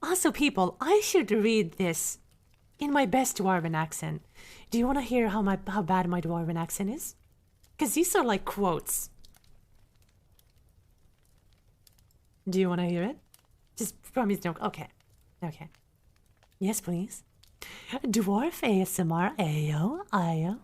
S1: Also, people, I should read this in my best dwarven accent. Do you want to hear how bad my dwarven accent is? Because these are like quotes. Do you want to hear it? Just promise no. Okay. Okay. Yes, please. Dwarf ASMR Ayo.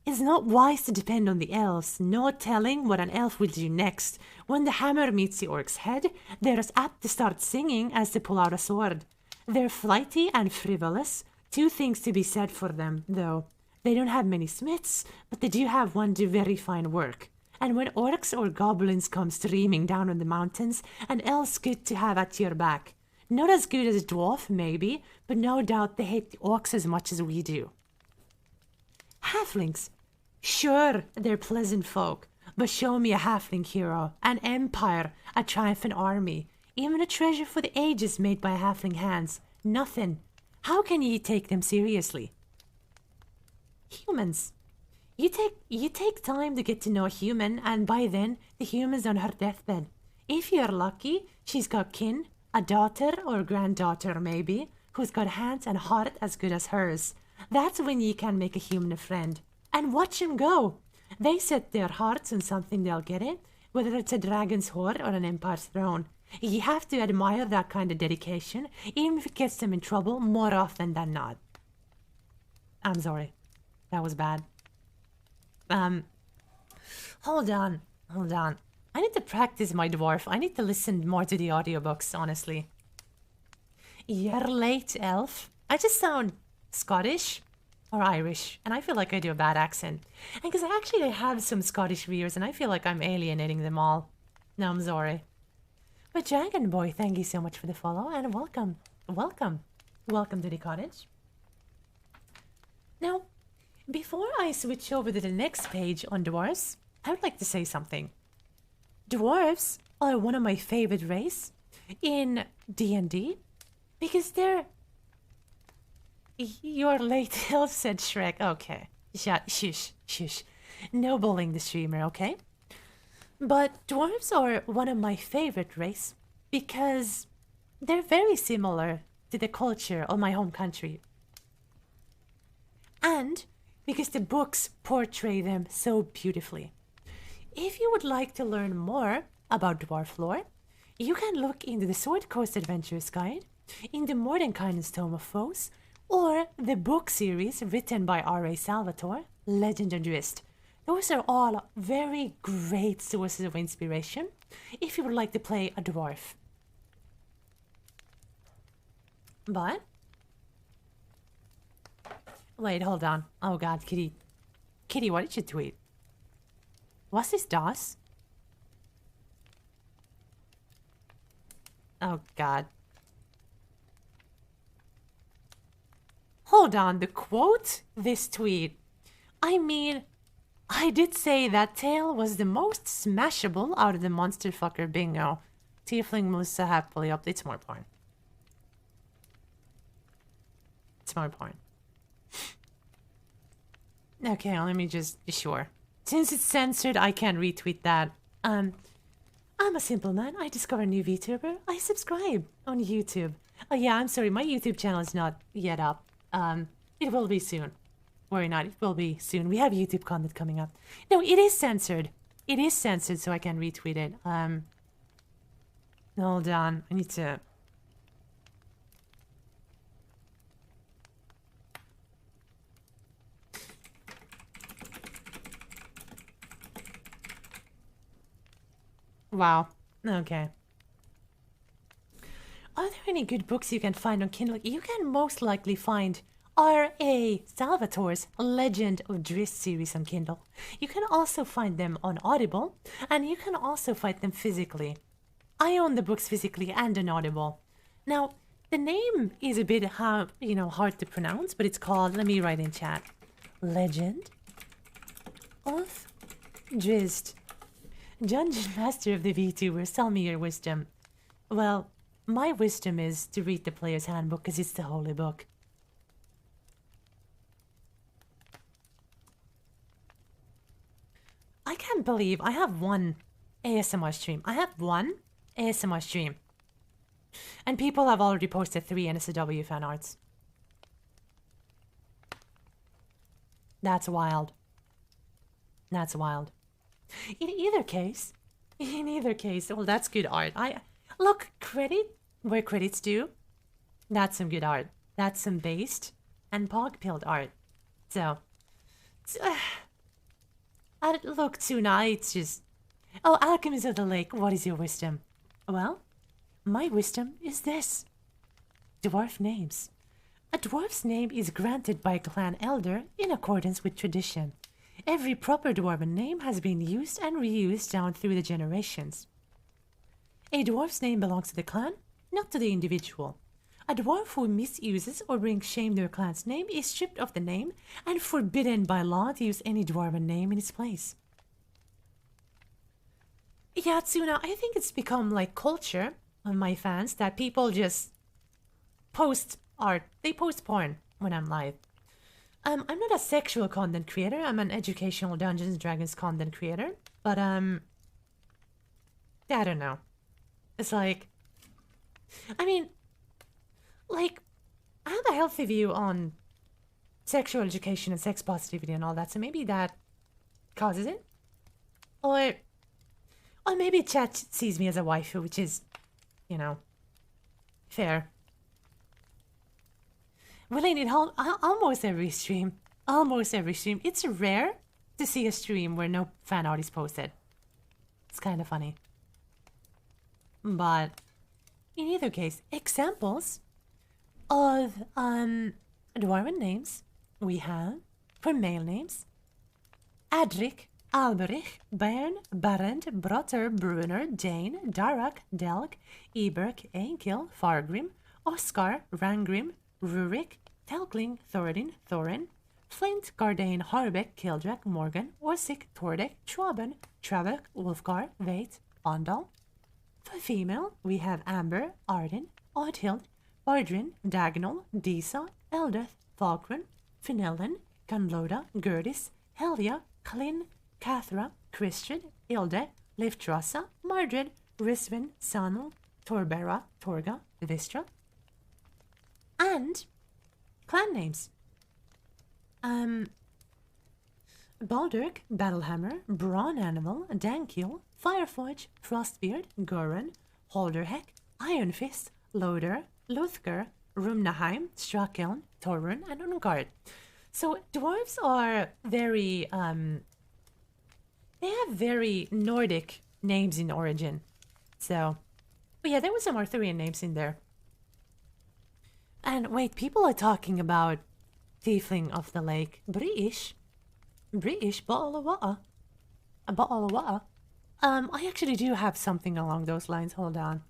S1: It's not wise to depend on the elves. No telling what an elf will do next. When the hammer meets the orc's head, they're as apt to start singing as to pull out a sword. They're flighty and frivolous. 2 things to be said for them, though. They don't have many smiths, but they do have one do very fine work. And when orcs or goblins come streaming down on the mountains, an elf's good to have at your back. Not as good as a dwarf, maybe, but no doubt they hate the orcs as much as we do. Halflings. Sure, they're pleasant folk, but show me a halfling hero, an empire, a triumphant army, even a treasure for the ages made by halfling hands. Nothing. How can ye take them seriously? Humans. You take time to get to know a human, and by then, the human's on her deathbed. If you're lucky, she's got kin, a daughter or granddaughter maybe, who's got hands and heart as good as hers. That's when ye can make a human a friend. And watch 'em go. They set their hearts on something, they'll get it, whether it's a dragon's hoard or an empire's throne. Ye have to admire that kind of dedication, even if it gets them in trouble more often than not. I'm sorry. That was bad. Hold on. I need to practice my dwarf. I need to listen more to the audiobooks, honestly. You're late, elf. I just sound Scottish or Irish, and I feel like I do a bad accent. And because I have some Scottish viewers, and I feel like I'm alienating them all. No, I'm sorry. But Dragon Boy, thank you so much for the follow, and welcome. Welcome to the cottage. Now, before I switch over to the next page on dwarves, I would like to say something. Dwarves are one of my favorite race in D&D because they're... You're late, elf, said Shrek. Okay. Shush. No bullying the streamer, okay? But dwarves are one of my favorite race because they're very similar to the culture of my home country. And because the books portray them so beautifully. If you would like to learn more about dwarf lore, you can look into the Sword Coast Adventures Guide, in the Mordenkainen's Tome of Foes, or the book series written by R.A. Salvatore, Legend of Drizzt. Those are all very great sources of inspiration if you would like to play a dwarf. But... Wait, hold on. Oh god, Kitty. Kitty, what did you tweet? What's this DOS? Oh god. Hold on, the quote? This tweet. I mean, I did say that tail was the most smashable out of the monster fucker bingo. Tiefling Musa happily up. It's more porn. It's more porn. Okay, let me just be sure. Since it's censored, I can't retweet that. I'm a simple man. I discover a new VTuber. I subscribe on YouTube. Oh yeah, I'm sorry. My YouTube channel is not yet up. It will be soon. Worry not. It will be soon. We have YouTube content coming up. No, it is censored. It is censored, so I can retweet it. Hold on. I need to. Wow. Okay. Are there any good books you can find on Kindle? You can most likely find R.A. Salvatore's Legend of Drizzt series on Kindle. You can also find them on Audible, and you can also find them physically. I own the books physically and on Audible. Now, the name is a bit hard to pronounce, but it's called, let me write in chat, Legend of Drizzt. Dungeon Master of the VTubers, tell me your wisdom. Well, my wisdom is to read the player's handbook because it's the holy book. I can't believe I have one ASMR stream. I have one ASMR stream. And people have already posted 3 NSW fan arts. That's wild. That's wild. In either case, well, that's good art. Look, credit where credit's due. That's some good art. That's some based and pog-pilled art. So, look, Tuna, it's just... Oh, Alchemist of the Lake, what is your wisdom? Well, my wisdom is this. Dwarf names. A dwarf's name is granted by a clan elder in accordance with tradition. Every proper dwarven name has been used and reused down through the generations. A dwarf's name belongs to the clan, not to the individual. A dwarf who misuses or brings shame to their clan's name is stripped of the name and forbidden by law to use any dwarven name in its place. Yeah, Tsuna, I think it's become like culture of my fans that people just post art. They post porn when I'm live. I'm not a sexual content creator. I'm an educational Dungeons & Dragons content creator. But, I don't know. It's like... I mean, like, I have a healthy view on sexual education and sex positivity and all that, so maybe that causes it. Or maybe chat sees me as a waifu, which is, fair. Well, I need almost every stream. Almost every stream. It's rare to see a stream where no fan art is posted. It's kind of funny. But in either case, examples of dwarven names we have for male names: Adric, Alberich, Bern, Barend, Brotter, Brunner, Dane, Darak, Delg, Eberk, Einkil, Fargrim, Oskar, Rangrim, Rurik, Telkling, Thoradin, Thorin, Flint, Gardane, Harbeck, Kildrak, Morgan, Orsic, Tordek, Schwaben, Travek, Wolfgar, Veit, Ondal. For female, we have Amber, Arden, Oddhild, Bardrin, Dagnall, Disa, Eldeth, Falkren, Finellen, Gunloda, Gerdis, Helia, Klin, Cathra, Christian, Ilde, Liftrossa, Mardred, Risvin, Sanel, Torbera, Torga, Vistra. And clan names. Baldurk, Battlehammer, Brawn Animal, Dankil, Fireforge, Frostbeard, Goran, Holderheck, Iron Fist, Loader, Luthger, Rumnaheim, Strakeln, Torun, and Ungard. So dwarves are very they have very Nordic names in origin. So, but yeah, there was some Arthurian names in there. And wait, people are talking about Tiefling of the Lake. British Ba'alawa'a. Ba'alawa'a. I actually do have something along those lines. Hold on.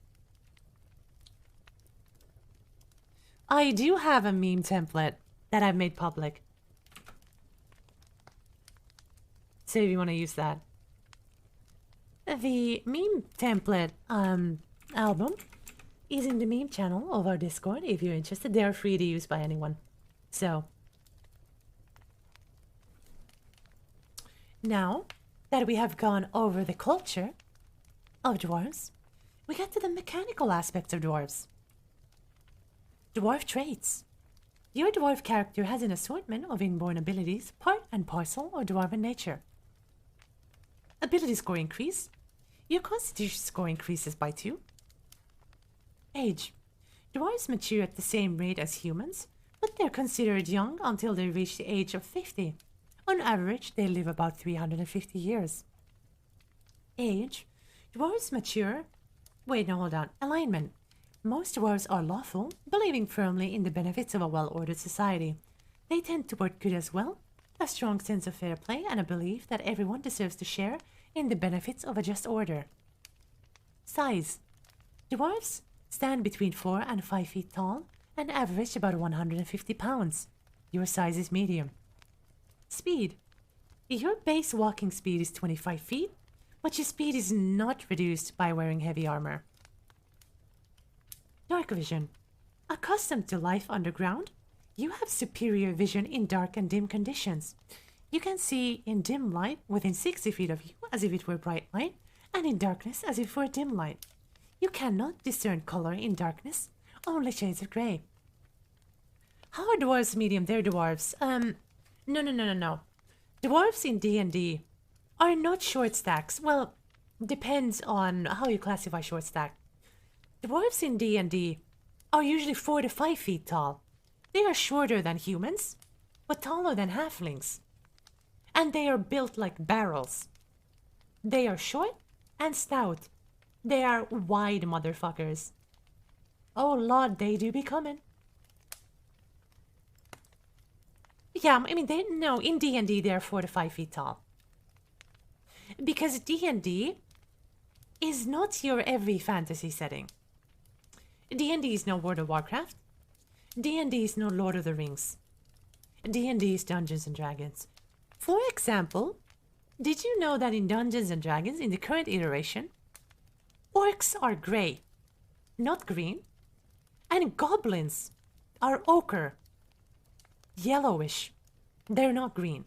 S1: I do have a meme template that I've made public. So if you want to use that. The meme template album is in the meme channel of our Discord. If you're interested, they are free to use by anyone. So, Now that we have gone over the culture of dwarves, we get to the mechanical aspects of dwarves. Dwarf traits. Your dwarf character has an assortment of inborn abilities, part and parcel of dwarven nature. Ability score increase. Your constitution score increases by 2. Age. Dwarves mature at the same rate as humans, but they're considered young until they reach the age of 50. On average, they live about 350 years. Age. Dwarves mature... Wait, no, hold on. Alignment. Most dwarves are lawful, believing firmly in the benefits of a well-ordered society. They tend toward good as well, a strong sense of fair play and a belief that everyone deserves to share in the benefits of a just order. Size. Dwarves stand between 4 and 5 feet tall and average about 150 pounds. Your size is medium. Speed. Your base walking speed is 25 feet, but your speed is not reduced by wearing heavy armor. Dark vision. Accustomed to life underground, you have superior vision in dark and dim conditions. You can see in dim light within 60 feet of you as if it were bright light, and in darkness as if it were dim light. You cannot discern color in darkness, only shades of grey. How are dwarves medium? They're dwarves. No. Dwarves in D&D are not short stacks. Well, depends on how you classify short stack. Dwarves in D&D are usually 4 to 5 feet tall. They are shorter than humans, but taller than halflings. And they are built like barrels. They are short and stout. They are wide motherfuckers. Oh lord, they do be coming. Yeah, I mean, in D&D they're 4 to 5 feet tall. Because D&D is not your every fantasy setting. D&D is no World of Warcraft. D&D is no Lord of the Rings. D&D is Dungeons and Dragons. For example, did you know that in Dungeons and Dragons, in the current iteration, orcs are grey, not green, and goblins are ochre, yellowish. They're not green.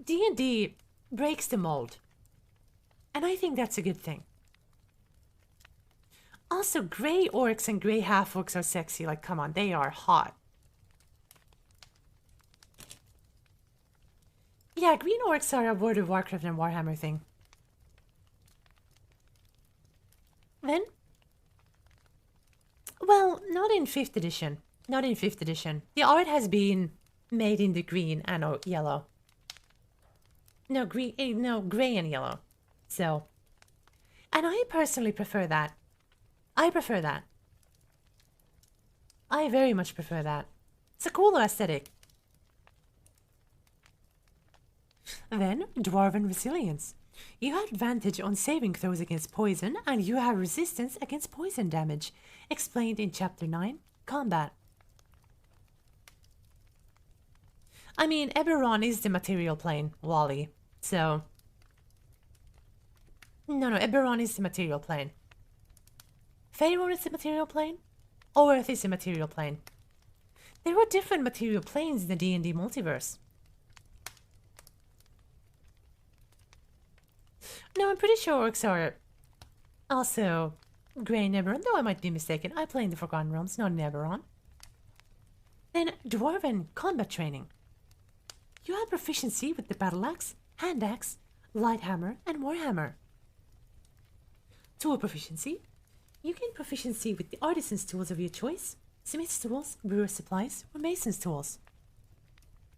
S1: D&D breaks the mold, and I think that's a good thing. Also, grey orcs and grey half-orcs are sexy. Like, come on, they are hot. Yeah, green orcs are a World of Warcraft and Warhammer thing. Then? Well, not in 5th edition. Not in 5th edition. The art has been made in the green and yellow. No, green, no, grey and yellow. So, and I personally prefer that. I prefer that. I very much prefer that. It's a cooler aesthetic. Then, Dwarven Resilience. You have advantage on saving throws against poison, and you have resistance against poison damage. Explained in Chapter 9, Combat. I mean, Eberron is the material plane, Wally. So... No, Eberron is the material plane. Faerun is the material plane? Earth is the material plane. There are different material planes in the D&D multiverse. No, I'm pretty sure orcs are also grey in Eberron, though I might be mistaken. I play in the Forgotten Realms, not in Eberron. Then, Dwarven Combat Training. You have proficiency with the Battle Axe, Hand Axe, Light Hammer, and Warhammer. Tool proficiency. You gain proficiency with the artisan's tools of your choice, smith's tools, brewer's supplies, or mason's tools.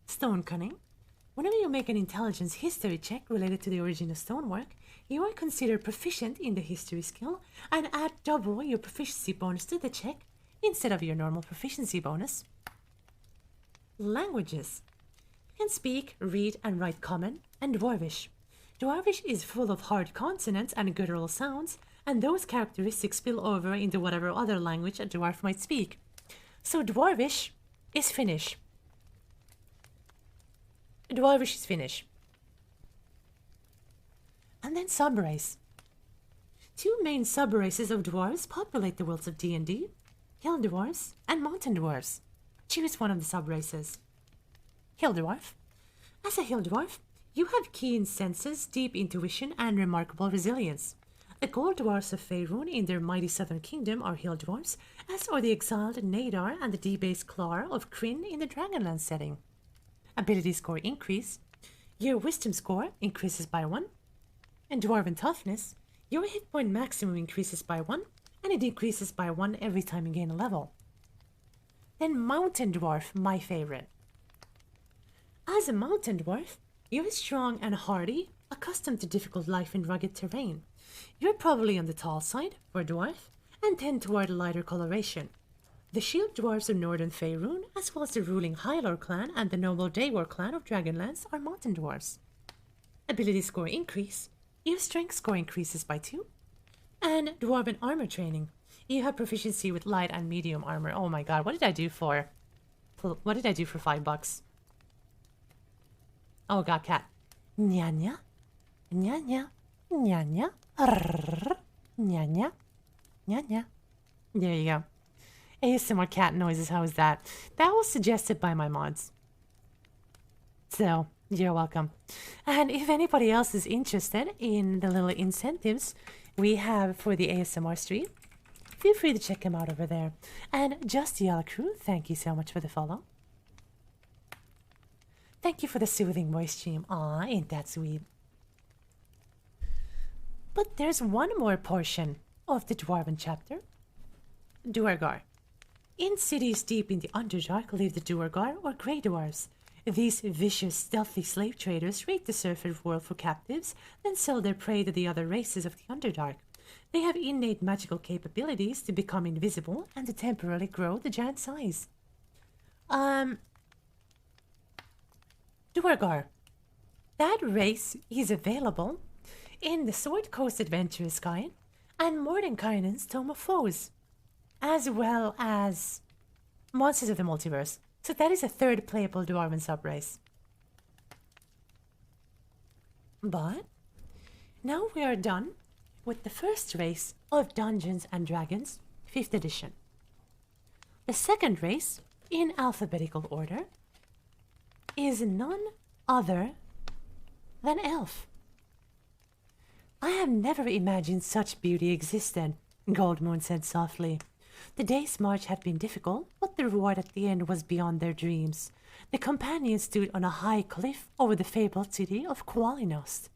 S1: Stone cunning. Whenever you make an intelligence history check related to the origin of stonework, you are considered proficient in the history skill and add double your proficiency bonus to the check instead of your normal proficiency bonus. Languages. You can speak, read, and write Common and Dwarvish. Dwarvish is full of hard consonants and guttural sounds, and those characteristics spill over into whatever other language a dwarf might speak. So Dwarvish is Finnish. Dwarvish is Finnish. And then subrace. 2 main subraces of dwarves populate the worlds of D&D, hill dwarves and mountain dwarves. Choose one of the subraces. Hill dwarf. As a hill dwarf, you have keen senses, deep intuition, and remarkable resilience. The gold dwarfs of Faerun in their mighty southern kingdom are hill dwarfs, as are the exiled Nadar and the debased Klar of Kryn in the Dragonland setting. Ability score increase. Your wisdom score increases by 1. And dwarven toughness, your hit point maximum increases by 1, and it increases by 1 every time you gain a level. Then mountain dwarf, my favorite. As a mountain dwarf, you're strong and hardy, accustomed to difficult life in rugged terrain. You're probably on the tall side for a dwarf, and tend toward lighter coloration. The shield dwarves of northern Faerun, as well as the ruling Hylor clan and the noble Daewar clan of Dragonlance, are mountain dwarves. Ability score increase. Your strength score increases by 2. And dwarven armor training. You have proficiency with light and medium armor. Oh my god, what did I do for $5? Oh god, cat. Nya-nya. Nya-nya. Nya-nya. Nya-nya. Nya-nya. There you go. ASMR cat noises, how is that? That was suggested by my mods. So, you're welcome. And if anybody else is interested in the little incentives we have for the ASMR stream, feel free to check them out over there. And Just Yellow Crew, thank you so much for the follow. Thank you for the soothing voice stream. Aw, ain't that sweet. But there's one more portion of the Dwarven chapter. Duergar. In cities deep in the Underdark live the Duergar, or Grey Dwarves. These vicious, stealthy slave traders raid the surface world for captives, then sell their prey to the other races of the Underdark. They have innate magical capabilities to become invisible and to temporarily grow the giant size. Duergar. That race is available in the Sword Coast Adventurers Guide and Mordenkainen's Tome of Foes, as well as Monsters of the Multiverse. So that is a third playable Dwarven subrace. But now we are done with the first race of Dungeons and Dragons 5th edition. The second race, in alphabetical order, is none other than Elf. I have never imagined such beauty existed, Goldmoon said softly. The day's march had been difficult, but the reward at the end was beyond their dreams. The companions stood on a high cliff over the fabled city of Qualinost.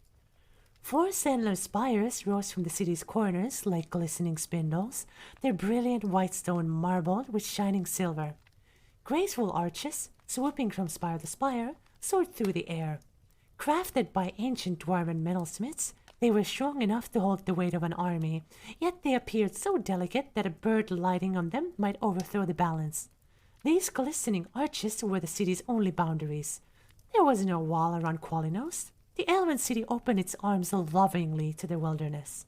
S1: 4 sandaled spires rose from the city's corners like glistening spindles, their brilliant white stone marbled with shining silver. Graceful arches, swooping from spire to spire, soared through the air. Crafted by ancient dwarven metalsmiths, they were strong enough to hold the weight of an army, yet they appeared so delicate that a bird lighting on them might overthrow the balance. These glistening arches were the city's only boundaries. There was no wall around Qualinost. The elven city opened its arms lovingly to the wilderness.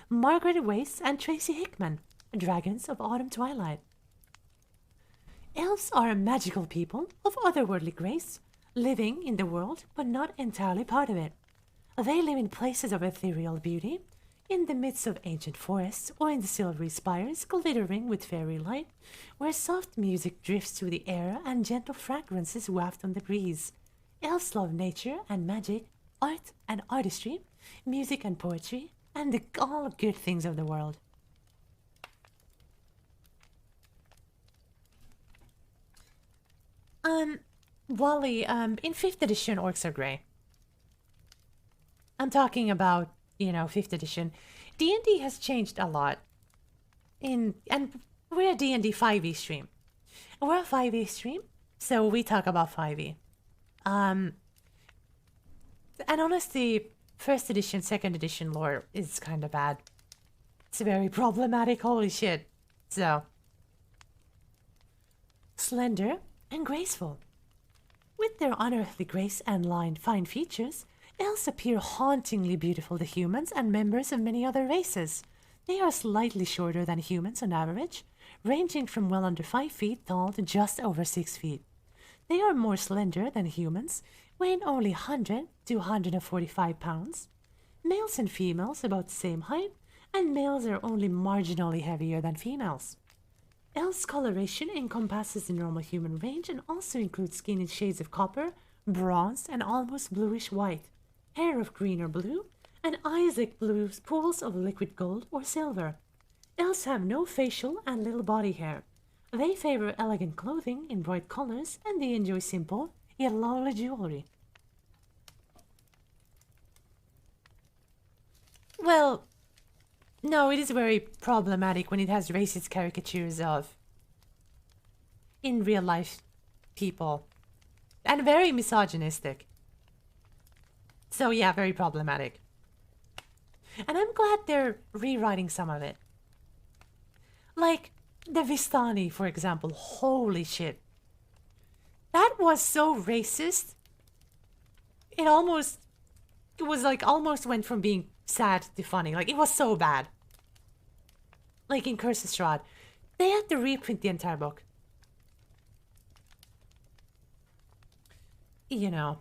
S1: Margaret Wace and Tracy Hickman, dragons of autumn twilight. Elves are magical people of otherworldly grace, living in the world but not entirely part of it. They live in places of ethereal beauty, in the midst of ancient forests or in the silvery spires glittering with fairy light, where soft music drifts through the air and gentle fragrances waft on the breeze. Elves love nature and magic, art and artistry, music and poetry, and all good things of the world. Wally, in 5th edition, orcs are grey. I'm talking about, 5th edition. D&D has changed a lot. And we're a D&D 5e stream. We're a 5e stream, so we talk about 5e. And honestly, 1st edition, 2nd edition lore is kind of bad. It's very problematic, holy shit. So, slender and graceful. With their unearthly grace and fine features, elves appear hauntingly beautiful to humans and members of many other races. They are slightly shorter than humans on average, ranging from well under 5 feet tall to just over 6 feet. They are more slender than humans, weighing only 100 to 145 pounds. Males and females about the same height, and males are only marginally heavier than females. Elves' coloration encompasses the normal human range and also includes skin in shades of copper, bronzed and almost bluish white, hair of green or blue, and eyes like blue pools of liquid gold or silver. Elves have no facial and little body hair. They favor elegant clothing in bright colors, and they enjoy simple yet lovely jewelry. Well, no, it is very problematic when it has racist caricatures of in real life people, and very misogynistic. So yeah, very problematic. And I'm glad they're rewriting some of it. Like the Vistani, for example. Holy shit. That was so racist. It was like almost went from being sad to funny. Like it was so bad. Like in Curse of Strahd. They had to reprint the entire book. You know,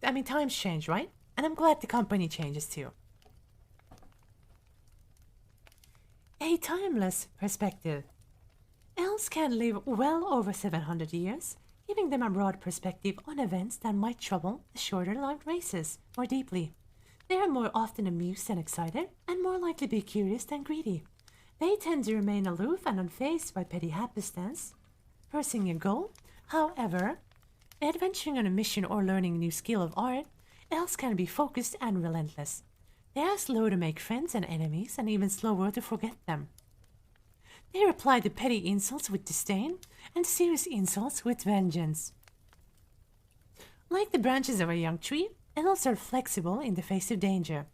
S1: I mean, times change, right? And I'm glad the company changes too. A timeless perspective. Elves can live well over 700 years, giving them a broad perspective on events that might trouble the shorter-lived races more deeply. They are more often amused and excited, and more likely to be curious than greedy. They tend to remain aloof and unfazed by petty happenstance, pursuing a goal. However, adventuring on a mission or learning a new skill of art, elves can be focused and relentless. They are slow to make friends and enemies, and even slower to forget them. They reply to petty insults with disdain, and serious insults with vengeance. Like the branches of a young tree, elves are flexible in the face of danger.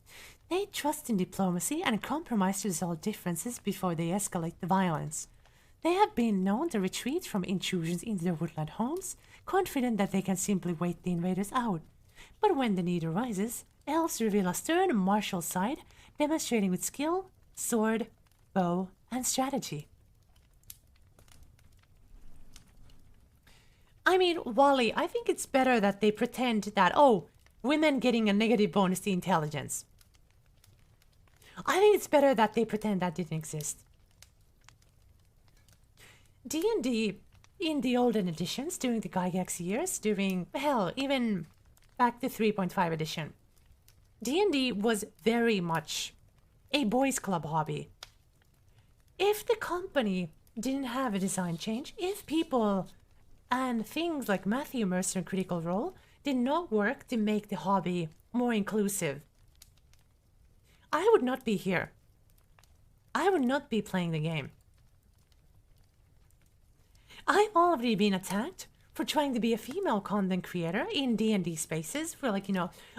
S1: They trust in diplomacy and compromise to resolve differences before they escalate the violence. They have been known to retreat from intrusions into their woodland homes, confident that they can simply wait the invaders out. But when the need arises, elves reveal a stern martial side, demonstrating with skill, sword, bow, and strategy. I mean, Wally, I think it's better that they pretend that, oh, women getting a negative bonus to intelligence. I think it's better that they pretend that didn't exist. D&D, in the olden editions, during the Gygax years, during, hell, even back to 3.5 edition, D&D was very much a boys' club hobby. If the company didn't have a design change, if people and things like Matthew Mercer and Critical Role did not work to make the hobby more inclusive, I would not be here. I would not be playing the game. I've already been attacked for trying to be a female content creator in D&D spaces. For like,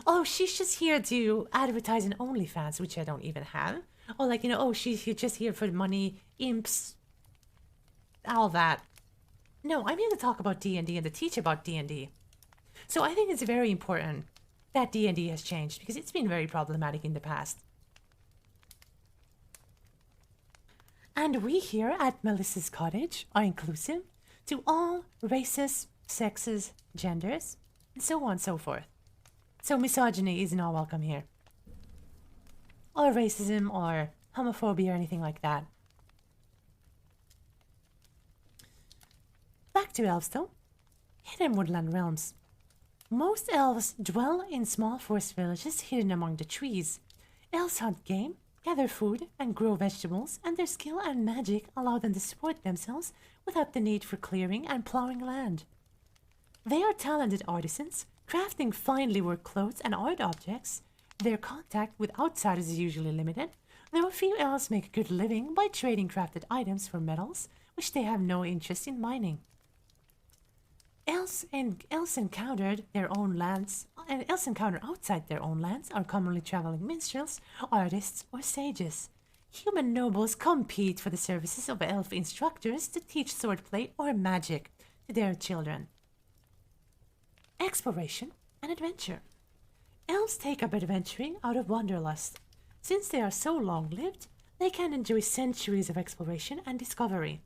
S1: oh, she's just here to advertise in OnlyFans, which I don't even have. Or like, oh, she's just here for money, imps, all that. No, I'm here to talk about D&D and to teach about D&D. So I think it's very important that D&D has changed because it's been very problematic in the past. And we here at Melissa's Cottage are inclusive to all races, sexes, genders, and so on and so forth. So misogyny is not welcome here. Or racism or homophobia or anything like that. Back to elves though. Hidden woodland realms. Most elves dwell in small forest villages hidden among the trees. Elves hunt game, gather food, and grow vegetables, and their skill and magic allow them to support themselves without the need for clearing and plowing land. They are talented artisans, crafting finely worked clothes and art objects. Their contact with outsiders is usually limited, though a few elves make a good living by trading crafted items for metals, which they have no interest in mining. Elves encounter outside their own lands are commonly traveling minstrels, artists, or sages. Human nobles compete for the services of elf instructors to teach swordplay or magic to their children. Exploration and adventure. Elves take up adventuring out of wanderlust. Since they are so long-lived, they can enjoy centuries of exploration and discovery.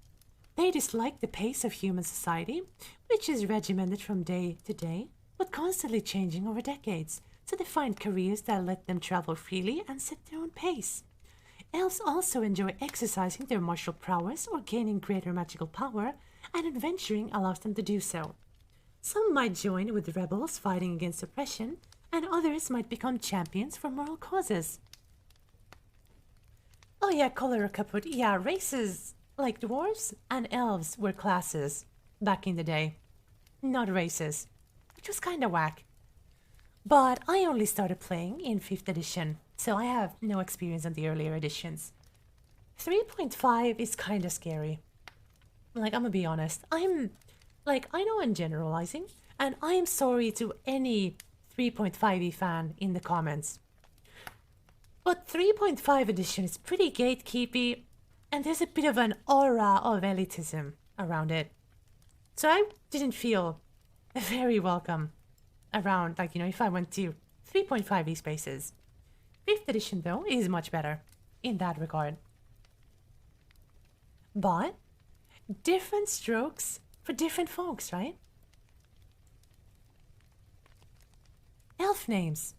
S1: They dislike the pace of human society, which is regimented from day to day, but constantly changing over decades, so they find careers that let them travel freely and set their own pace. Elves also enjoy exercising their martial prowess or gaining greater magical power, and adventuring allows them to do so. Some might join with the rebels fighting against oppression, and others might become champions for moral causes. Oh yeah, color kaput. Yeah, races like dwarves and elves were classes back in the day, not races, which was kinda whack. But I only started playing in 5th edition, so I have no experience on the earlier editions. 3.5 is kinda scary. Like, I'm gonna be honest. I know I'm generalizing, and I'm sorry to any 3.5e fan in the comments. But 3.5 edition is pretty gatekeepy, and there's a bit of an aura of elitism around it. So I didn't feel very welcome around, like, if I went to 3.5e spaces. 5th edition, though, is much better in that regard. But different strokes for different folks, right? Elf names.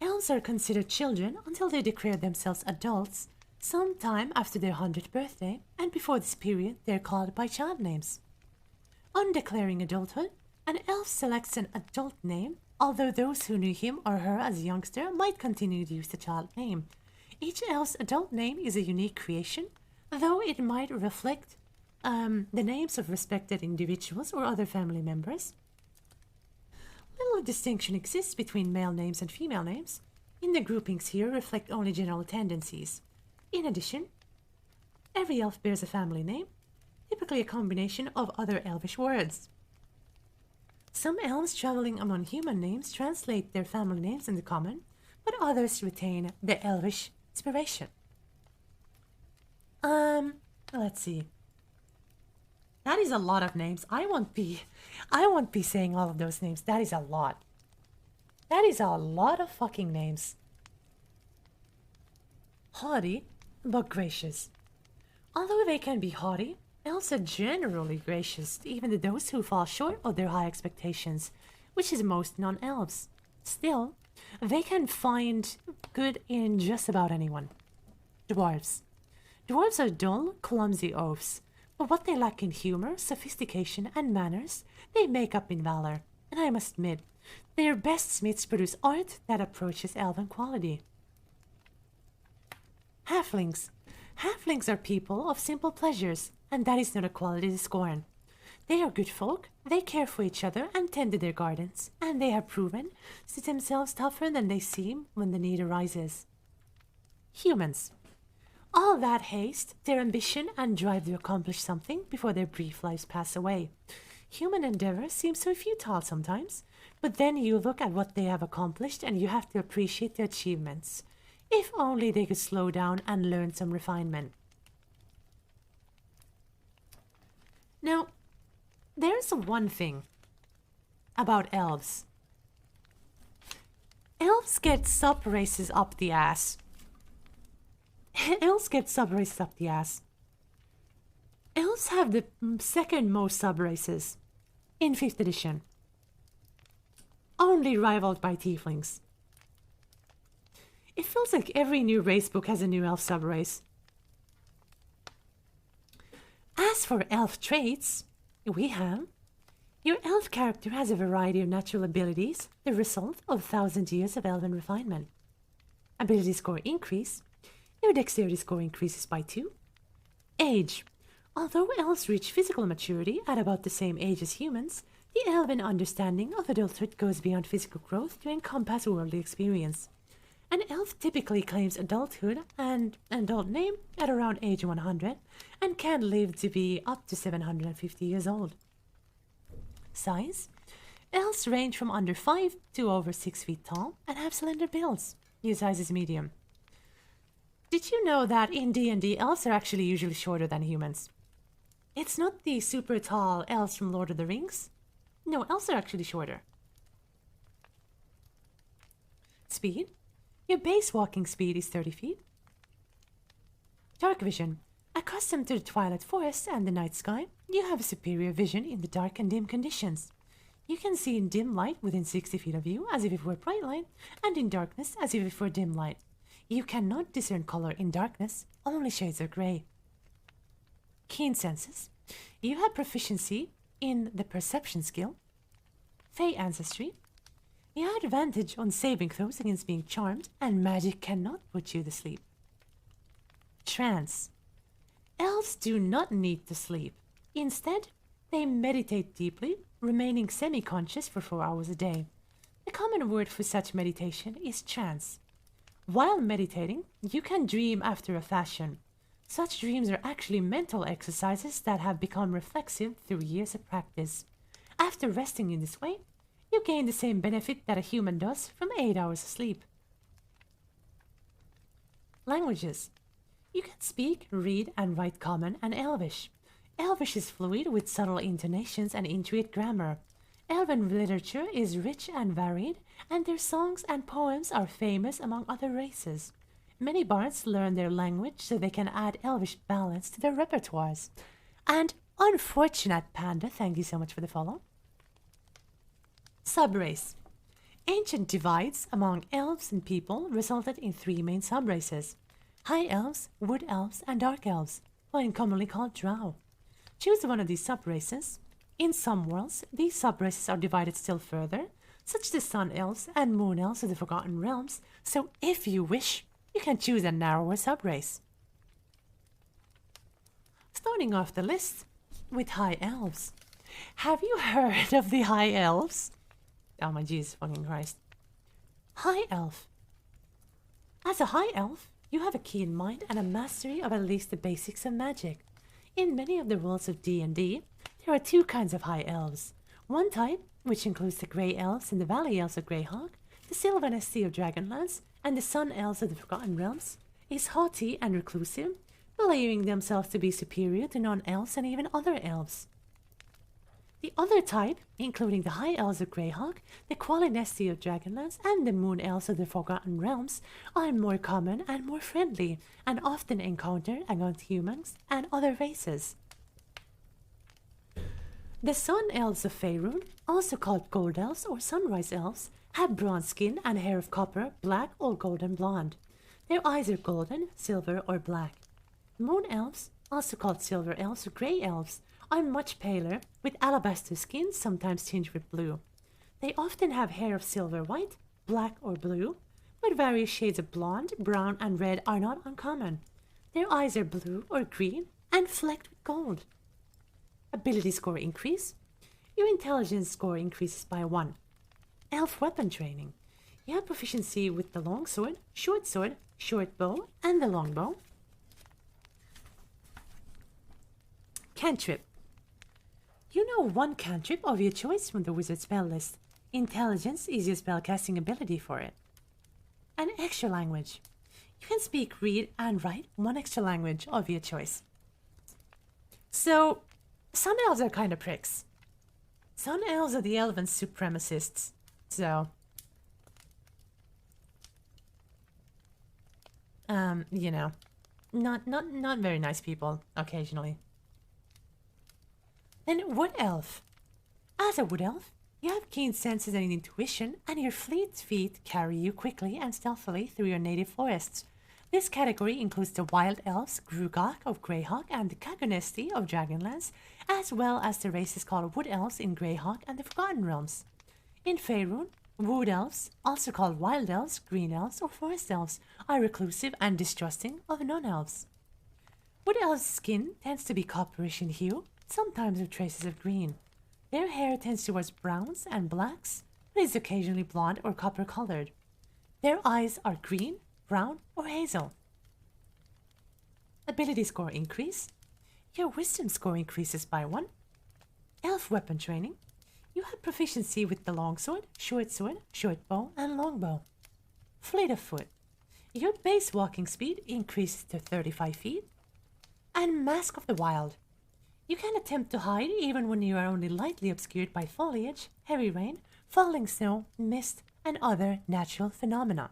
S1: Elves are considered children until they declare themselves adults sometime after their 100th birthday, and before this period they're called by child names. On declaring adulthood, an elf selects an adult name, although those who knew him or her as a youngster might continue to use the child name. Each elf's adult name is a unique creation, though it might reflect the names of respected individuals or other family members. Little distinction exists between male names and female names, and the groupings here reflect only general tendencies. In addition, every elf bears a family name, typically a combination of other elvish words. Some elves traveling among human names translate their family names into common, but others retain the elvish inspiration. Let's see. That is a lot of names. I won't be saying all of those names. That is a lot. That is a lot of fucking names. Haughty, but gracious. Although they can be haughty, elves are generally gracious, even to those who fall short of their high expectations, which is most non-elves. Still, they can find good in just about anyone. Dwarves. Dwarves are dull, clumsy oafs, but what they lack in humor, sophistication, and manners, they make up in valor. And I must admit, their best smiths produce art that approaches elven quality. Halflings. Halflings are people of simple pleasures, and that is not a quality to scorn. They are good folk, they care for each other and tend to their gardens, and they have proven to themselves tougher than they seem when the need arises. Humans. All that haste, their ambition and drive to accomplish something before their brief lives pass away. Human endeavor seems so futile sometimes, but then you look at what they have accomplished and you have to appreciate their achievements. If only they could slow down and learn some refinement. Now, there's one thing about elves. Elves get sub races up the ass. Elves get sub races up the ass. Elves have the second most sub races in 5th edition, only rivaled by tieflings. It feels like every new race book has a new elf sub race. As for elf traits, we have your elf character has a variety of natural abilities, the result of 1,000 years of elven refinement. Ability score increase. Your dexterity score increases by 2. Age. Although elves reach physical maturity at about the same age as humans, the elven understanding of adulthood goes beyond physical growth to encompass worldly experience. An elf typically claims adulthood and an adult name at around age 100 and can live to be up to 750 years old. Size. Elves range from under 5 to over 6 feet tall and have slender builds. Your size is medium. Did you know that in D&D, elves are actually usually shorter than humans? It's not the super tall elves from Lord of the Rings. No, elves are actually shorter. Speed. Your base walking speed is 30 feet. Dark vision. Accustomed to the twilight forest and the night sky, you have superior vision in the dark and dim conditions. You can see in dim light within 60 feet of you as if it were bright light, and in darkness as if it were dim light. You cannot discern color in darkness, only shades of gray. Keen senses. You have proficiency in the perception skill. Fey ancestry. You have advantage on saving throws against being charmed, and magic cannot put you to sleep. Trance. Elves do not need to sleep. Instead, they meditate deeply, remaining semi-conscious for 4 hours a day. The common word for such meditation is trance. While meditating, you can dream after a fashion. Such dreams are actually mental exercises that have become reflexive through years of practice. After resting in this way, you gain the same benefit that a human does from 8 hours of sleep. Languages. You can speak, read, and write Common and Elvish. Elvish is fluid with subtle intonations and intricate grammar. Elven literature is rich and varied, and their songs and poems are famous among other races. Many bards learn their language so they can add Elvish balance to their repertoires. And unfortunate Panda, thank you so much for the follow. Subrace. Ancient divides among elves and people resulted in 3 main subraces: High Elves, Wood Elves, and Dark Elves, or commonly called Drow. Choose one of these subraces. In some worlds, these subraces are divided still further, such as Sun Elves and Moon Elves of the Forgotten Realms, so if you wish, you can choose a narrower subrace. Starting off the list with High Elves. Have you heard of the High Elves? Oh my Jesus fucking Christ. High Elf. As a High Elf, you have a keen mind and a mastery of at least the basics of magic. In many of the worlds of D&D, there are 2 kinds of High Elves. One type, which includes the Grey Elves and the Valley Elves of Greyhawk, the Sylvan Esty of Dragonlance, and the Sun Elves of the Forgotten Realms, is haughty and reclusive, believing themselves to be superior to non-elves and even other elves. The other type, including the High Elves of Greyhawk, the Qualinesti of Dragonlance, and the Moon Elves of the Forgotten Realms, are more common and more friendly, and often encountered against humans and other races. The Sun Elves of Faerun, also called Gold Elves or Sunrise Elves, have bronze skin and hair of copper, black, or golden blonde. Their eyes are golden, silver, or black. Moon Elves, also called Silver Elves or Grey Elves, are much paler, with alabaster skin sometimes tinged with blue. They often have hair of silver white, black, or blue, but various shades of blonde, brown, and red are not uncommon. Their eyes are blue or green and flecked with gold. Ability score increase. Your intelligence score increases by 1. Elf weapon training. You have proficiency with the longsword, short bow, and the longbow. Cantrip. You know 1 cantrip of your choice from the wizard spell list. Intelligence is your spellcasting ability for it. An extra language. You can speak, read, and write 1 extra language of your choice. So, Sun Elves are kind of pricks. Sun Elves are the elven supremacists. So, you know, not very nice people occasionally. Then Wood Elf. As a Wood Elf, you have keen senses and intuition, and your fleet feet carry you quickly and stealthily through your native forests. This category includes the Wild Elves, Grugok of Greyhawk, and the Kagonesti of Dragonlance, as well as the races called Wood Elves in Greyhawk and the Forgotten Realms. In Faerun, Wood Elves, also called Wild Elves, Green Elves, or Forest Elves, are reclusive and distrusting of non-elves. Wood Elves' skin tends to be copperish in hue, sometimes with traces of green. Their hair tends towards browns and blacks, but is occasionally blonde or copper-colored. Their eyes are green, brown, or hazel. Ability score increase. Your wisdom score increases by 1. Elf weapon training. You have proficiency with the longsword, short bow, and longbow. Fleet of foot. Your base walking speed increases to 35 feet. And Mask of the Wild. You can attempt to hide even when you are only lightly obscured by foliage, heavy rain, falling snow, mist, and other natural phenomena.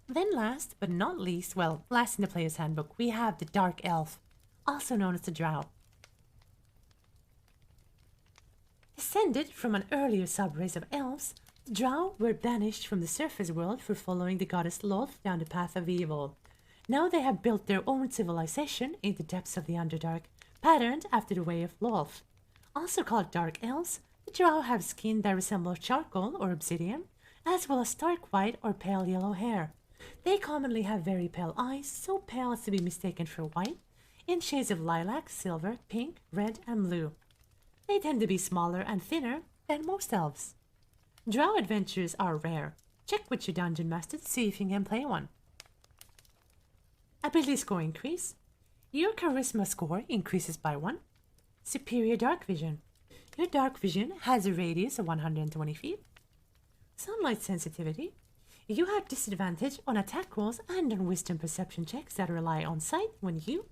S1: Then last but not least, well, last in the player's handbook, we have the Dark Elf, also known as the Drow. Descended from an earlier subrace of elves, the Drow were banished from the surface world for following the goddess Lolth down the path of evil. Now they have built their own civilization in the depths of the Underdark, patterned after the way of Lolth. Also called dark elves, the drow have skin that resembles charcoal or obsidian, as well as stark white or pale yellow hair. They commonly have very pale eyes, so pale as to be mistaken for white, in shades of lilac, silver, pink, red, and blue. They tend to be smaller and thinner than most elves. Drow adventures are rare. Check with your dungeon master to see if you can play one. Ability score increase. Your charisma score increases by 1. Superior dark vision. Your dark vision has a radius of 120 feet. Sunlight sensitivity. You have disadvantage on attack rolls and on wisdom perception checks that rely on sight when you,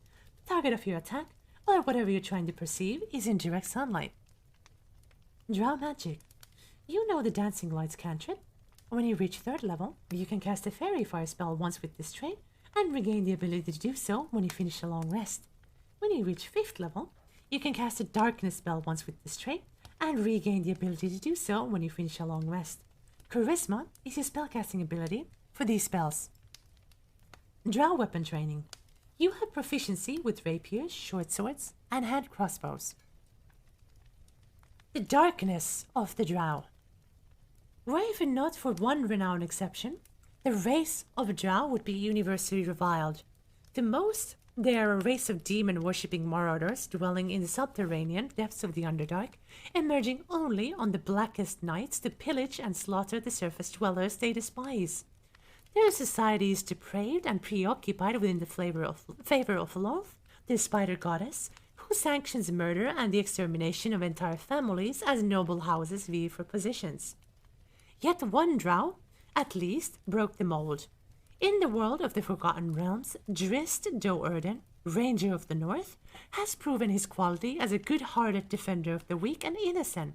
S1: the target of your attack, or whatever you're trying to perceive, is in direct sunlight. Drow magic. You know the dancing lights cantrip. When you reach 3rd level, you can cast a fairy fire spell once with this trait and regain the ability to do so when you finish a long rest. When you reach 5th level, you can cast a darkness spell once with this trait and regain the ability to do so when you finish a long rest. Charisma is your spellcasting ability for these spells. Drow weapon training. You have proficiency with rapiers, short swords, and hand crossbows. The darkness of the Drow. Were it not for one renowned exception, the race of Drow would be universally reviled. To most, they are a race of demon-worshipping marauders dwelling in the subterranean depths of the Underdark, emerging only on the blackest nights to pillage and slaughter the surface dwellers they despise. Their society is depraved and preoccupied within the favor of Lolth, the spider goddess, who sanctions murder and the extermination of entire families as noble houses vie for positions. Yet one Drow, at least, broke the mold. In the world of the Forgotten Realms, Drist Do'Urden, Ranger of the North, has proven his quality as a good-hearted defender of the weak and innocent,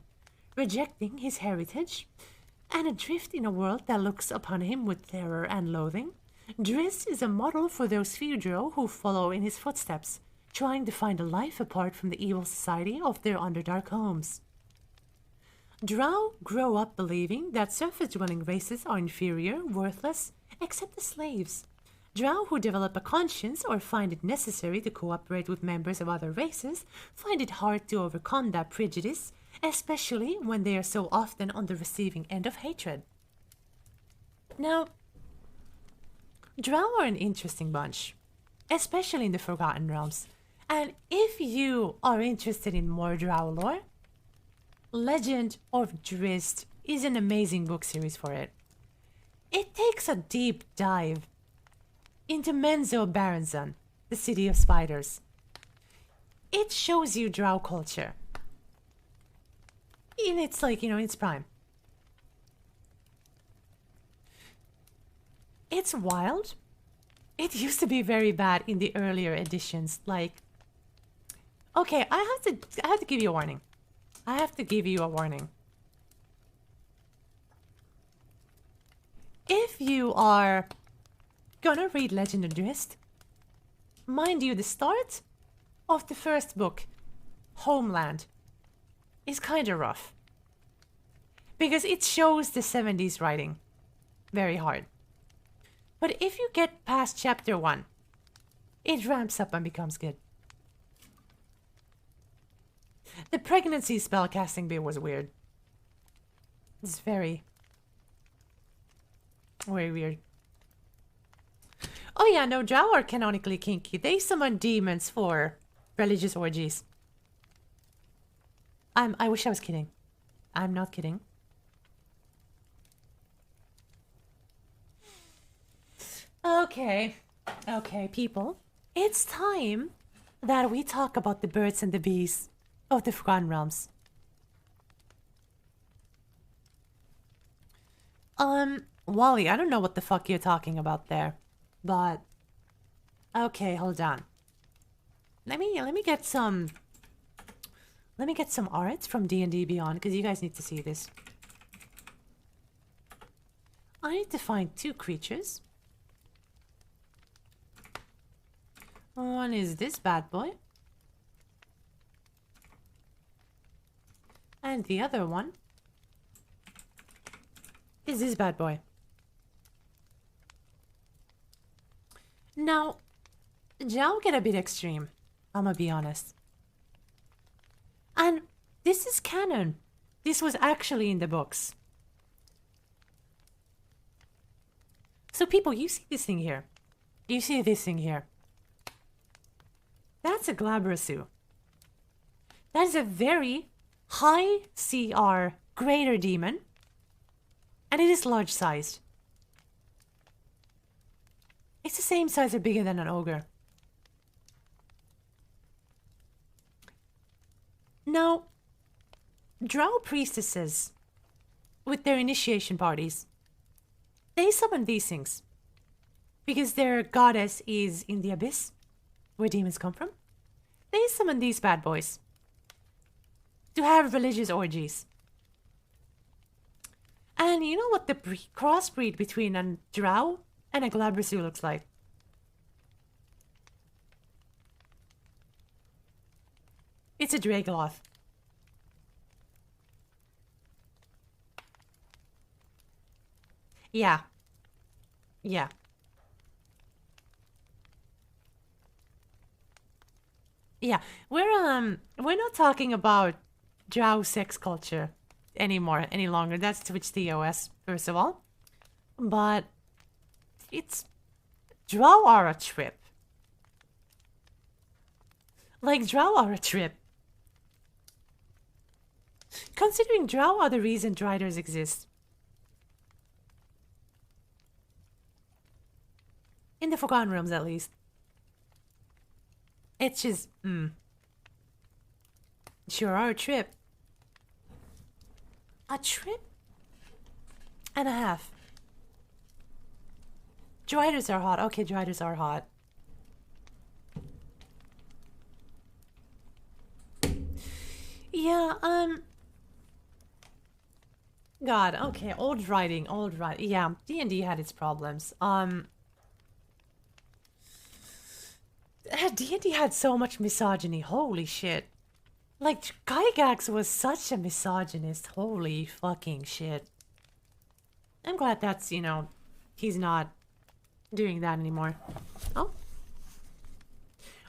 S1: rejecting his heritage, and adrift in a world that looks upon him with terror and loathing. Drist is a model for those few Drow who follow in his footsteps, trying to find a life apart from the evil society of their Underdark homes. Drow grow up believing that surface-dwelling races are inferior, worthless, except the slaves. Drow who develop a conscience or find it necessary to cooperate with members of other races find it hard to overcome that prejudice, especially when they are so often on the receiving end of hatred. Now, Drow are an interesting bunch, especially in the Forgotten Realms, and if you are interested in more Drow lore, Legend of Drist is an amazing book series for it. It takes a deep dive into Menzo Baranzan, the city of spiders. It shows you Drow culture in its in its prime. It's wild. It used to be very bad in the earlier editions. Okay, I have to give you a warning. I have to give you a warning. If you are gonna read Legend of Drist, mind you, the start of the first book, Homeland, is kind of rough. Because it shows the 70s writing very hard. But if you get past chapter 1, it ramps up and becomes good. The pregnancy spellcasting bit was weird. It's very weird. Oh yeah, no, Drow are canonically kinky. They summon demons for religious orgies. I wish I was kidding. I'm not kidding. Okay, people. It's time that we talk about the birds and the bees of the Forgotten Realms. Wally, I don't know what the fuck you're talking about there, but okay, hold on. Let me get some art from D&D Beyond because you guys need to see this. I need to find 2 creatures. One is this bad boy. And the other one is this bad boy. Now, Drow get a bit extreme, I'm gonna be honest. And This is canon. This was actually in the books. So people, you see this thing here. You see this thing here. That's a Glabrasu. That is a very high CR greater demon. And it is large sized. It's the same size or bigger than an ogre. Now, drow priestesses, with their initiation parties, they summon these things. Because their goddess is in the abyss, where demons come from. They summon these bad boys to have religious orgies. And you know what the crossbreed between a drow and a Glabrasu looks like? It's a Dragloth. Yeah. Yeah. Yeah. We're not talking about drow sex culture any longer. That's Twitch TOS, first of all. But it's drow are a trip. Like drow are a trip. Considering drow are the reason driders exist. In the Forgotten Realms, at least. It's just, sure are a trip. A trip and a half. Driders are hot. Okay, driders are hot. Yeah, God, okay, old writing. Yeah, D&D had its problems. D&D had so much misogyny. Holy shit. Like, Gygax was such a misogynist. Holy fucking shit. I'm glad that's, he's not doing that anymore. Oh.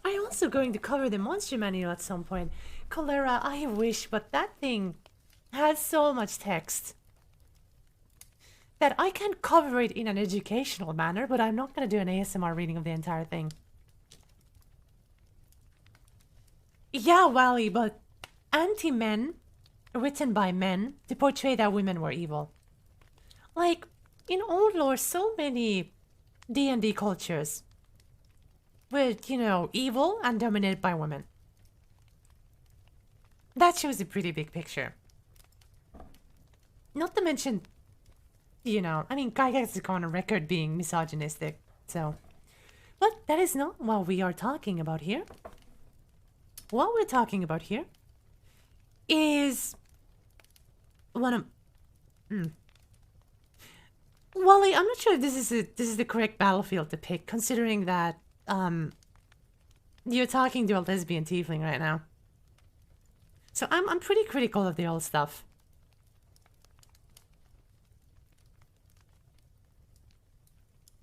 S1: I'm also going to cover the monster manual at some point. Cholera, I wish, but that thing has so much text that I can cover it in an educational manner, but I'm not going to do an ASMR reading of the entire thing. Yeah, Wally, but anti-men, written by men, to portray that women were evil. Like, in old lore, so many D&D cultures were, evil and dominated by women. That shows a pretty big picture. Not to mention, Gygax is on a record being misogynistic, so... But that is not what we are talking about here. What we're talking about here is one of... Wally, I'm not sure if this is the correct battlefield to pick, considering that you're talking to a lesbian tiefling right now. So I'm pretty critical of the old stuff.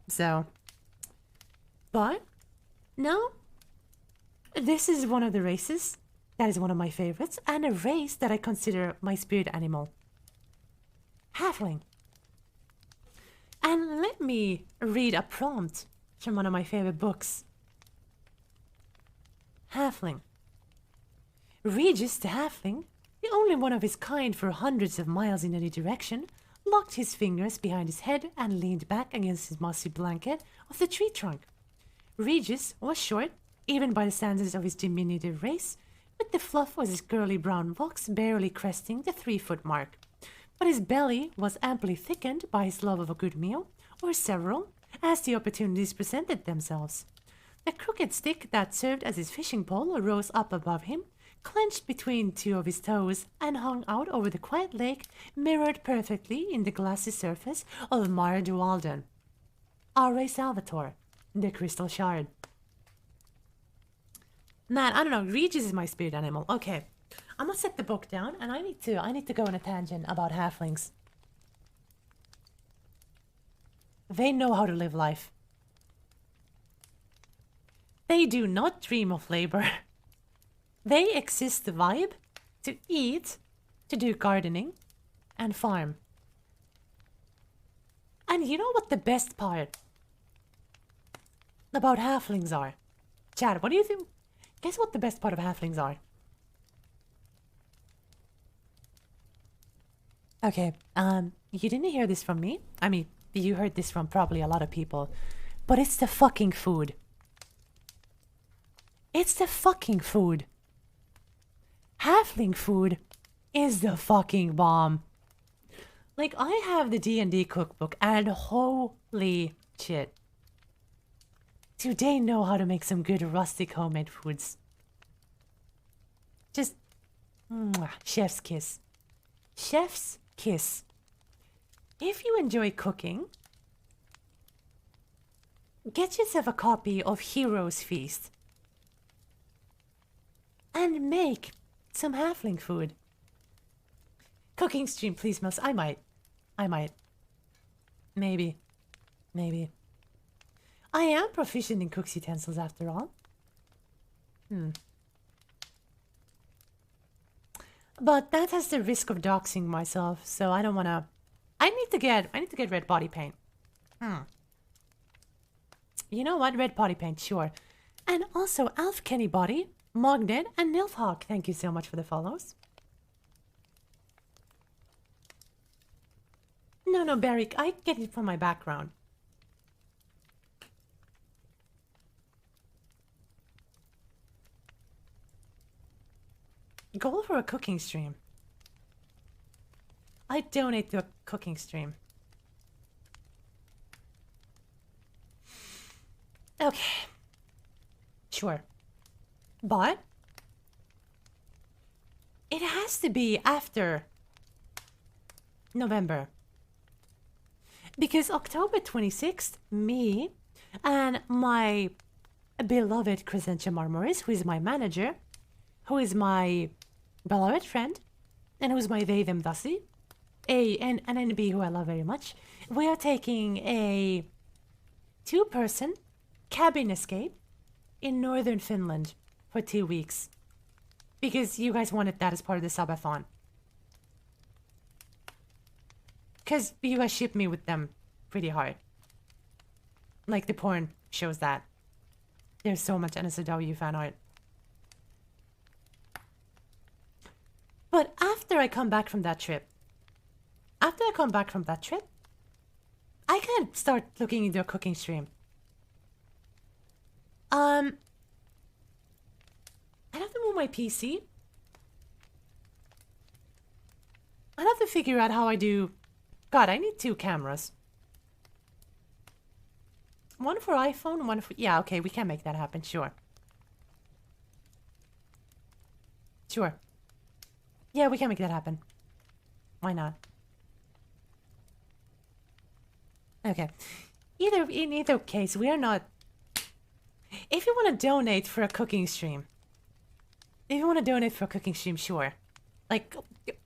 S1: So, but no. This is one of the races that is one of my favorites, and a race that I consider my spirit animal. Halfling. And let me read a prompt from one of my favorite books. Halfling. Regis the Halfling, the only one of his kind for hundreds of miles in any direction, locked his fingers behind his head and leaned back against his mossy blanket of the tree trunk. Regis was short, even by the standards of his diminutive race, but the fluff was his curly brown locks barely cresting the 3-foot mark. But his belly was amply thickened by his love of a good meal, or several, as the opportunities presented themselves. The crooked stick that served as his fishing pole rose up above him, clenched between two of his toes, and hung out over the quiet lake, mirrored perfectly in the glassy surface of Mare de Walden. Are Salvatore, the Crystal Shard. Man, I don't know. Regis is my spirit animal. Okay, I'm gonna set the book down, and I need to go on a tangent about halflings. They know how to live life. They do not dream of labor. They exist to vibe, to eat, to do gardening, and farm. And you know what the best part about halflings are? Chad, what do you think? Guess what the best part of halflings are? Okay, you didn't hear this from me. I mean, you heard this from probably a lot of people. But it's the fucking food. It's the fucking food. Halfling food is the fucking bomb. Like, I have the D&D cookbook, and holy shit. Do they know how to make some good rustic homemade foods? Just, chef's kiss. Chef's kiss. If you enjoy cooking, get yourself a copy of Heroes Feast. And make some halfling food. Cooking stream, please, Mills. I might. Maybe. I am proficient in cook's utensils after all. But that has the risk of doxing myself, so I don't wanna... I need to get red body paint. You know what? Red body paint, sure. And also, Alf Kenny Body, Mognet, and Nilfhawk, thank you so much for the follows. No, Barrick, I get it from my background. Goal for a cooking stream. I donate to a cooking stream. Okay. Sure. But it has to be after November. Because October 26th, me and my beloved Crescentia Marmoris, who is my manager, who is my beloved friend, and who's my they, them, thusy, an NB who I love very much, we are taking a 2-person cabin escape in northern Finland for 2 weeks. Because you guys wanted that as part of the subathon. Because you guys ship me with them pretty hard. Like the porn shows that. There's so much NSW fan art. But after I come back from that trip, I can start looking into a cooking stream. I have to move my PC. I have to figure out how I do... God, I need 2 cameras. One for iPhone, one for... Yeah, okay, we can make that happen, sure. Yeah, we can make that happen. Why not? Okay. In either case, we are not... If you want to donate for a cooking stream... sure. Like,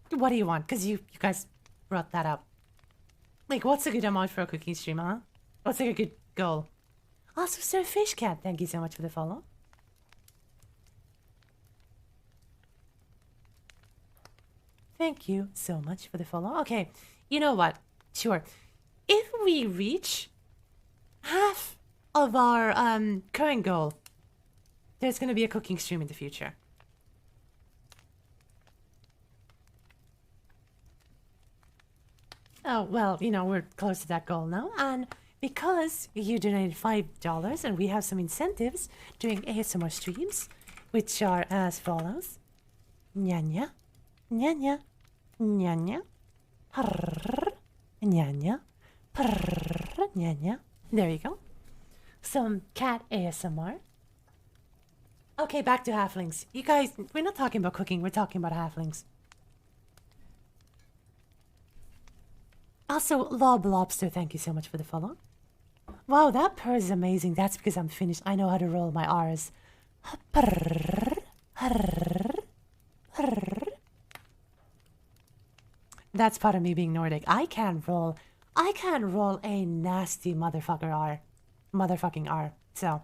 S1: what do you want? Because you guys brought that up. Like, what's a good amount for a cooking stream, huh? What's like a good goal? Also, Sir Fish Cat, thank you so much for the follow. Thank you so much for the follow. Okay, you know what? Sure. If we reach half of our current goal, there's going to be a cooking stream in the future. Oh, well, you know, we're close to that goal now. And because you donated $5 and we have some incentives doing ASMR streams, which are as follows. Nya-nya, nya-nya, nya-nya, prrrr, nya-nya, prrrr, nya-nya. There you go. Some cat ASMR. Okay, back to halflings. You guys, we're not talking about cooking, we're talking about halflings. Also, Lob Lobster, thank you so much for the follow. Wow, that purr is amazing. That's because I'm finished. I know how to roll my R's. That's part of me being Nordic. I can roll a nasty motherfucking R. So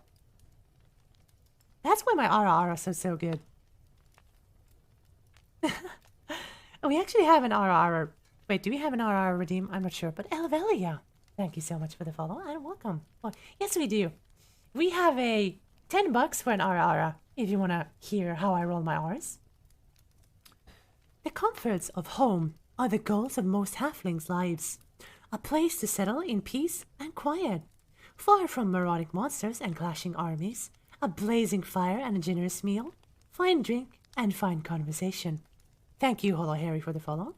S1: that's why my R are so good. We actually have an RR. Wait, do we have an RR redeem? I'm not sure, but Elvelia, thank you so much for the follow and welcome. Oh, yes, we do. We have a $10 for an RR if you want to hear how I roll my R's. The comforts of home are the goals of most halflings' lives. A place to settle in peace and quiet. Far from marauding monsters and clashing armies, a blazing fire and a generous meal, fine drink and fine conversation. Thank you, Holo Harry, for the follow.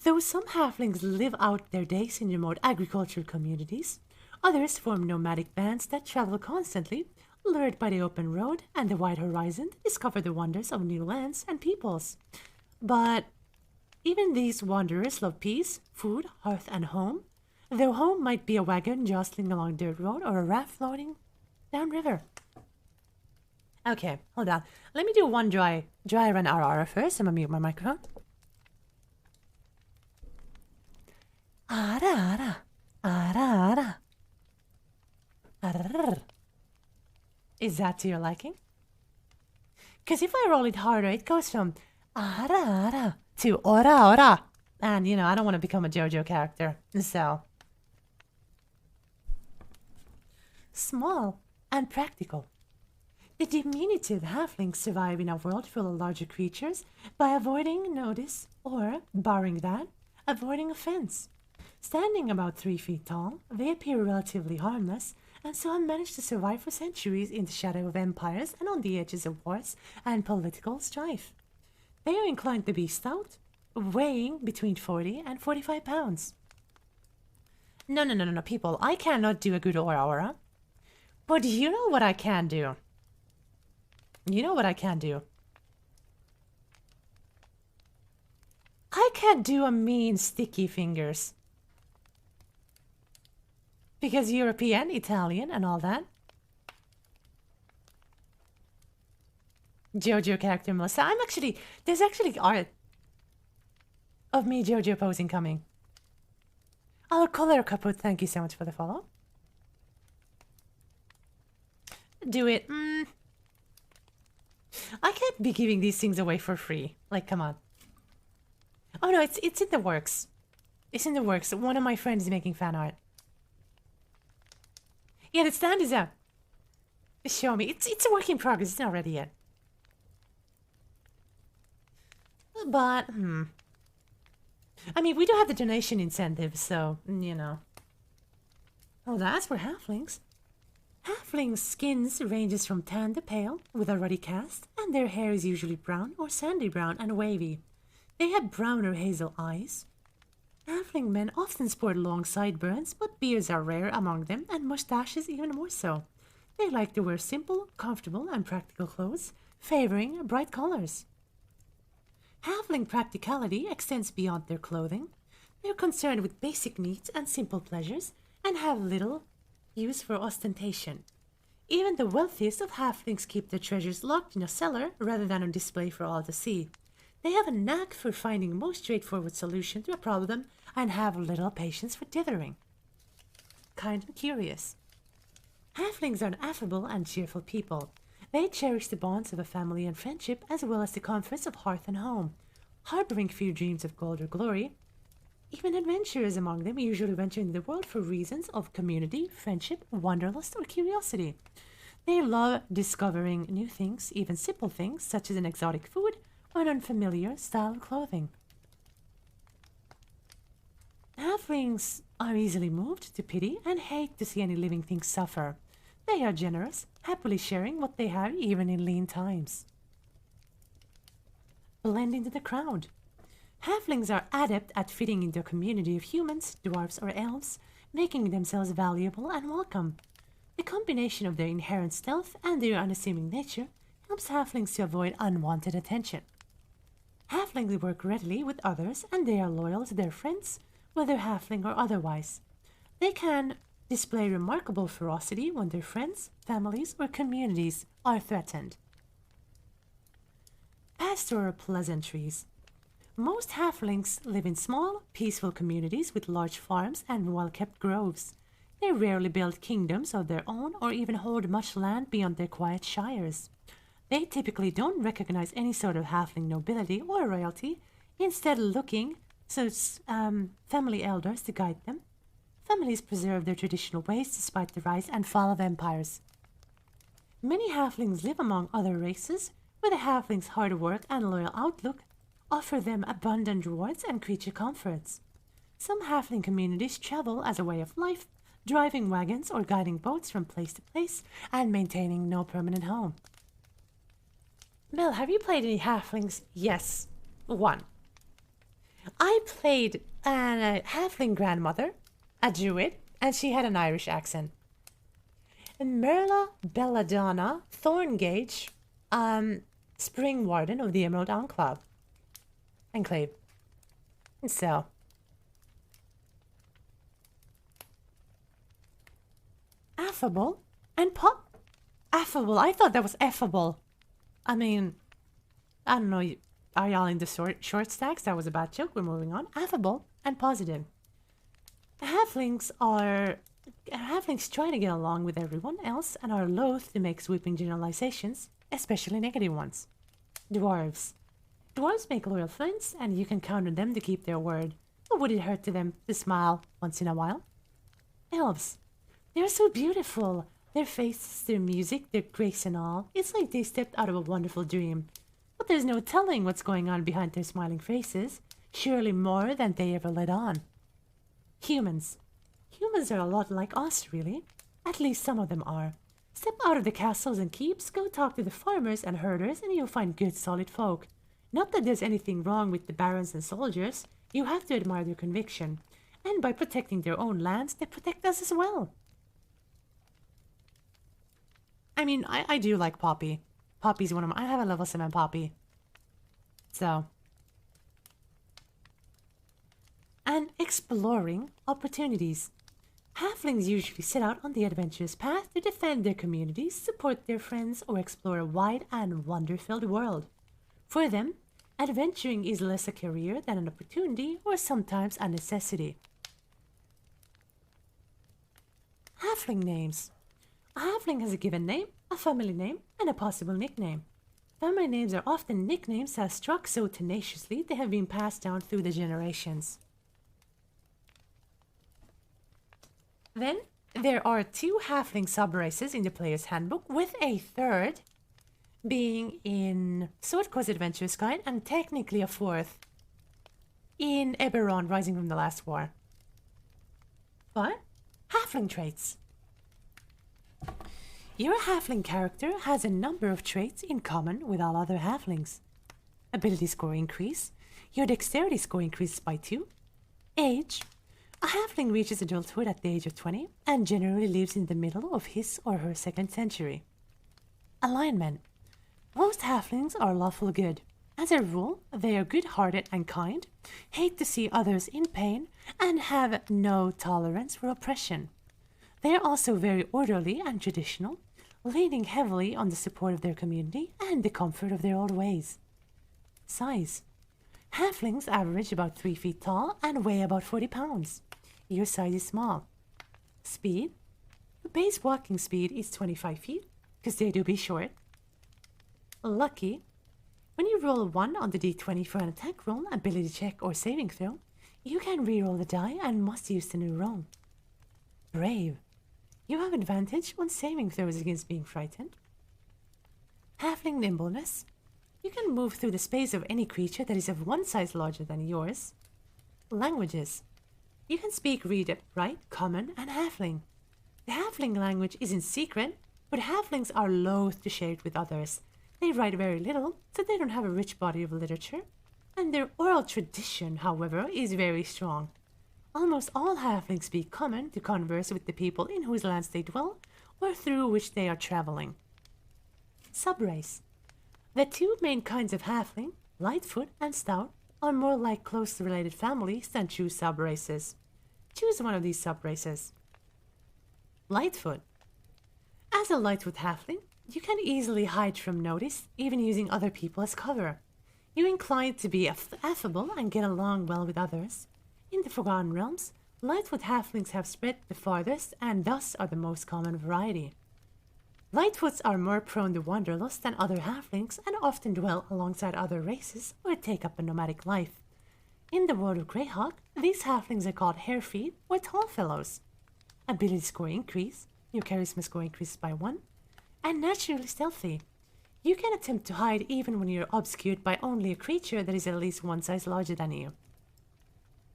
S1: Though some halflings live out their days in remote agricultural communities, others form nomadic bands that travel constantly, lured by the open road and the wide horizon to discover the wonders of new lands and peoples. But even these wanderers love peace, food, hearth, and home, though home might be a wagon jostling along dirt road or a raft floating down river. Okay, hold on. Let me do one dry run RR first. I'm gonna mute my microphone. Ara ara, ara ara. Arr. Is that to your liking? Because if I roll it harder, it goes from ara ara to ora ora. And, you know, I don't want to become a JoJo character. So, small and practical. The diminutive halflings survive in a world full of larger creatures by avoiding notice or, barring that, avoiding offense. Standing about 3 feet tall, they appear relatively harmless, and so have managed to survive for centuries in the shadow of empires and on the edges of wars and political strife. They are inclined to be stout, weighing between 40 and 45 pounds. No, people. I cannot do a good aura. But you know what I can do? You know what I can do? I can do a mean sticky fingers. Because European, Italian, and all that. JoJo character Melissa. There's actually art of me JoJo posing coming. Oh, color kaput, thank you so much for the follow. Do it. I can't be giving these things away for free. Like, come on. Oh no, it's in the works. It's in the works. One of my friends is making fan art. Yeah, the stand is up. Show me. It's a work in progress. It's not ready yet. But, I mean, we do have the donation incentive, so, you know. Oh, that's for halflings. Halflings' skins ranges from tan to pale, with a ruddy cast, and their hair is usually brown or sandy brown and wavy. They have brown or hazel eyes. Halfling men often sport long sideburns, but beards are rare among them, and mustaches even more so. They like to wear simple, comfortable, and practical clothes, favoring bright colors. Halfling practicality extends beyond their clothing. They're concerned with basic needs and simple pleasures, and have little use for ostentation. Even the wealthiest of halflings keep their treasures locked in a cellar rather than on display for all to see. They have a knack for finding a most straightforward solution to a problem and have little patience for dithering. Kind of curious. Halflings are an affable and cheerful people. They cherish the bonds of a family and friendship as well as the comforts of hearth and home, harboring few dreams of gold or glory. Even adventurers among them usually venture into the world for reasons of community, friendship, wanderlust, or curiosity. They love discovering new things, even simple things such as an exotic food or an unfamiliar style of clothing. Halflings are easily moved to pity and hate to see any living thing suffer. They are generous, happily sharing what they have even in lean times. Blend into the crowd. Halflings are adept at fitting into a community of humans, dwarves, or elves, making themselves valuable and welcome. The combination of their inherent stealth and their unassuming nature helps halflings to avoid unwanted attention. Halflings work readily with others and they are loyal to their friends, whether halfling or otherwise. They can display remarkable ferocity when their friends, families, or communities are threatened. Pastoral pleasantries. Most halflings live in small, peaceful communities with large farms and well-kept groves. They rarely build kingdoms of their own or even hold much land beyond their quiet shires. They typically don't recognize any sort of halfling nobility or royalty, instead looking to family elders to guide them. Families preserve their traditional ways despite the rise and fall of empires. Many halflings live among other races, where the halflings' hard work and loyal outlook offer them abundant rewards and creature comforts. Some halfling communities travel as a way of life, driving wagons or guiding boats from place to place and maintaining no permanent home. Mel, have you played any halflings? Yes, one. I played a halfling grandmother, a druid, and she had an Irish accent. Merla Belladonna Thorngage, Spring Warden of the Emerald Enclave. So, affable and affable. I thought that was effable. I mean, I don't know. Are y'all into short stacks? That was a bad joke. We're moving on. Affable and positive. Halflings try to get along with everyone else and are loath to make sweeping generalizations, especially negative ones. Dwarves. Dwarves make loyal friends, and you can count on them to keep their word. But would it hurt to them to smile once in a while? Elves. They're so beautiful. Their faces, their music, their grace and all. It's like they stepped out of a wonderful dream. But there's no telling what's going on behind their smiling faces. Surely more than they ever let on. Humans. Humans are a lot like us, really. At least some of them are. Step out of the castles and keeps, go talk to the farmers and herders, and you'll find good, solid folk. Not that there's anything wrong with the barons and soldiers. You have to admire their conviction. And by protecting their own lands, they protect us as well. I mean, I do like Poppy. Poppy's one of my... I have a level 7 Poppy. So. And exploring opportunities. Halflings usually set out on the adventurous path to defend their communities, support their friends, or explore a wide and wonder-filled world. For them, adventuring is less a career than an opportunity or sometimes a necessity. Halfling names. A halfling has a given name, a family name, and a possible nickname. Family names are often nicknames that struck so tenaciously they have been passed down through the generations. Then, there are 2 halfling sub-races in the player's handbook, with a third being in Sword Coast Adventurer's Guide, and technically a 4th in Eberron Rising from the Last War. But, halfling traits. Your halfling character has a number of traits in common with all other halflings. Ability score increase. Your dexterity score increases by 2. Age. A halfling reaches adulthood at the age of 20 and generally lives in the middle of his or her 2nd century. Alignment. Most halflings are lawful good. As a rule, they are good-hearted and kind, hate to see others in pain, and have no tolerance for oppression. They are also very orderly and traditional, leaning heavily on the support of their community and the comfort of their old ways. Size. Halflings average about 3 feet tall and weigh about 40 pounds. Your size is small. Speed. Your base walking speed is 25 feet, because they do be short. Lucky. When you roll a 1 on the d20 for an attack roll, ability check, or saving throw, you can reroll the die and must use the new roll. Brave. You have advantage on saving throws against being frightened. Halfling nimbleness. You can move through the space of any creature that is of 1 size larger than yours. Languages. You can speak, read, write, common, and halfling. The halfling language isn't secret, but halflings are loath to share it with others. They write very little, so they don't have a rich body of literature. And their oral tradition, however, is very strong. Almost all halflings speak common to converse with the people in whose lands they dwell, or through which they are traveling. Subrace. The 2 main kinds of halfling, Lightfoot and Stout, are more like closely related families than true subraces. Choose one of these subraces. Lightfoot. As a Lightfoot halfling, you can easily hide from notice, even using other people as cover. You're inclined to be affable and get along well with others. In the Forgotten Realms, Lightfoot halflings have spread the farthest and thus are the most common variety. Lightfoots are more prone to wanderlust than other halflings and often dwell alongside other races or take up a nomadic life. In the world of Greyhawk, these halflings are called Hairfeet or Tall Fellows. Ability score increase, your charisma score increases by 1, and naturally stealthy. You can attempt to hide even when you're obscured by only a creature that is at least one size larger than you.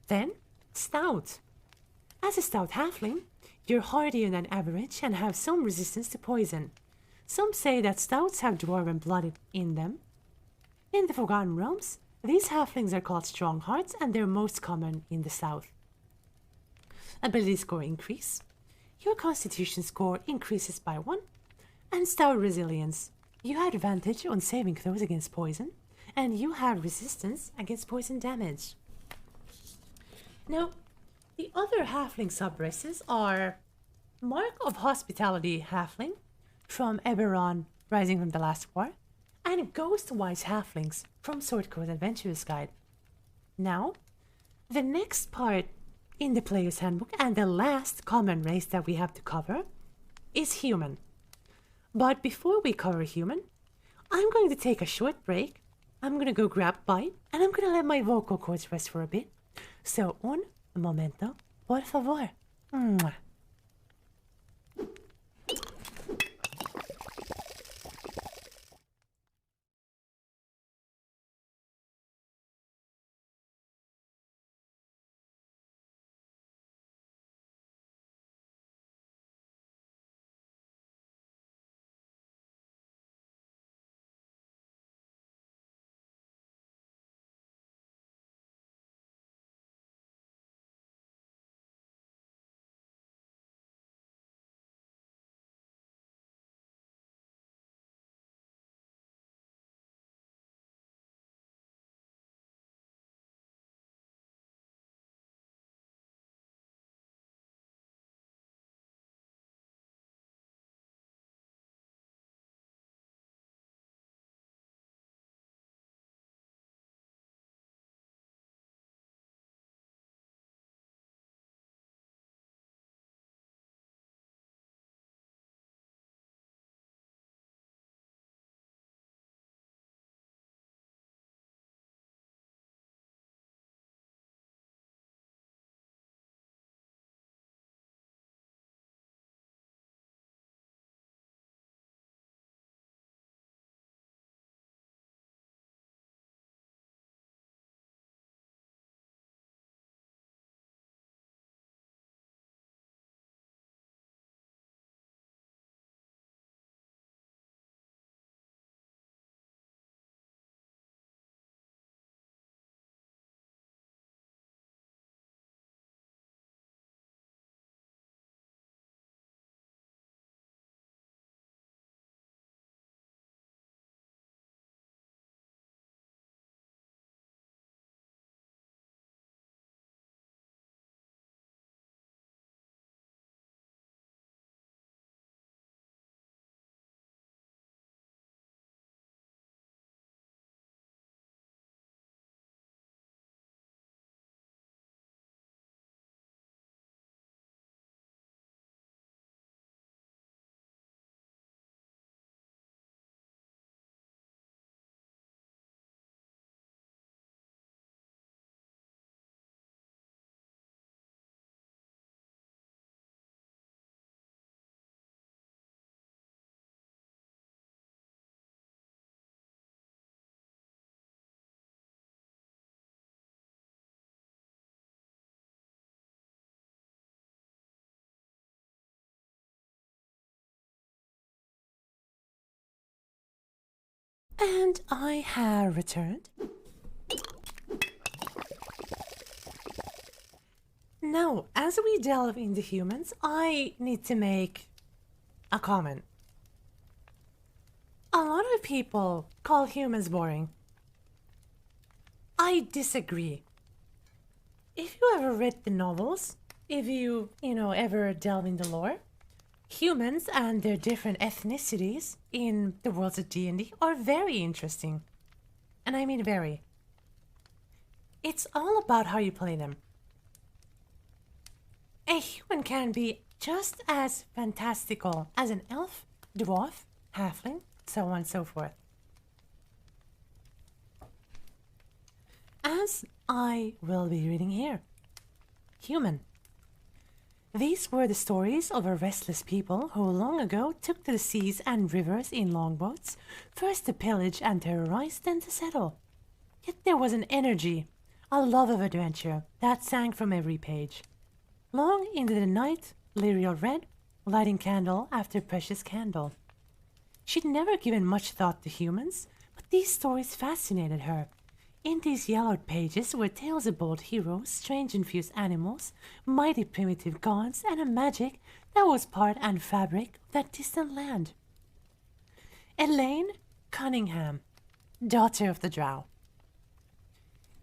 S1: Then, Stout. As a stout halfling, you're hardier than average and have some resistance to poison. Some say that stouts have dwarven blood in them. In the Forgotten Realms, these halflings are called Stronghearts and they're most common in the south. Ability score increase. Your constitution score increases by 1. And stout resilience. You have advantage on saving throws against poison, and you have resistance against poison damage. Now, the other halfling subraces are Mark of Hospitality halfling from Eberron Rising from the Last War, and Ghostwise halflings from Swordcoat Adventurer's Guide. Now, the next part in the Player's Handbook and the last common race that we have to cover is human. But before we cover human, I'm going to take a short break. I'm going to go grab a bite and I'm going to let my vocal cords rest for a bit. So, un momento, por favor. Mwah. And I have returned. Now, as we delve into humans, I need to make a comment. A lot of people call humans boring. I disagree. If you ever read the novels, if you ever delve in the lore, humans and their different ethnicities in the worlds of D&D are very interesting. And I mean very. It's all about how you play them. A human can be just as fantastical as an elf, dwarf, halfling, so on and so forth. As I will be reading here. Human. These were the stories of a restless people who long ago took to the seas and rivers in longboats, first to pillage and terrorize, then to settle. Yet there was an energy, a love of adventure, that sang from every page. Long into the night, Lyriel read, lighting candle after precious candle. She'd never given much thought to humans, but these stories fascinated her. In these yellowed pages were tales of bold heroes, strange infused animals, mighty primitive gods, and a magic that was part and fabric of that distant land. Elaine Cunningham, daughter of the Drow.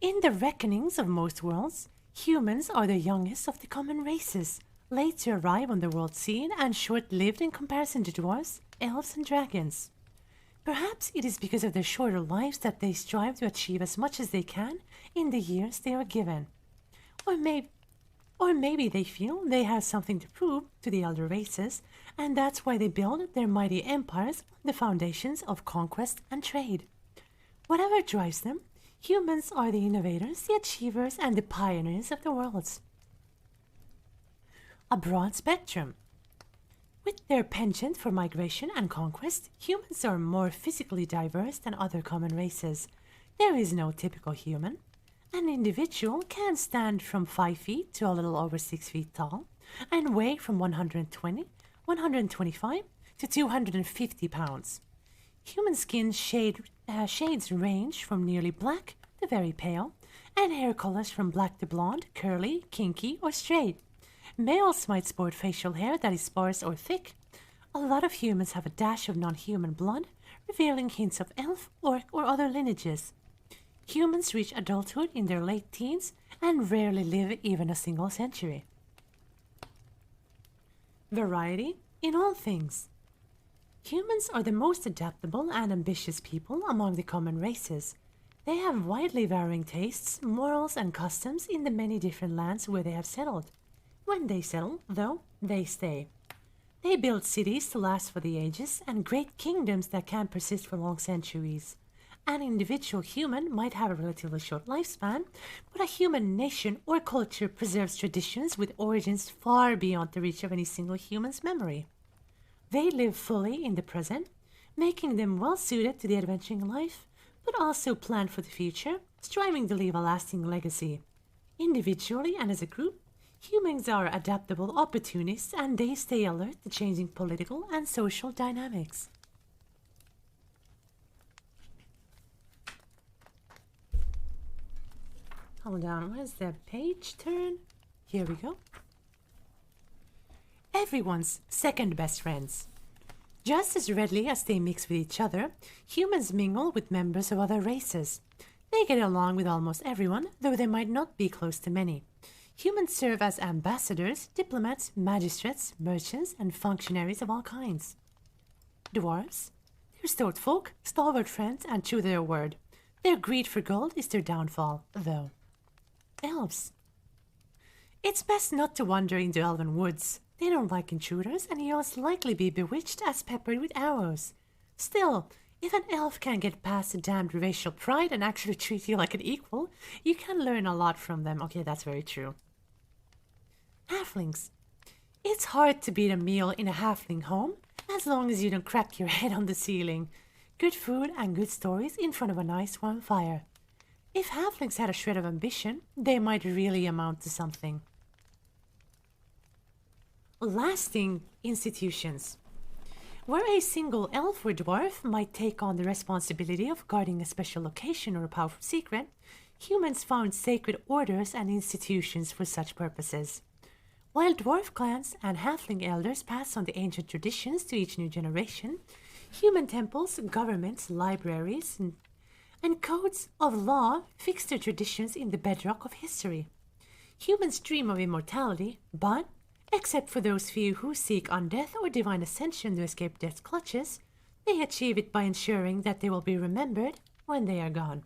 S1: In the reckonings of most worlds, humans are the youngest of the common races, late to arrive on the world scene and short-lived in comparison to dwarves, elves, and dragons. Perhaps it is because of their shorter lives that they strive to achieve as much as they can in the years they are given. Or maybe they feel they have something to prove to the elder races, and that's why they build their mighty empires on the foundations of conquest and trade. Whatever drives them, humans are the innovators, the achievers, and the pioneers of the worlds. A broad spectrum. With their penchant for migration and conquest, humans are more physically diverse than other common races. There is no typical human. An individual can stand from 5 feet to a little over 6 feet tall and weigh from 120, 125 to 250 pounds. Human skin shades range from nearly black to very pale, and hair colors from black to blonde, curly, kinky, or straight. Males might sport facial hair that is sparse or thick. A lot of humans have a dash of non-human blood, revealing hints of elf, orc, or other lineages. Humans reach adulthood in their late teens and rarely live even a single century. Variety in all things. Humans are the most adaptable and ambitious people among the common races. They have widely varying tastes, morals, and customs in the many different lands where they have settled. When they settle, though, they stay. They build cities to last for the ages and great kingdoms that can persist for long centuries. An individual human might have a relatively short lifespan, but a human nation or culture preserves traditions with origins far beyond the reach of any single human's memory. They live fully in the present, making them well suited to the adventuring life, but also plan for the future, striving to leave a lasting legacy. Individually and as a group, humans are adaptable opportunists and they stay alert to changing political and social dynamics. Hold on, where's the page turn? Here we go. Everyone's second best friends. Just as readily as they mix with each other, humans mingle with members of other races. They get along with almost everyone, though they might not be close to many. Humans serve as ambassadors, diplomats, magistrates, merchants, and functionaries of all kinds. Dwarves. They're stout folk, stalwart friends, and true to their word. Their greed for gold is their downfall, though. Elves. It's best not to wander into elven woods. They don't like intruders, and you'll likely be bewitched as peppered with arrows. Still, if an elf can get past the damned racial pride and actually treat you like an equal, you can learn a lot from them. Okay, that's very true. Halflings. It's hard to beat a meal in a halfling home, as long as you don't crack your head on the ceiling. Good food and good stories in front of a nice warm fire. If halflings had a shred of ambition, they might really amount to something. Lasting institutions. Where a single elf or dwarf might take on the responsibility of guarding a special location or a powerful secret, humans found sacred orders and institutions for such purposes. While dwarf clans and halfling elders pass on the ancient traditions to each new generation, human temples, governments, libraries, and codes of law fix their traditions in the bedrock of history. Humans dream of immortality, but, except for those few who seek undeath or divine ascension to escape death's clutches, they achieve it by ensuring that they will be remembered when they are gone.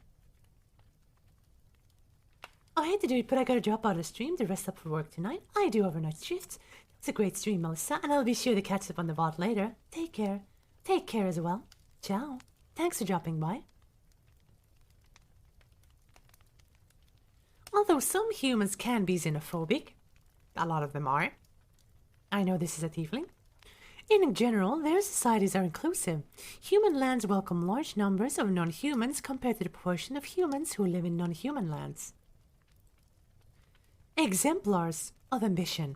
S1: I hate to do it, but I gotta drop out of the stream to rest up for work tonight. I do overnight shifts. It's a great stream, Melissa, and I'll be sure to catch up on the VOD later. Take care. Take care as well. Ciao. Thanks for dropping by. Although some humans can be xenophobic, a lot of them are. I know this is a tiefling. In general, their societies are inclusive. Human lands welcome large numbers of non-humans compared to the proportion of humans who live in non-human lands. Exemplars of ambition.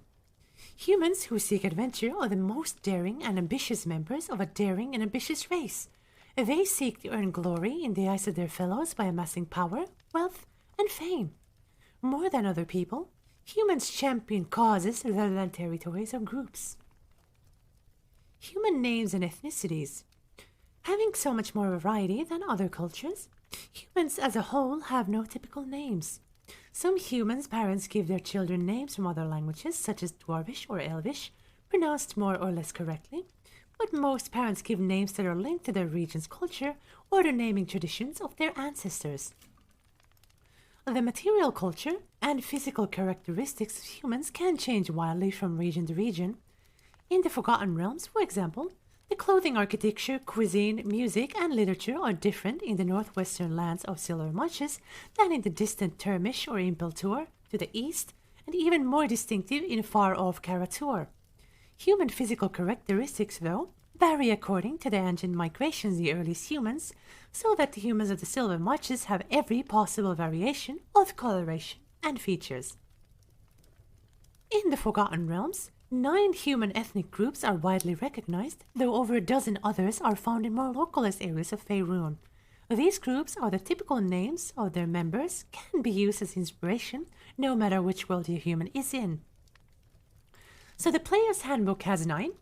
S1: Humans who seek adventure are the most daring and ambitious members of a daring and ambitious race. They seek to earn glory in the eyes of their fellows by amassing power, wealth, and fame. More than other people, humans champion causes rather than territories or groups. Human names and ethnicities. Having so much more variety than other cultures, humans as a whole have no typical names. Some humans' parents give their children names from other languages, such as Dwarvish or Elvish, pronounced more or less correctly, but most parents give names that are linked to their region's culture or the naming traditions of their ancestors. The material culture and physical characteristics of humans can change wildly from region to region. In the Forgotten Realms, for example, the clothing, architecture, cuisine, music, and literature are different in the northwestern lands of Silver Marches than in the distant Termish or Impeltor to the east, and even more distinctive in far-off Karatur. Human physical characteristics, though, vary according to the ancient migrations of the earliest humans, so that the humans of the Silver Marches have every possible variation of coloration and features. In the Forgotten Realms, 9 human ethnic groups are widely recognized, though over a dozen others are found in more localized areas of Faerun. These groups are the typical names of their members, can be used as inspiration, no matter which world your human is in. So the player's handbook has 9,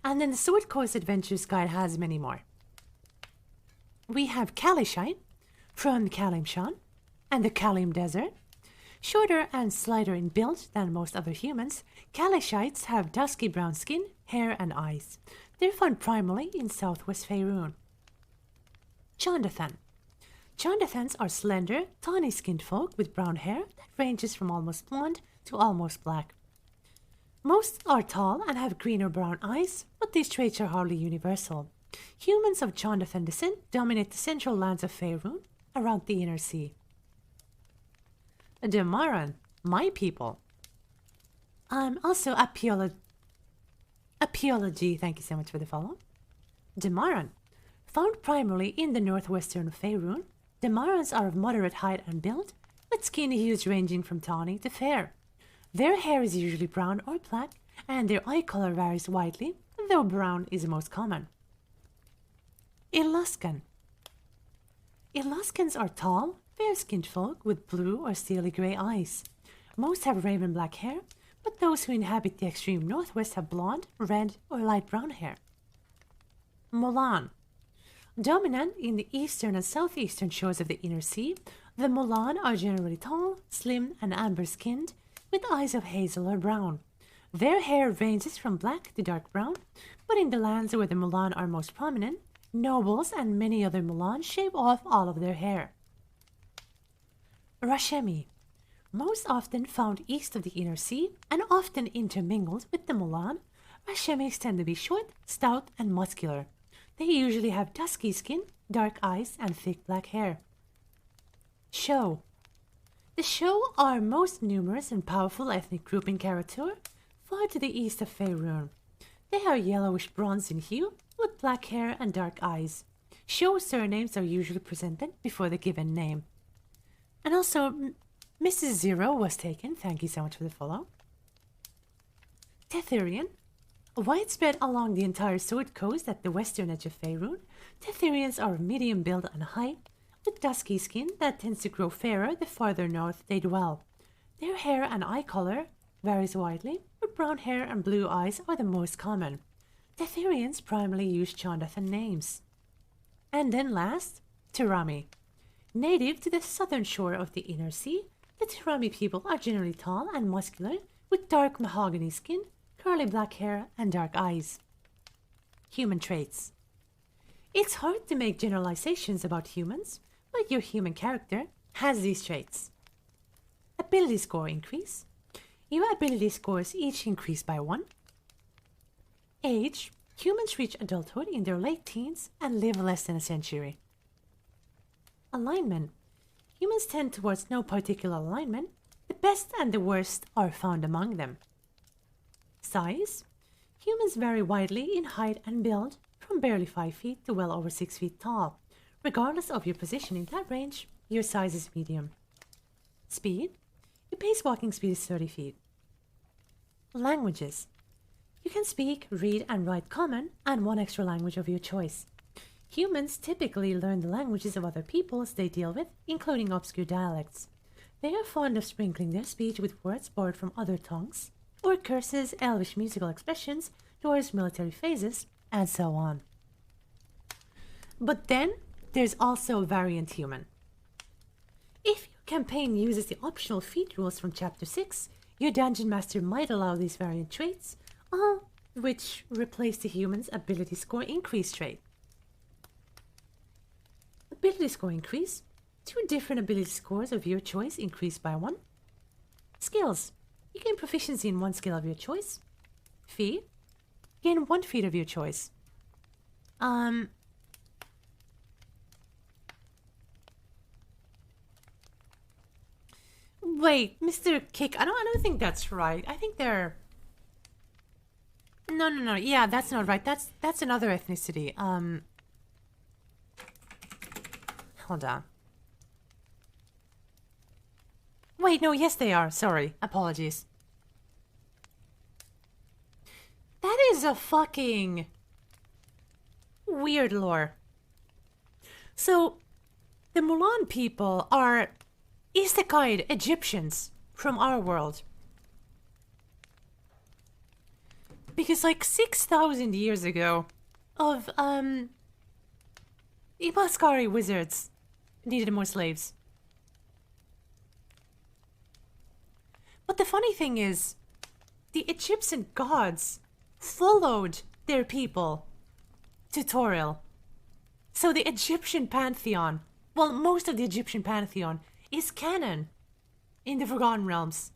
S1: and then the Sword Coast Adventures Guide has many more. We have Kalishite from Kalimshan and the Kalim Desert. Shorter and slighter in build than most other humans, Kalishites have dusky brown skin, hair, and eyes. They're found primarily in southwest Faerun. Chondathan. Chondathans are slender, tawny-skinned folk with brown hair that ranges from almost blonde to almost black. Most are tall and have green or brown eyes, but these traits are hardly universal. Humans of Chondathan descent dominate the central lands of Faerun around the Inner Sea. Demaran, my people. Also Apiology, thank you so much for the follow. Demaran, found primarily in the northwestern Faerun, Demarans are of moderate height and build, with skin hues ranging from tawny to fair. Their hair is usually brown or black, and their eye color varies widely, though brown is the most common. Iluskan. Iluskans are tall, fair-skinned folk with blue or steely grey eyes. Most have raven black hair, but those who inhabit the extreme northwest have blonde, red, or light brown hair. Mulan. Dominant in the eastern and southeastern shores of the Inner Sea, the Mulan are generally tall, slim, and amber-skinned, with eyes of hazel or brown. Their hair ranges from black to dark brown, but in the lands where the Mulan are most prominent, nobles and many other Mulan shave off all of their hair. Rashemi. Most often found east of the Inner Sea and often intermingled with the Mulan, Rashemis tend to be short, stout, and muscular. They usually have dusky skin, dark eyes, and thick black hair. Sho. The Sho are most numerous and powerful ethnic group in Karatur, far to the east of Faerun. They are yellowish bronze in hue, with black hair and dark eyes. Sho surnames are usually presented before the given name. And also, Mrs. Zero was taken. Thank you so much for the follow. Tetherian. Widespread along the entire Sword Coast at the western edge of Faerun, Tetherians are of medium build and height, with dusky skin that tends to grow fairer the farther north they dwell. Their hair and eye color varies widely, but brown hair and blue eyes are the most common. Tetherians primarily use Chondathan names. And then last, Tirami. Native to the southern shore of the Inner Sea, the Tirami people are generally tall and muscular, with dark mahogany skin, curly black hair, and dark eyes. Human traits. It's hard to make generalizations about humans, but your human character has these traits. Ability score increase. Your ability scores each increase by 1. Age Humans reach adulthood in their late teens and live less than a century. Alignment. Humans tend towards no particular alignment. The best and the worst are found among them. Size. Humans vary widely in height and build, from barely 5 feet to well over 6 feet tall. Regardless of your position in that range, your size is medium. Speed. Your pace walking speed is 30 feet. Languages. You can speak, read, and write common and one extra language of your choice. Humans typically learn the languages of other peoples they deal with, including obscure dialects. They are fond of sprinkling their speech with words borrowed from other tongues, or curses, elvish musical expressions, towards military phases, and so on. But then, there's also variant human. If your campaign uses the optional feat rules from Chapter 6, your Dungeon Master might allow these variant traits, which replace the human's ability score increase trait. Ability score increase. 2 different ability scores of your choice increase by 1. Skills. You gain proficiency in 1 skill of your choice. Feat. Gain 1 feat of your choice. Wait, Mr. Kick, I don't think that's right. I think they're... No. Yeah, that's not right. That's another ethnicity. Hold on. Wait, no, yes they are. Sorry. Apologies. That is a fucking weird lore. So, the Mulan people are isekai Egyptians from our world. Because like 6,000 years ago, of Ibaskari wizards needed more slaves. But the funny thing is, the Egyptian gods followed their people tutorial. So the Egyptian pantheon, well, most of the Egyptian pantheon is canon in the Forgotten Realms,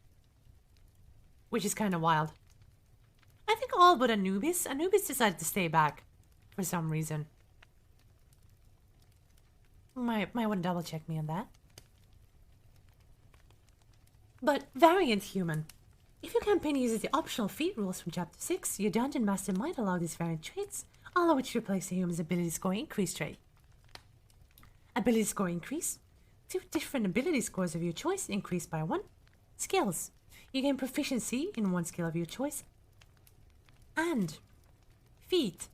S1: which is kind of wild. I think all but Anubis. Anubis decided to stay back for some reason. Might want to double check me on that. But variant human. If your campaign uses the optional feat rules from Chapter 6, your Dungeon Master might allow these variant traits, all of which replace the human's ability score increase trait. Ability score increase. 2 different ability scores of your choice increase by 1. Skills. You gain proficiency in 1 skill of your choice. And feat.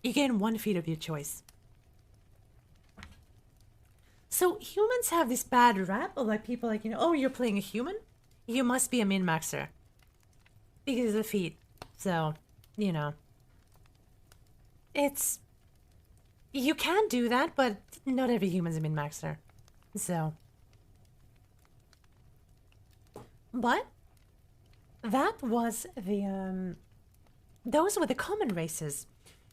S1: You gain 1 feat of your choice. So humans have this bad rap of like people like, oh, you're playing a human? You must be a min-maxer. Because of the feat. So, it's... You can do that, but not every human's a min-maxer. So... But... That was the, those were the common races.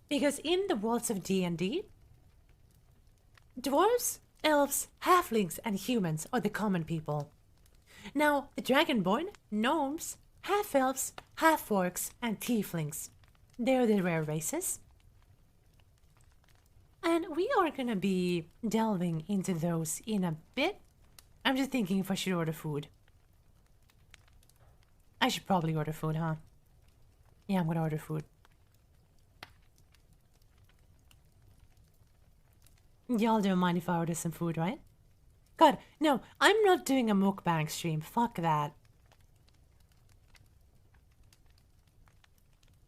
S1: Because in the worlds of D&D, dwarves, elves, halflings, and humans are the common people. Now, the dragonborn, gnomes, half-elves, half-orcs, and tieflings. They're the rare races. And we are gonna be delving into those in a bit. I'm just thinking if I should order food. I should probably order food, huh? Yeah, I'm gonna order food. Y'all don't mind if I order some food, right? God, no, I'm not doing a mukbang stream. Fuck that.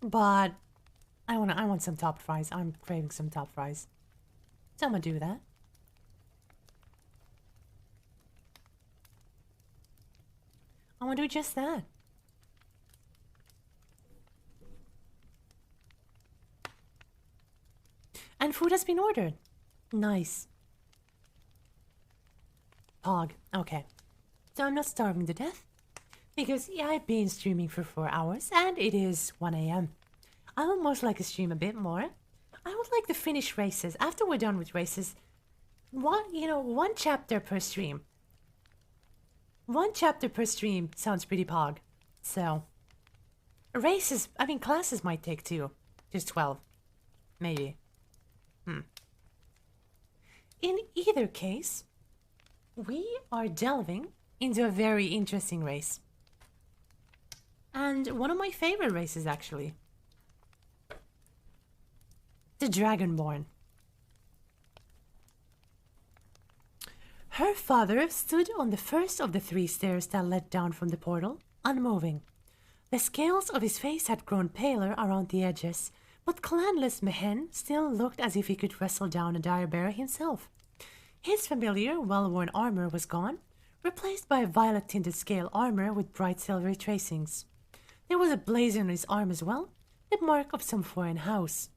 S1: But I want some top fries. I'm craving some top fries. So I'm gonna do that. I wanna do just that. And food has been ordered. Nice. Pog. Okay. So I'm not starving to death. Because, yeah, I've been streaming for 4 hours and it is 1 a.m. I would most like to stream a bit more. I would like to finish races. After we're done with races, one chapter per stream. 1 chapter per stream sounds pretty pog. So, Races, I mean, classes might take 2. Just 12. Maybe. In either case, we are delving into a very interesting race. And one of my favorite races, actually. The Dragonborn. Her father stood on the first of the 3 stairs that led down from the portal, unmoving. The scales of his face had grown paler around the edges, but clanless Mehen still looked as if he could wrestle down a direbearer himself. His familiar, well-worn armor was gone, replaced by a violet-tinted scale armor with bright silvery tracings. There was a blaze on his arm as well, the mark of some foreign house.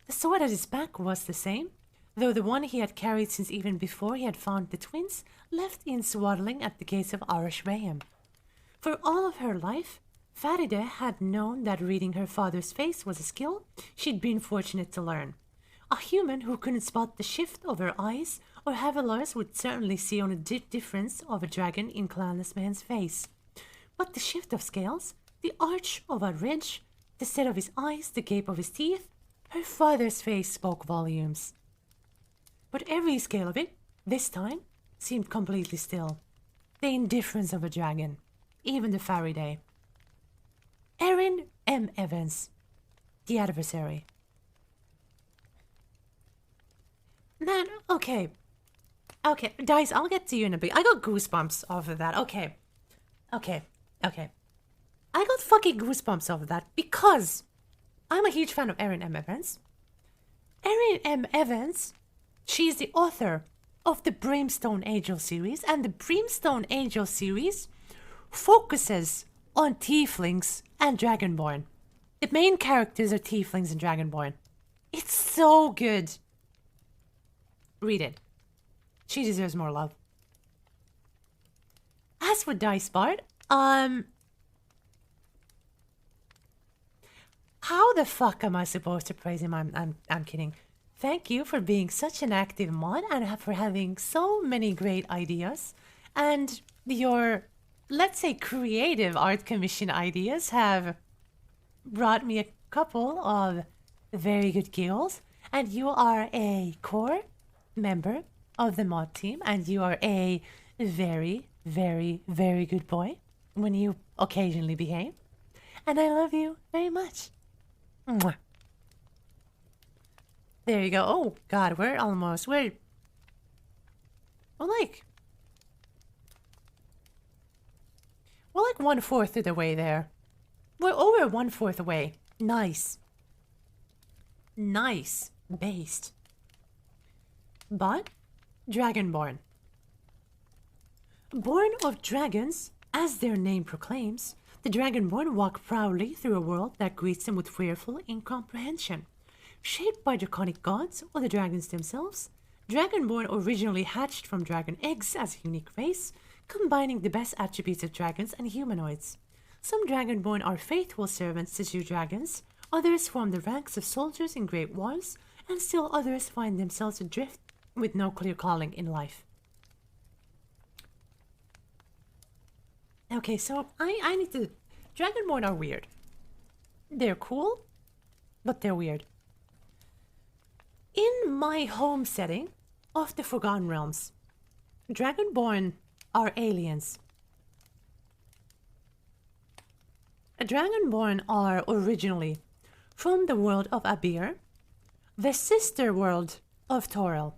S1: The sword at his back was the same, though the one he had carried since even before he had found the twins left in swaddling at the gates of Arish Rayam. For all of her life, Faride had known that reading her father's face was a skill she'd been fortunate to learn. A human who couldn't spot the shift of her eyes or Havilars would certainly see on a difference of a dragon in clanless man's face. But the shift of scales, the arch of a ridge, the set of his eyes, the gape of his teeth, her father's face spoke volumes. But every scale of it, this time, seemed completely still. The indifference of a dragon, even the Faraday. Erin M. Evans, the adversary. Man, okay. Okay, guys, I'll get to you in a bit. I got goosebumps off of that. Okay. I got fucking goosebumps off of that because I'm a huge fan of Erin M. Evans. Erin M. Evans, she's the author of the Brimstone Angel series, and the Brimstone Angel series focuses on tieflings and dragonborn. The main characters are tieflings and dragonborn. It's so good. Read it. She deserves more love. As for Dice Bard, how the fuck am I supposed to praise him? I'm kidding. Thank you for being such an active mod and for having so many great ideas. And your, let's say, creative art commission ideas have brought me a couple of very good giggles. And you are a core member of the mod team, and you are a very, very, very good boy when you occasionally behave. And I love you very much. Mwah. There you go. Oh, God, we're like 1/4 of the way there. We're over 1/4 away. Nice. Nice. Based. But, Dragonborn. Born of dragons, as their name proclaims, the Dragonborn walk proudly through a world that greets them with fearful incomprehension. Shaped by draconic gods or the dragons themselves, Dragonborn originally hatched from dragon eggs as a unique race, combining the best attributes of dragons and humanoids. Some Dragonborn are faithful servants to two dragons, others form the ranks of soldiers in great wars, and still others find themselves adrift with no clear calling in life. Okay, so I need to... Dragonborn are weird. They're cool, but they're weird. In my home setting of the Forgotten Realms, Dragonborn are aliens. Dragonborn are originally from the world of Abir, the sister world of Toril.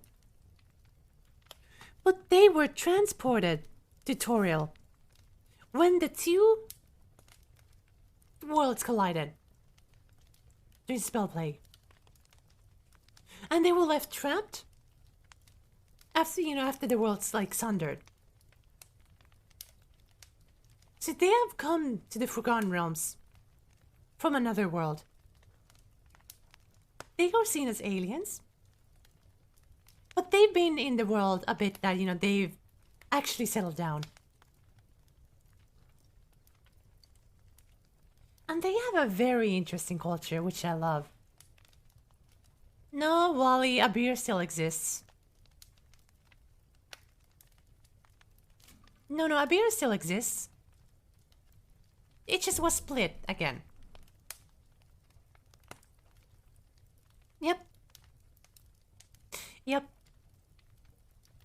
S1: But they were transported to Toril when the two worlds collided during spell plague. And they were left trapped after the worlds sundered. So they have come to the Forgotten Realms from another world. They are seen as aliens, but they've been in the world a bit that, they've actually settled down. And they have a very interesting culture, which I love. No, Wally, Abir still exists. No, Abir still exists. It just was split again. Yep.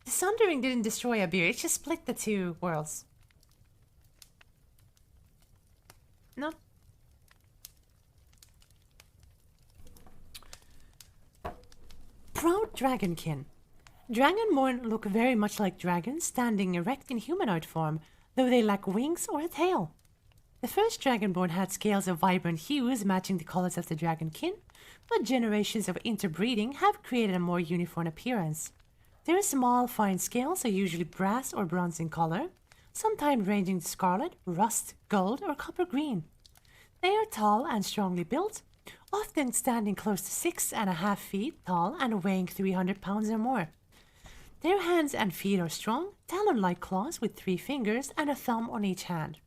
S1: The Sundering didn't destroy a beer, it just split the two worlds. Nope. Proud Dragonkin. Dragonborn look very much like dragons, standing erect in humanoid form, though they lack wings or a tail. The first Dragonborn had scales of vibrant hues matching the colors of the Dragonkin, but generations of interbreeding have created a more uniform appearance. Their small, fine scales are usually brass or bronze in color, sometimes ranging to scarlet, rust, gold, or copper green. They are tall and strongly built, often standing close to 6.5 feet tall and weighing 300 pounds or more. Their hands and feet are strong, talon-like claws with 3 fingers and a thumb on each hand.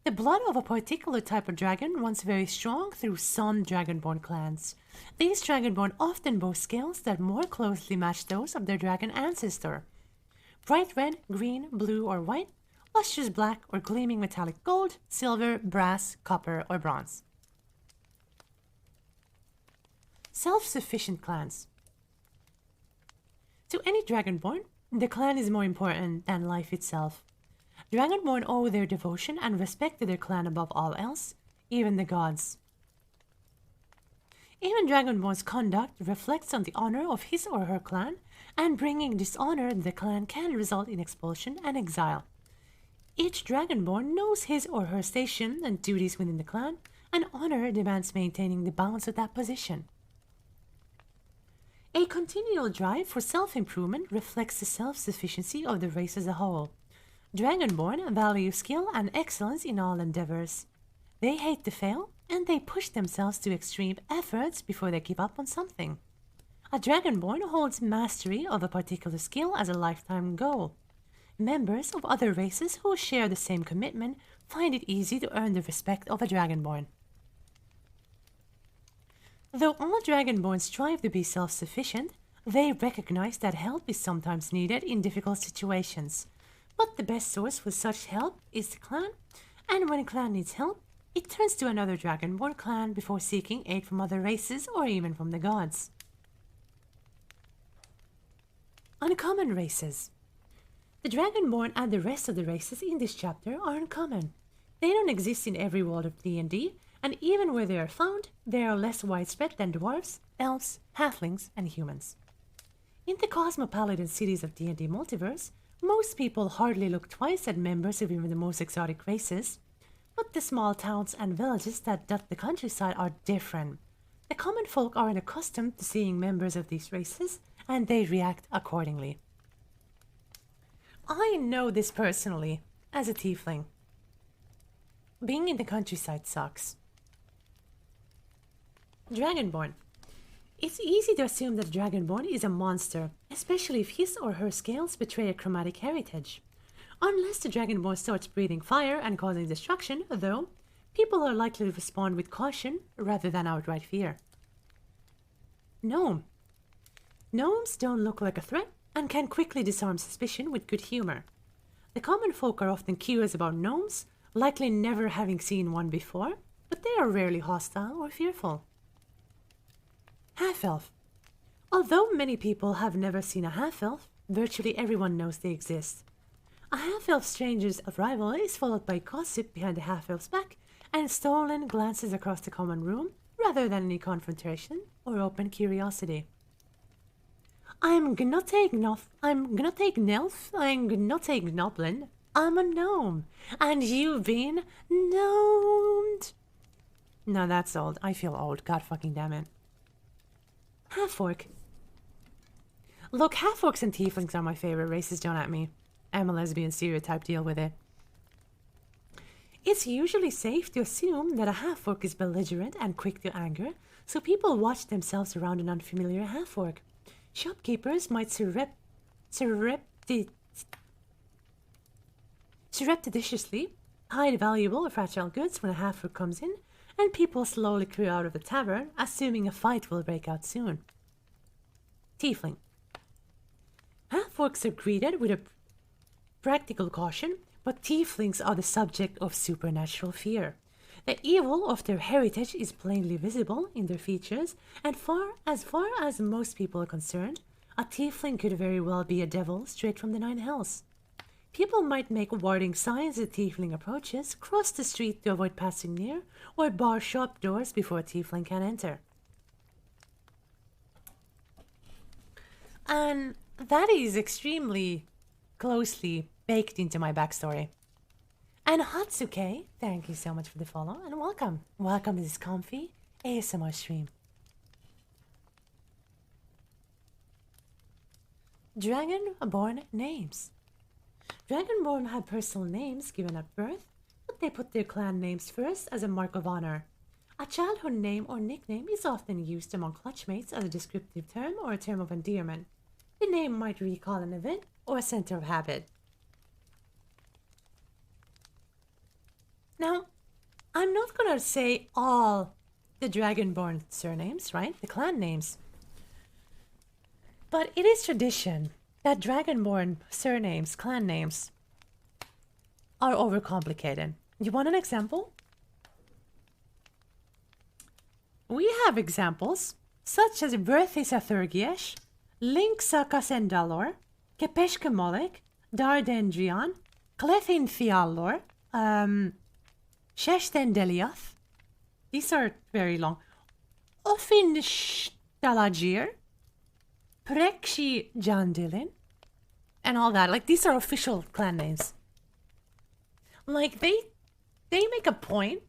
S1: The blood of a particular type of dragon runs very strong through some Dragonborn clans. These Dragonborn often boast scales that more closely match those of their dragon ancestor. Bright red, green, blue, or white, lustrous black or gleaming metallic gold, silver, brass, copper, or bronze. Self-sufficient clans. To any Dragonborn, the clan is more important than life itself. Dragonborn owe their devotion and respect to their clan above all else, even the gods. Even Dragonborn's conduct reflects on the honor of his or her clan, and bringing dishonor to the clan can result in expulsion and exile. Each Dragonborn knows his or her station and duties within the clan, and honor demands maintaining the balance of that position. A continual drive for self-improvement reflects the self-sufficiency of the race as a whole. Dragonborn value skill and excellence in all endeavors. They hate to fail, and they push themselves to extreme efforts before they give up on something. A Dragonborn holds mastery of a particular skill as a lifetime goal. Members of other races who share the same commitment find it easy to earn the respect of a Dragonborn. Though all Dragonborn strive to be self-sufficient, they recognize that help is sometimes needed in difficult situations. But the best source for such help is the clan, and when a clan needs help, it turns to another Dragonborn clan before seeking aid from other races or even from the gods. Uncommon races. The Dragonborn and the rest of the races in this chapter are uncommon. They don't exist in every world of D&D, and even where they are found, they are less widespread than dwarves, elves, halflings, and humans. In the cosmopolitan cities of D&D Multiverse, most people hardly look twice at members of even the most exotic races, but the small towns and villages that dot the countryside are different. The common folk aren't accustomed to seeing members of these races, and they react accordingly. I know this personally, as a tiefling. Being in the countryside sucks. Dragonborn. It's easy to assume that Dragonborn is a monster, especially if his or her scales betray a chromatic heritage. Unless the Dragonborn starts breathing fire and causing destruction, though, people are likely to respond with caution rather than outright fear. Gnome. Gnomes don't look like a threat and can quickly disarm suspicion with good humor. The common folk are often curious about gnomes, likely never having seen one before, but they are rarely hostile or fearful. Half-elf. Although many people have never seen a half-elf, virtually everyone knows they exist. A half-elf stranger's arrival is followed by gossip behind the half-elf's back and stolen glances across the common room rather than any confrontation or open curiosity. I'm gonna take Nelf, I'm gonna take Gnoblin, I'm a gnome, and you've been gnomed. No, that's old. I feel old. God fucking damn it. Half-orc. Look, half-orcs and tieflings are my favorite races, don't at me. I'm a lesbian stereotype, deal with it. It's usually safe to assume that a half-orc is belligerent and quick to anger, so people watch themselves around an unfamiliar half-orc. Shopkeepers might surreptitiously hide valuable or fragile goods when a half-orc comes in, and people slowly clear out of the tavern, assuming a fight will break out soon. Tiefling. Half-orcs are greeted with a practical caution, but tieflings are the subject of supernatural fear. The evil of their heritage is plainly visible in their features, and far as most people are concerned, A tiefling could very well be a devil straight from the Nine Hells. People might make warding signs as a tiefling approaches, cross the street to avoid passing near, or bar shop doors before a tiefling can enter. And that is extremely closely baked into my backstory. And Hatsuke, thank you so much for the follow, and welcome. Welcome to this comfy ASMR stream. Dragonborn names. Dragonborn had personal names given at birth, but they put their clan names first as a mark of honor. A childhood name or nickname is often used among clutchmates as a descriptive term or a term of endearment. The name might recall an event or a center of habit. Now, I'm not gonna say all the Dragonborn surnames, right? The clan names. But it is tradition that Dragonborn surnames, clan names, are overcomplicated. You want an example? We have examples such as Berthisa Thurgiesh, Linksa Kasendalor, Kepeshka Molek, Dardendrian, Clethin Fiallor, Sheshten Deliath. These are very long. Ofin Stalagir, Prekshi Jandilin, and all that. Like, these are official clan names. Like, they make a point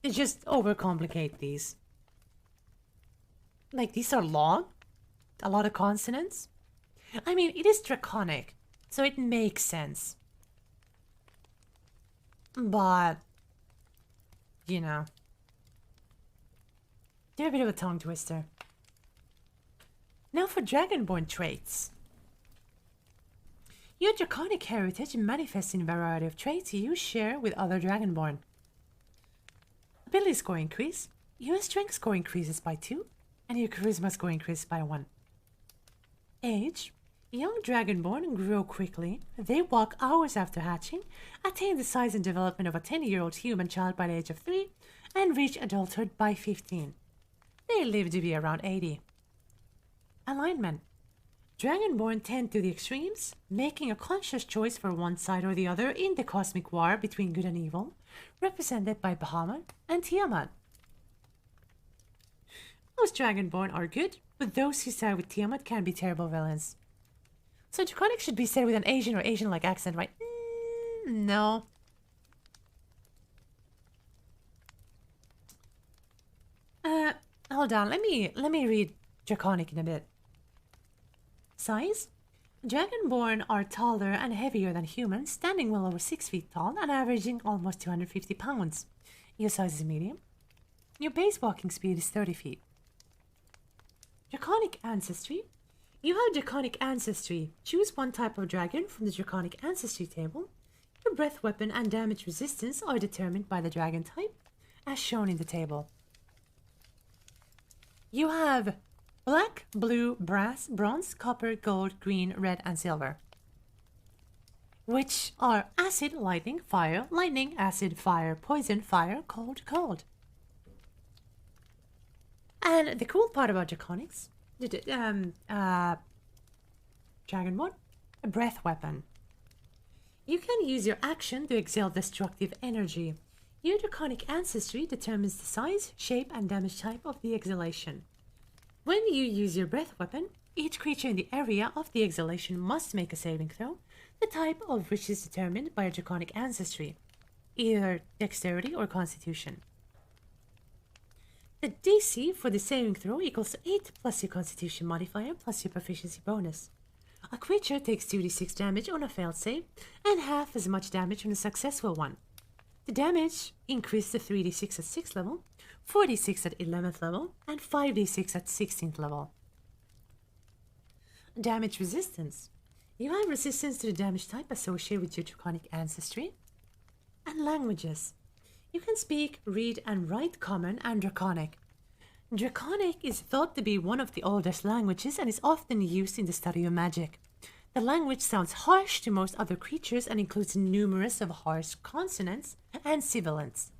S1: to just overcomplicate these. Like, these are long, a lot of consonants. I mean, it is draconic, so it makes sense. But, you know, they're a bit of a tongue twister. Now for Dragonborn traits. Your draconic heritage manifests in a variety of traits you share with other Dragonborn. Ability score increase. Your strength score increases by 2, and your charisma score increases by 1. Age. Young Dragonborn grow quickly. They walk hours after hatching, attain the size and development of a 10-year-old human child by the age of 3, and reach adulthood by 15. They live to be around 80. Alignment. Dragonborn tend to the extremes, making a conscious choice for one side or the other in the cosmic war between good and evil, represented by Bahamut and Tiamat. Most Dragonborn are good, but those who side with Tiamat can be terrible villains. So Draconic should be said with an Asian or Asian-like accent, right? No. Hold on, let me read Draconic in a bit. Size? Dragonborn are taller and heavier than humans, standing well over 6 feet tall and averaging almost 250 pounds. Your size is medium. Your base walking speed is 30 feet. Draconic ancestry. You have Draconic ancestry. Choose one type of dragon from the Draconic ancestry table. Your breath weapon and damage resistance are determined by the dragon type, as shown in the table. You have black, blue, brass, bronze, copper, gold, green, red, and silver, which are acid, lightning, fire, lightning, acid, fire, poison, fire, cold, cold. And the cool part about Draconics, Dragonborn, a breath weapon. You can use your action to exhale destructive energy. Your Draconic ancestry determines the size, shape, and damage type of the exhalation. When you use your breath weapon, each creature in the area of the exhalation must make a saving throw, the type of which is determined by your Draconic ancestry, either dexterity or constitution. The DC for the saving throw equals 8 plus your constitution modifier plus your proficiency bonus. A creature takes 2d6 damage on a failed save and half as much damage on a successful one. The damage increases to 3d6 at 6th level, 4d6 at 11th level, and 5d6 at 16th level. Damage resistance. You have resistance to the damage type associated with your Draconic ancestry. And languages. You can speak, read, and write Common and Draconic. Draconic is thought to be one of the oldest languages and is often used in the study of magic. The language sounds harsh to most other creatures and includes numerous of harsh consonants and sibilants.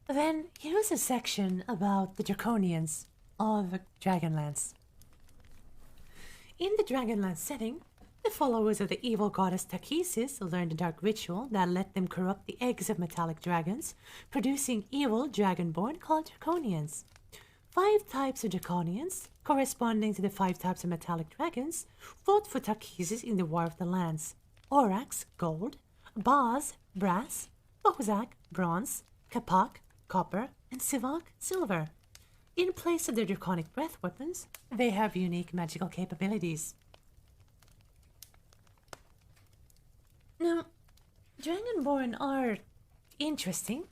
S1: Then here's a section about the Draconians of Dragonlance. In the Dragonland setting, the followers of the evil goddess Takisis learned a dark ritual that let them corrupt the eggs of metallic dragons, producing evil dragonborn called Draconians. 5 types of Draconians, corresponding to the 5 types of metallic dragons, fought for Takisis in the War of the Lands. Orax, gold, Baz, brass, Bozak, bronze, Kapak, copper, and Sivak, silver. In place of their draconic breath weapons, they have unique magical capabilities. Now, Dragonborn are interesting,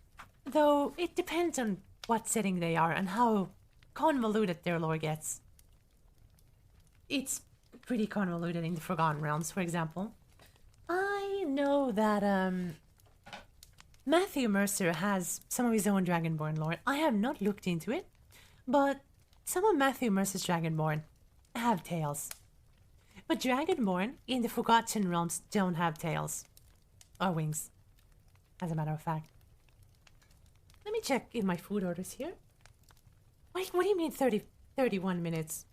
S1: though it depends on what setting they are and how convoluted their lore gets. It's pretty convoluted in the Forgotten Realms, for example. I know that Matthew Mercer has some of his own Dragonborn lore. I have not looked into it, but some of Matthew Mercer's Dragonborn have tails. But Dragonborn in the Forgotten Realms don't have tails. Or wings, as a matter of fact. Let me check in my food orders here. Wait, what do you mean 31 minutes?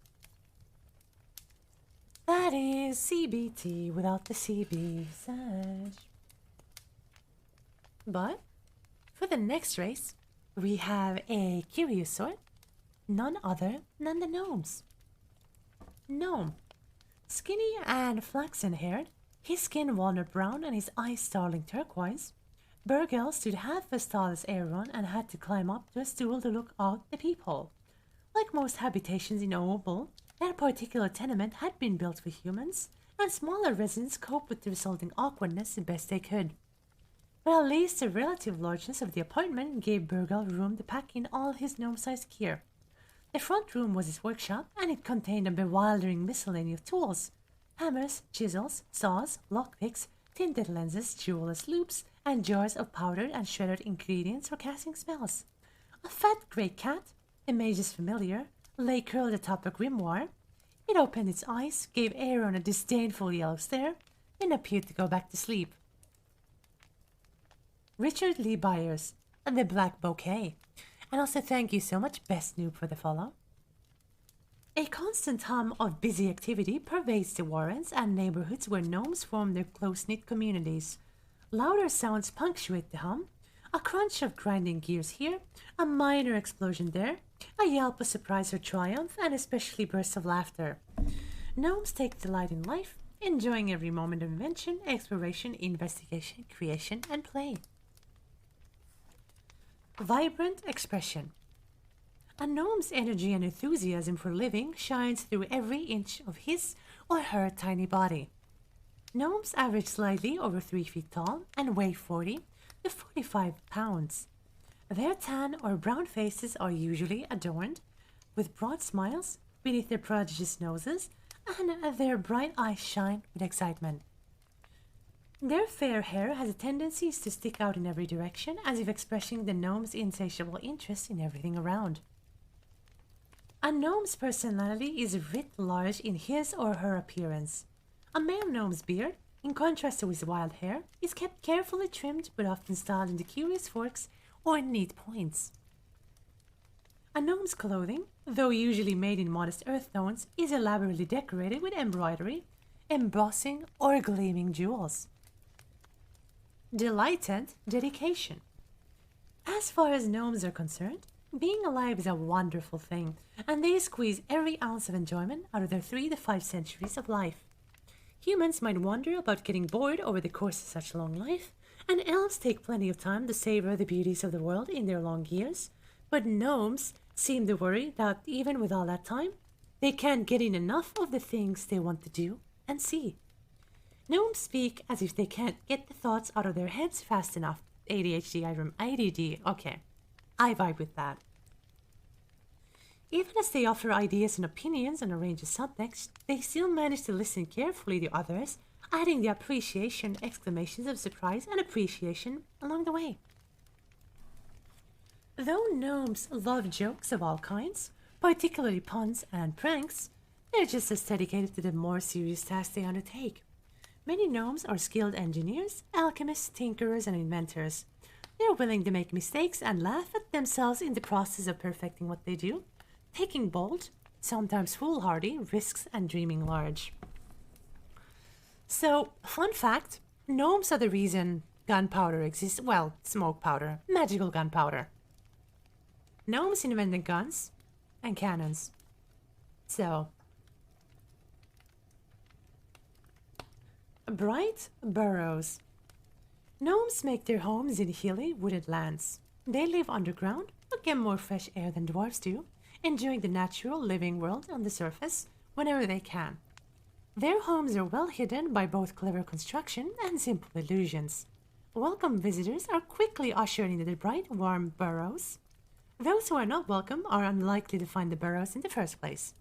S1: That is CBT without the CB. Sage. But for the next race, we have a curious sort. None other than the gnomes. Gnome. Skinny and flaxen-haired, his skin walnut brown and his eyes starling turquoise, Burgel stood half as tall as Aaron and had to climb up to a stool to look out the peephole. Like most habitations in Oval, that particular tenement had been built for humans, and smaller residents coped with the resulting awkwardness the best they could. But at least the relative largeness of the apartment gave Burgel room to pack in all his gnome-sized gear. The front room was his workshop, and it contained a bewildering miscellany of tools. Hammers, chisels, saws, lockpicks, tinted lenses, jewelers' loops, and jars of powdered and shredded ingredients for casting spells. A fat grey cat, the mage's familiar, lay curled atop a grimoire. It opened its eyes, gave Aaron a disdainful yellow stare, and appeared to go back to sleep. Richard Lee Byers, The Black Bouquet. And also thank you so much, Best Noob, for the follow. A constant hum of busy activity pervades the warrens and neighborhoods where gnomes form their close-knit communities. Louder sounds punctuate the hum, a crunch of grinding gears here, a minor explosion there, a yelp of surprise or triumph, and especially bursts of laughter. Gnomes take delight in life, enjoying every moment of invention, exploration, investigation, creation, and play. Vibrant expression. A gnome's energy and enthusiasm for living shines through every inch of his or her tiny body. Gnomes average slightly over 3 feet tall and weigh 40 to 45 pounds. Their tan or brown faces are usually adorned with broad smiles beneath their prodigious noses, and their bright eyes shine with excitement. Their fair hair has a tendency to stick out in every direction, as if expressing the gnome's insatiable interest in everything around. A gnome's personality is writ large in his or her appearance. A male gnome's beard, in contrast to his wild hair, is kept carefully trimmed but often styled into curious forks or neat points. A gnome's clothing, though usually made in modest earth tones, is elaborately decorated with embroidery, embossing, or gleaming jewels. Delighted dedication. As far as gnomes are concerned, being alive is a wonderful thing, and they squeeze every ounce of enjoyment out of their 3 to 5 centuries of life. Humans might wonder about getting bored over the course of such long life, and elves take plenty of time to savor the beauties of the world in their long years, but gnomes seem to worry that even with all that time, they can't get in enough of the things they want to do and see. Gnomes speak as if they can't get the thoughts out of their heads fast enough. ADHD, ADD, okay. I vibe with that. Even as they offer ideas and opinions on a range of subjects, they still manage to listen carefully to others, adding the appreciation exclamations of surprise and appreciation along the way. Though gnomes love jokes of all kinds, particularly puns and pranks, they're just as dedicated to the more serious tasks they undertake. Many gnomes are skilled engineers, alchemists, tinkerers, and inventors. They're willing to make mistakes and laugh at themselves in the process of perfecting what they do, taking bold, sometimes foolhardy, risks, and dreaming large. So, fun fact, gnomes are the reason gunpowder exists. Well, smoke powder, magical gunpowder. Gnomes invented guns and cannons. So, bright burrows. Gnomes make their homes in hilly, wooded lands. They live underground, but get more fresh air than dwarves do, enjoying the natural living world on the surface whenever they can. Their homes are well hidden by both clever construction and simple illusions. Welcome visitors are quickly ushered into the bright, warm burrows. Those who are not welcome are unlikely to find the burrows in the first place.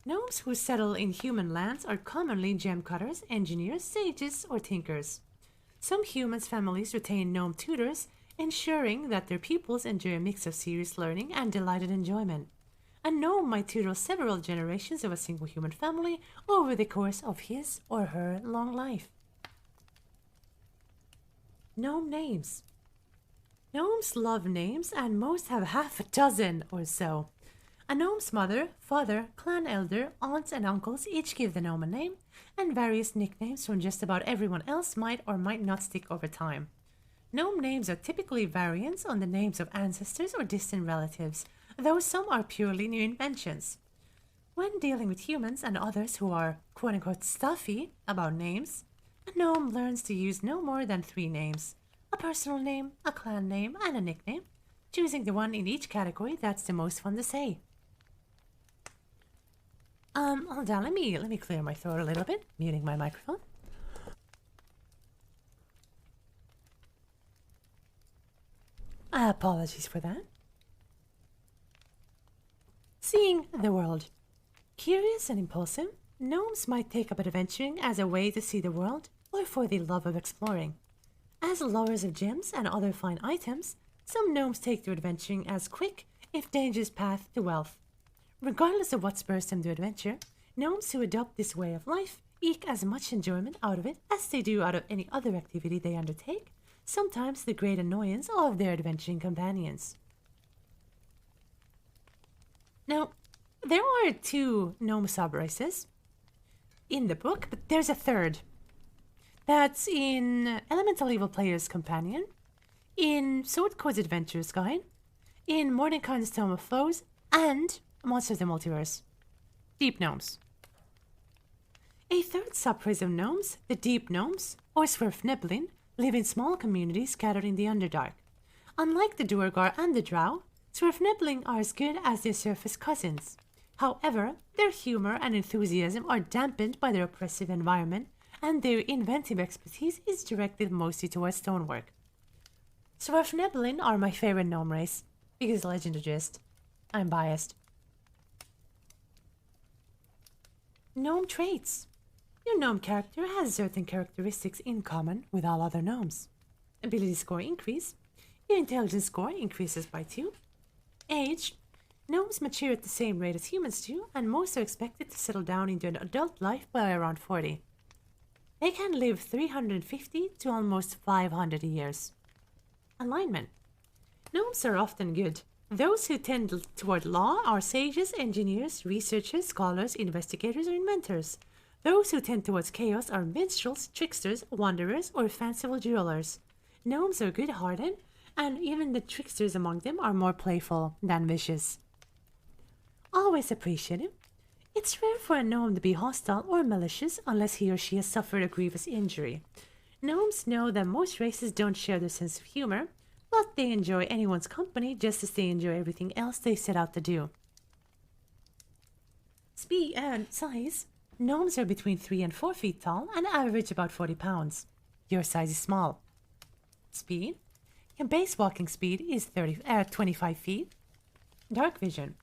S1: Gnomes who settle in human lands are commonly gem cutters, engineers, sages, or tinkers. Some humans' families retain gnome tutors, ensuring that their pupils enjoy a mix of serious learning and delighted enjoyment. A gnome might tutor several generations of a single human family over the course of his or her long life. Gnome names. Gnomes love names, and most have half a dozen or so. A gnome's mother, father, clan elder, aunts, and uncles each give the gnome a name, and various nicknames from just about everyone else might or might not stick over time. Gnome names are typically variants on the names of ancestors or distant relatives, though some are purely new inventions. When dealing with humans and others who are quote-unquote stuffy about names, a gnome learns to use no more than 3 names: a personal name, a clan name, and a nickname, choosing the one in each category that's the most fun to say. Hold on, let me clear my throat a little bit, muting my microphone. Apologies for that. Seeing the world. Curious and impulsive, gnomes might take up adventuring as a way to see the world or for the love of exploring. As lovers of gems and other fine items, some gnomes take to adventuring as quick, if dangerous, path to wealth. Regardless of what spurs them to adventure, gnomes who adopt this way of life eke as much enjoyment out of it as they do out of any other activity they undertake, sometimes to the great annoyance of their adventuring companions. Now, there are 2 gnome subraces in the book, but there's a third. That's in Elemental Evil Player's Companion, in Sword Code's Adventurer's Guide, in Mordecai's Tome of Foes, and Monsters of the Multiverse. Deep Gnomes. A third subrace of gnomes, the Deep Gnomes, or Swerfneblin, live in small communities scattered in the Underdark. Unlike the Duergar and the Drow, Swerfneblin are as good as their surface cousins. However, their humor and enthusiasm are dampened by their oppressive environment, and their inventive expertise is directed mostly towards stonework. Swerfneblin are my favorite gnome race, because legend or gist. I'm biased. Gnome traits. Your gnome character has certain characteristics in common with all other gnomes. Ability score increase. Your intelligence score increases by 2. Age. Gnomes mature at the same rate as humans do, and most are expected to settle down into an adult life by around 40. They can live 350 to almost 500 years. Alignment. Gnomes are often good. Those who tend toward law are sages, engineers, researchers, scholars, investigators, or inventors. Those who tend towards chaos are minstrels, tricksters, wanderers, or fanciful jewelers. Gnomes are good-hearted, and even the tricksters among them are more playful than vicious. Always appreciative. It's rare for a gnome to be hostile or malicious unless he or she has suffered a grievous injury. Gnomes know that most races don't share their sense of humor, but they enjoy anyone's company just as they enjoy everything else they set out to do. Speed and size. Gnomes are between 3 and 4 feet tall and average about 40 pounds. Your size is small. Speed. Your base walking speed is 25 feet. Dark vision.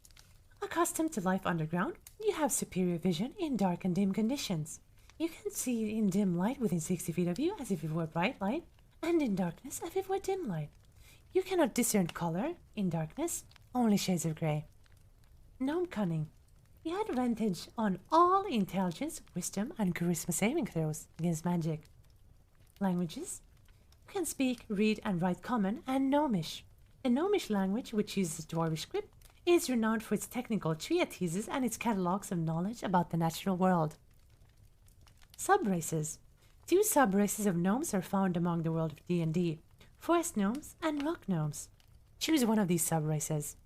S1: Accustomed to life underground, you have superior vision in dark and dim conditions. You can see in dim light within 60 feet of you as if it were bright light, and in darkness as if it were dim light. You cannot discern color in darkness, only shades of gray. Gnome cunning. You had advantage on all intelligence, wisdom, and charisma saving throws against magic. Languages. You can speak, read, and write Common and Gnomish. The Gnomish language, which uses Dwarvish script, is is renowned for its technical treatises and its catalogs of knowledge about the natural world. Subraces. Two subraces of gnomes are found among the world of D&D, forest gnomes and rock gnomes. Choose one of these subraces.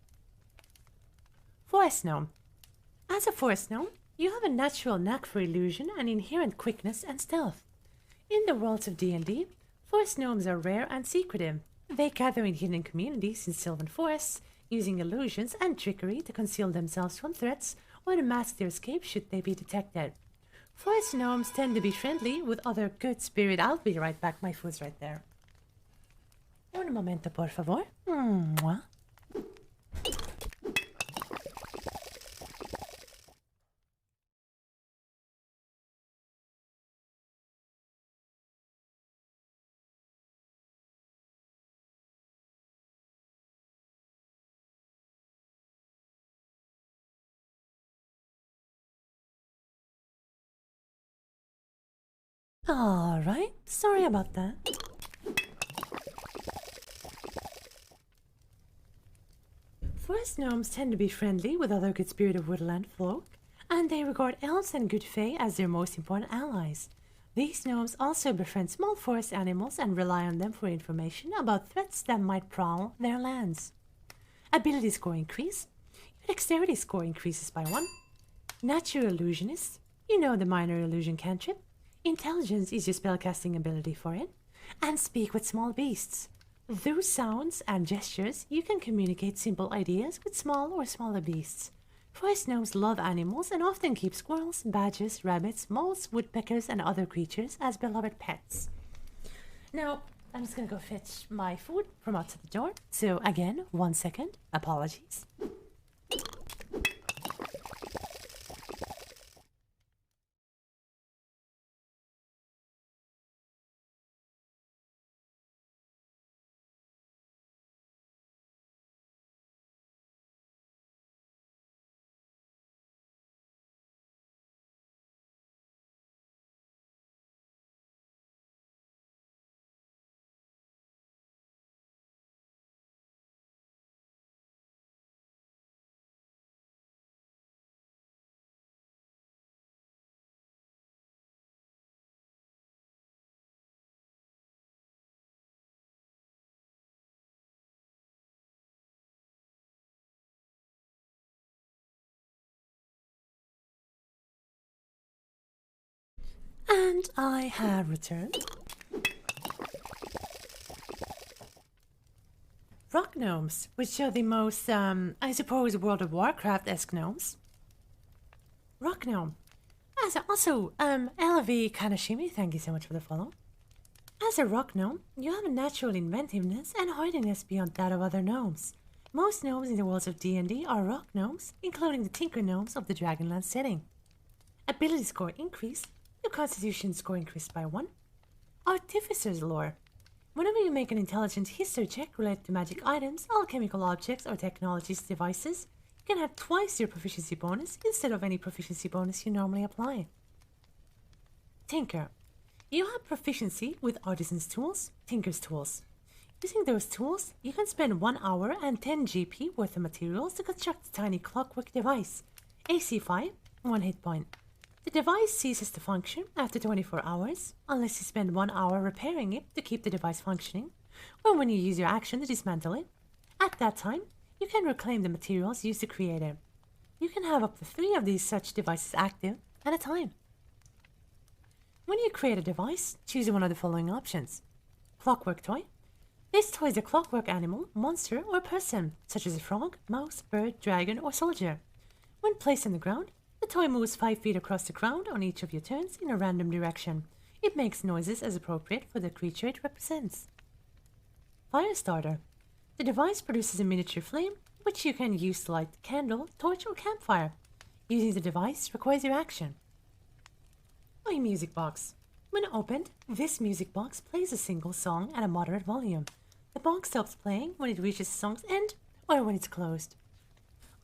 S1: Forest gnome. As a forest gnome, you have a natural knack for illusion and inherent quickness and stealth. In the worlds of D&D, forest gnomes are rare and secretive. They gather in hidden communities in sylvan forests, using illusions and trickery to conceal themselves from threats or to mask their escape should they be detected. Forest gnomes tend to be friendly with other good spirit. I'll be right back. My food's right there. Un momento, por favor. Mwah. Alright, sorry about that. Forest gnomes tend to be friendly with other good spirited woodland folk, and they regard elves and good fae as their most important allies. These gnomes also befriend small forest animals and rely on them for information about threats that might prowl their lands. Ability score increase. Your dexterity score increases by 1. Natural illusionist. You know the minor illusion cantrip. Intelligence is your spellcasting ability for it. And speak with small beasts. Through sounds and gestures, you can communicate simple ideas with small or smaller beasts. Forest gnomes love animals and often keep squirrels, badgers, rabbits, moles, woodpeckers, and other creatures as beloved pets. Now, I'm just gonna go fetch my food from outside the door. So again, 1 second. Apologies. And I have returned. Rock gnomes, which are the most, I suppose, World of Warcraft-esque gnomes. Rock gnome. Also, LV Kanashimi, thank you so much for the follow. As a rock gnome, you have a natural inventiveness and hardiness beyond that of other gnomes. Most gnomes in the worlds of D&D are rock gnomes, including the Tinker gnomes of the Dragonland setting. Ability score increase. Your constitution score increased by 1. Artificer's lore. Whenever you make an intelligence history check related to magic items, alchemical objects, or technologies devices, you can have twice your proficiency bonus instead of any proficiency bonus you normally apply. Tinker. You have proficiency with artisan's tools, tinker's tools. Using those tools, you can spend 1 hour and 10 GP worth of materials to construct a tiny clockwork device. AC 5, 1 hit point. The device ceases to function after 24 hours, unless you spend 1 hour repairing it to keep the device functioning, or when you use your action to dismantle it. At that time, you can reclaim the materials used to create it. You can have up to 3 of these such devices active at a time. When you create a device, choose one of the following options. Clockwork toy. This toy is a clockwork animal, monster, or person, such as a frog, mouse, bird, dragon, or soldier. When placed on the ground, the toy moves 5 feet across the ground on each of your turns in a random direction. It makes noises as appropriate for the creature it represents. Firestarter. The device produces a miniature flame, which you can use to light a candle, torch, or campfire. Using the device requires your action. My music box. When opened, this music box plays a single song at a moderate volume. The box stops playing when it reaches the song's end or when it's closed.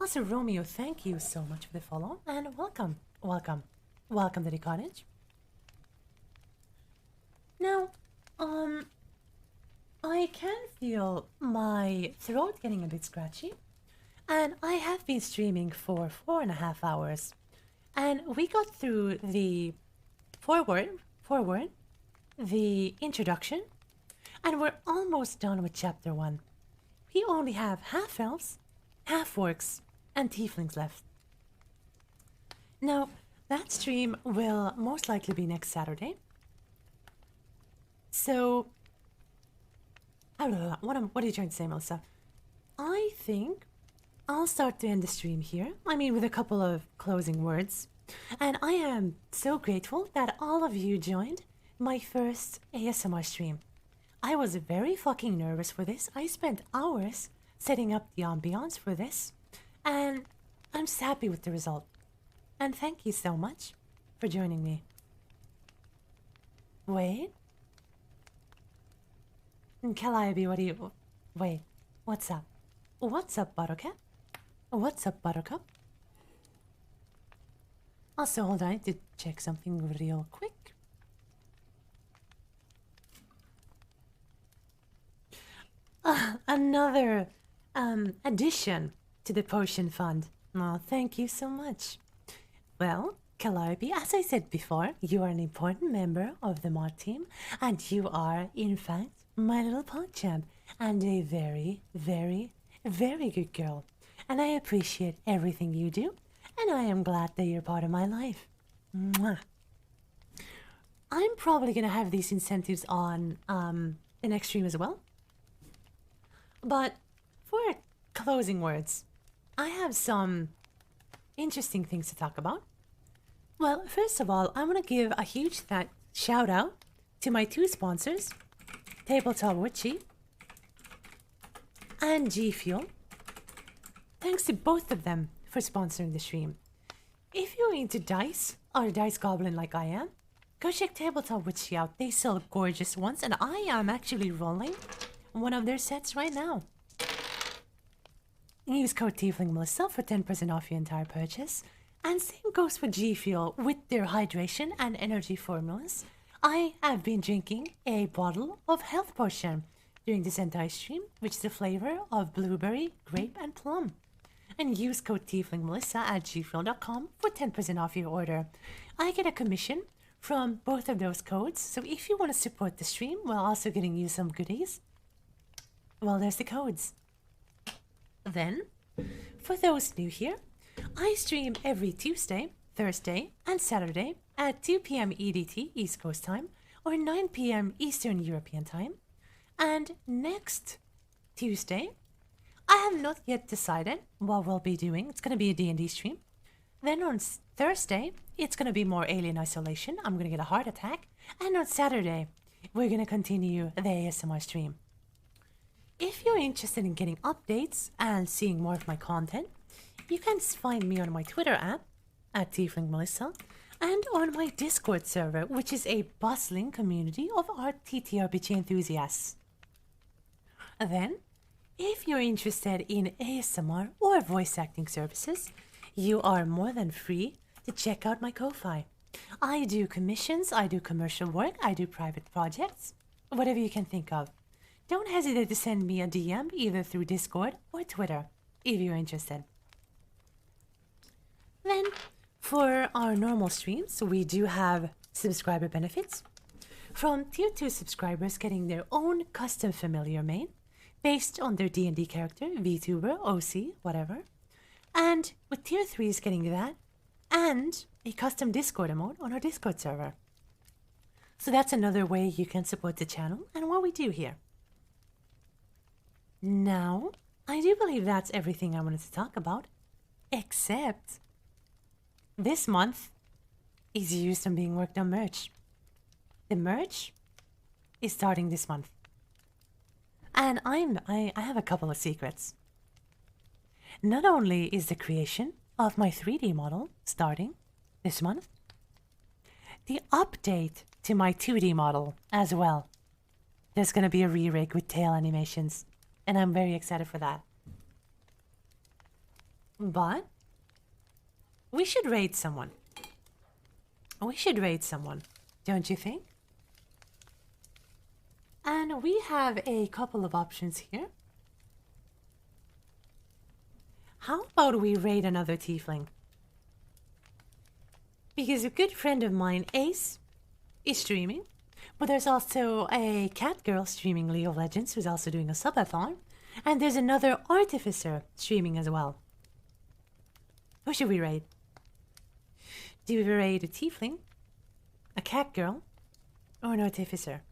S1: Also, Romeo, thank you so much for the follow and welcome to the cottage. Now, I can feel my throat getting a bit scratchy, And I have been streaming for 4.5 hours. And we got through the forward, the introduction, and we're almost done with chapter 1. We only have half elves, half orcs, and tieflings left. Now, that stream will most likely be next Saturday. So, what are you trying to say, Melissa? I think I'll start to end the stream here. I mean, with a couple of closing words. And I am so grateful that all of you joined my first ASMR stream. I was very fucking nervous for this. I spent hours setting up the ambiance for this. And I'm just happy with the result. And thank you so much for joining me. Wait. Calliope, what do you... Wait, what's up? What's up, Buttercup? What's up, Buttercup? Also, hold on, I need to check something real quick. Another addition to the potion fund. Oh, thank you so much. Well, Calliope, as I said before, you are an important member of the mod team, and you are, in fact, my little PogChamp, and a very, very, very good girl. And I appreciate everything you do, and I am glad that you're part of my life. Mwah. I'm probably going to have these incentives on the next stream as well. But for closing words, I have some interesting things to talk about. Well, first of all, I want to give a huge shout out to my 2 sponsors, Tabletop Witchy and G Fuel. Thanks to both of them for sponsoring the stream. If you're into dice or a dice goblin like I am, go check Tabletop Witchy out. They sell gorgeous ones, and I am actually rolling one of their sets right now. Use code Tiefling Melissa for 10% off your entire purchase. And same goes for G Fuel with their hydration and energy formulas. I have been drinking a bottle of health potion during this entire stream, which is the flavor of blueberry, grape, and plum. And use code Tiefling Melissa at gfuel.com for 10% off your order. I get a commission from both of those codes, so if you want to support the stream while also getting you some goodies, well, there's the codes. Then, for those new here, I stream every Tuesday, Thursday, and Saturday at 2 p.m. EDT, East Coast time, or 9 p.m. Eastern European time. And next Tuesday, I have not yet decided what we'll be doing. It's going to be a D&D stream. Then on Thursday, it's going to be more Alien Isolation. I'm going to get a heart attack. And on Saturday, we're going to continue the ASMR stream. If you're interested in getting updates and seeing more of my content, you can find me on my Twitter app at Tiefling Melissa and on my Discord server, which is a bustling community of our TTRPG enthusiasts. Then, if you're interested in ASMR or voice acting services, you are more than free to check out my Ko-Fi. I do commissions, I do commercial work, I do private projects, whatever you can think of. Don't hesitate to send me a DM either through Discord or Twitter if you're interested. Then, for our normal streams, we do have subscriber benefits. From Tier 2 subscribers getting their own custom familiar main, based on their D&D character, VTuber, OC, whatever. And with Tier 3s getting that, and a custom Discord emote on our Discord server. So that's another way you can support the channel and what we do here. Now, I do believe that's everything I wanted to talk about, except this month is used on being worked on merch. The merch is starting this month. And I have a couple of secrets. Not only is the creation of my 3D model starting this month, the update to my 2D model as well. There's going to be a re-rig with tail animations, and I'm very excited for that. But we should raid someone. We should raid someone, don't you think? And we have a couple of options here. How about we raid another tiefling? Because a good friend of mine, Ace, is streaming. But there's also a cat girl streaming League of Legends who's also doing a subathon. And there's another artificer streaming as well. Who should we raid? Do we raid a tiefling, a cat girl, or an artificer?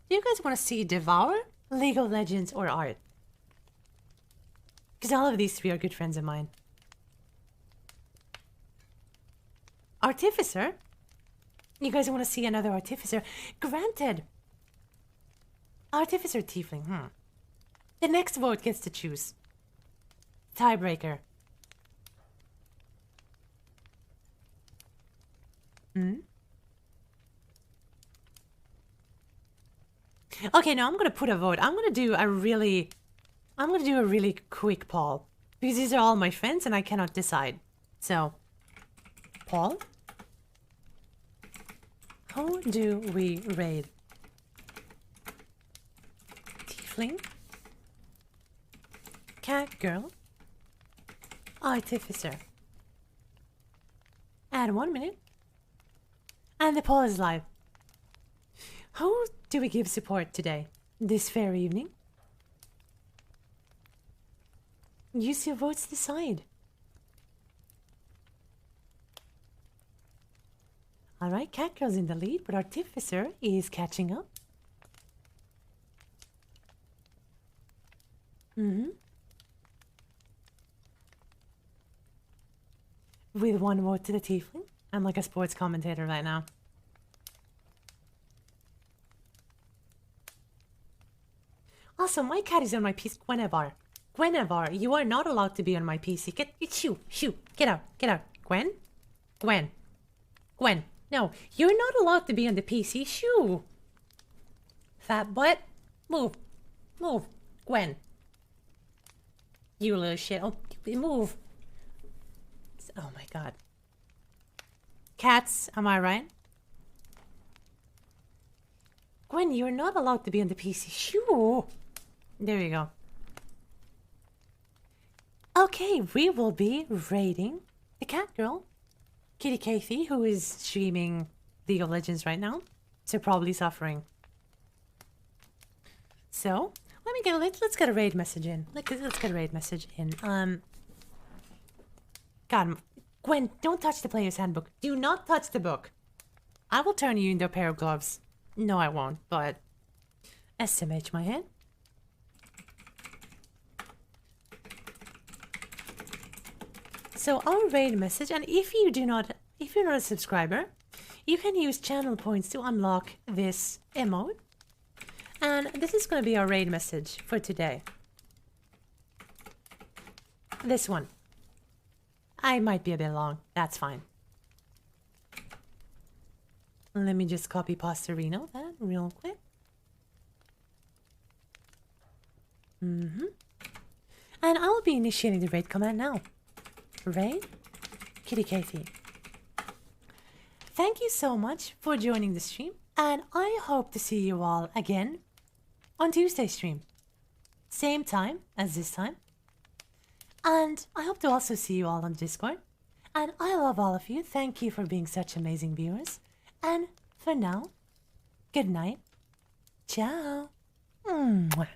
S1: Do you guys want to see Devour, League of Legends, or Art? Because all of these three are good friends of mine. Artificer? You guys want to see another Artificer? Granted. Artificer tiefling, The next vote gets to choose. Tiebreaker. Okay, now I'm gonna put a vote. I'm gonna do a really quick poll. Because these are all my friends and I cannot decide. So, poll. Who do we raid? Tiefling? Cat girl? Artificer? Add 1 minute. And the poll is live. Who do we give support today? This fair evening? Use your votes to decide. Alright, Cat Girl's in the lead, but Artificer is catching up. With 1 vote to the tiefling. I'm like a sports commentator right now. Also, my cat is on my PC. Gwenevar, you are not allowed to be on my PC. Get out. Gwen. No, you're not allowed to be on the PC. Shoo. Fat butt. Move. Gwen. You little shit. Oh, move. Oh my god. Cats, am I right? Gwen, you're not allowed to be on the PC. Shoo. There you go. Okay, we will be raiding the cat girl, Kitty Kathy, who is streaming League of Legends right now, so probably suffering. So let's get a raid message in. Let's get a raid message in. God, Gwen, don't touch the player's handbook. Do not touch the book. I will turn you into a pair of gloves. No, I won't, but SMH my head. So our raid message, and if you're not a subscriber, you can use channel points to unlock this emote. And this is going to be our raid message for today. This one. I might be a bit long. That's fine. Let me just copy Pastorino that real quick. And I will be initiating the raid command now. Raid Kitty Kathy. Thank you so much for joining the stream, and I hope to see you all again on Tuesday's stream. Same time as this time. And I hope to also see you all on Discord. And I love all of you. Thank you for being such amazing viewers. And for now, good night. Ciao. Mwah.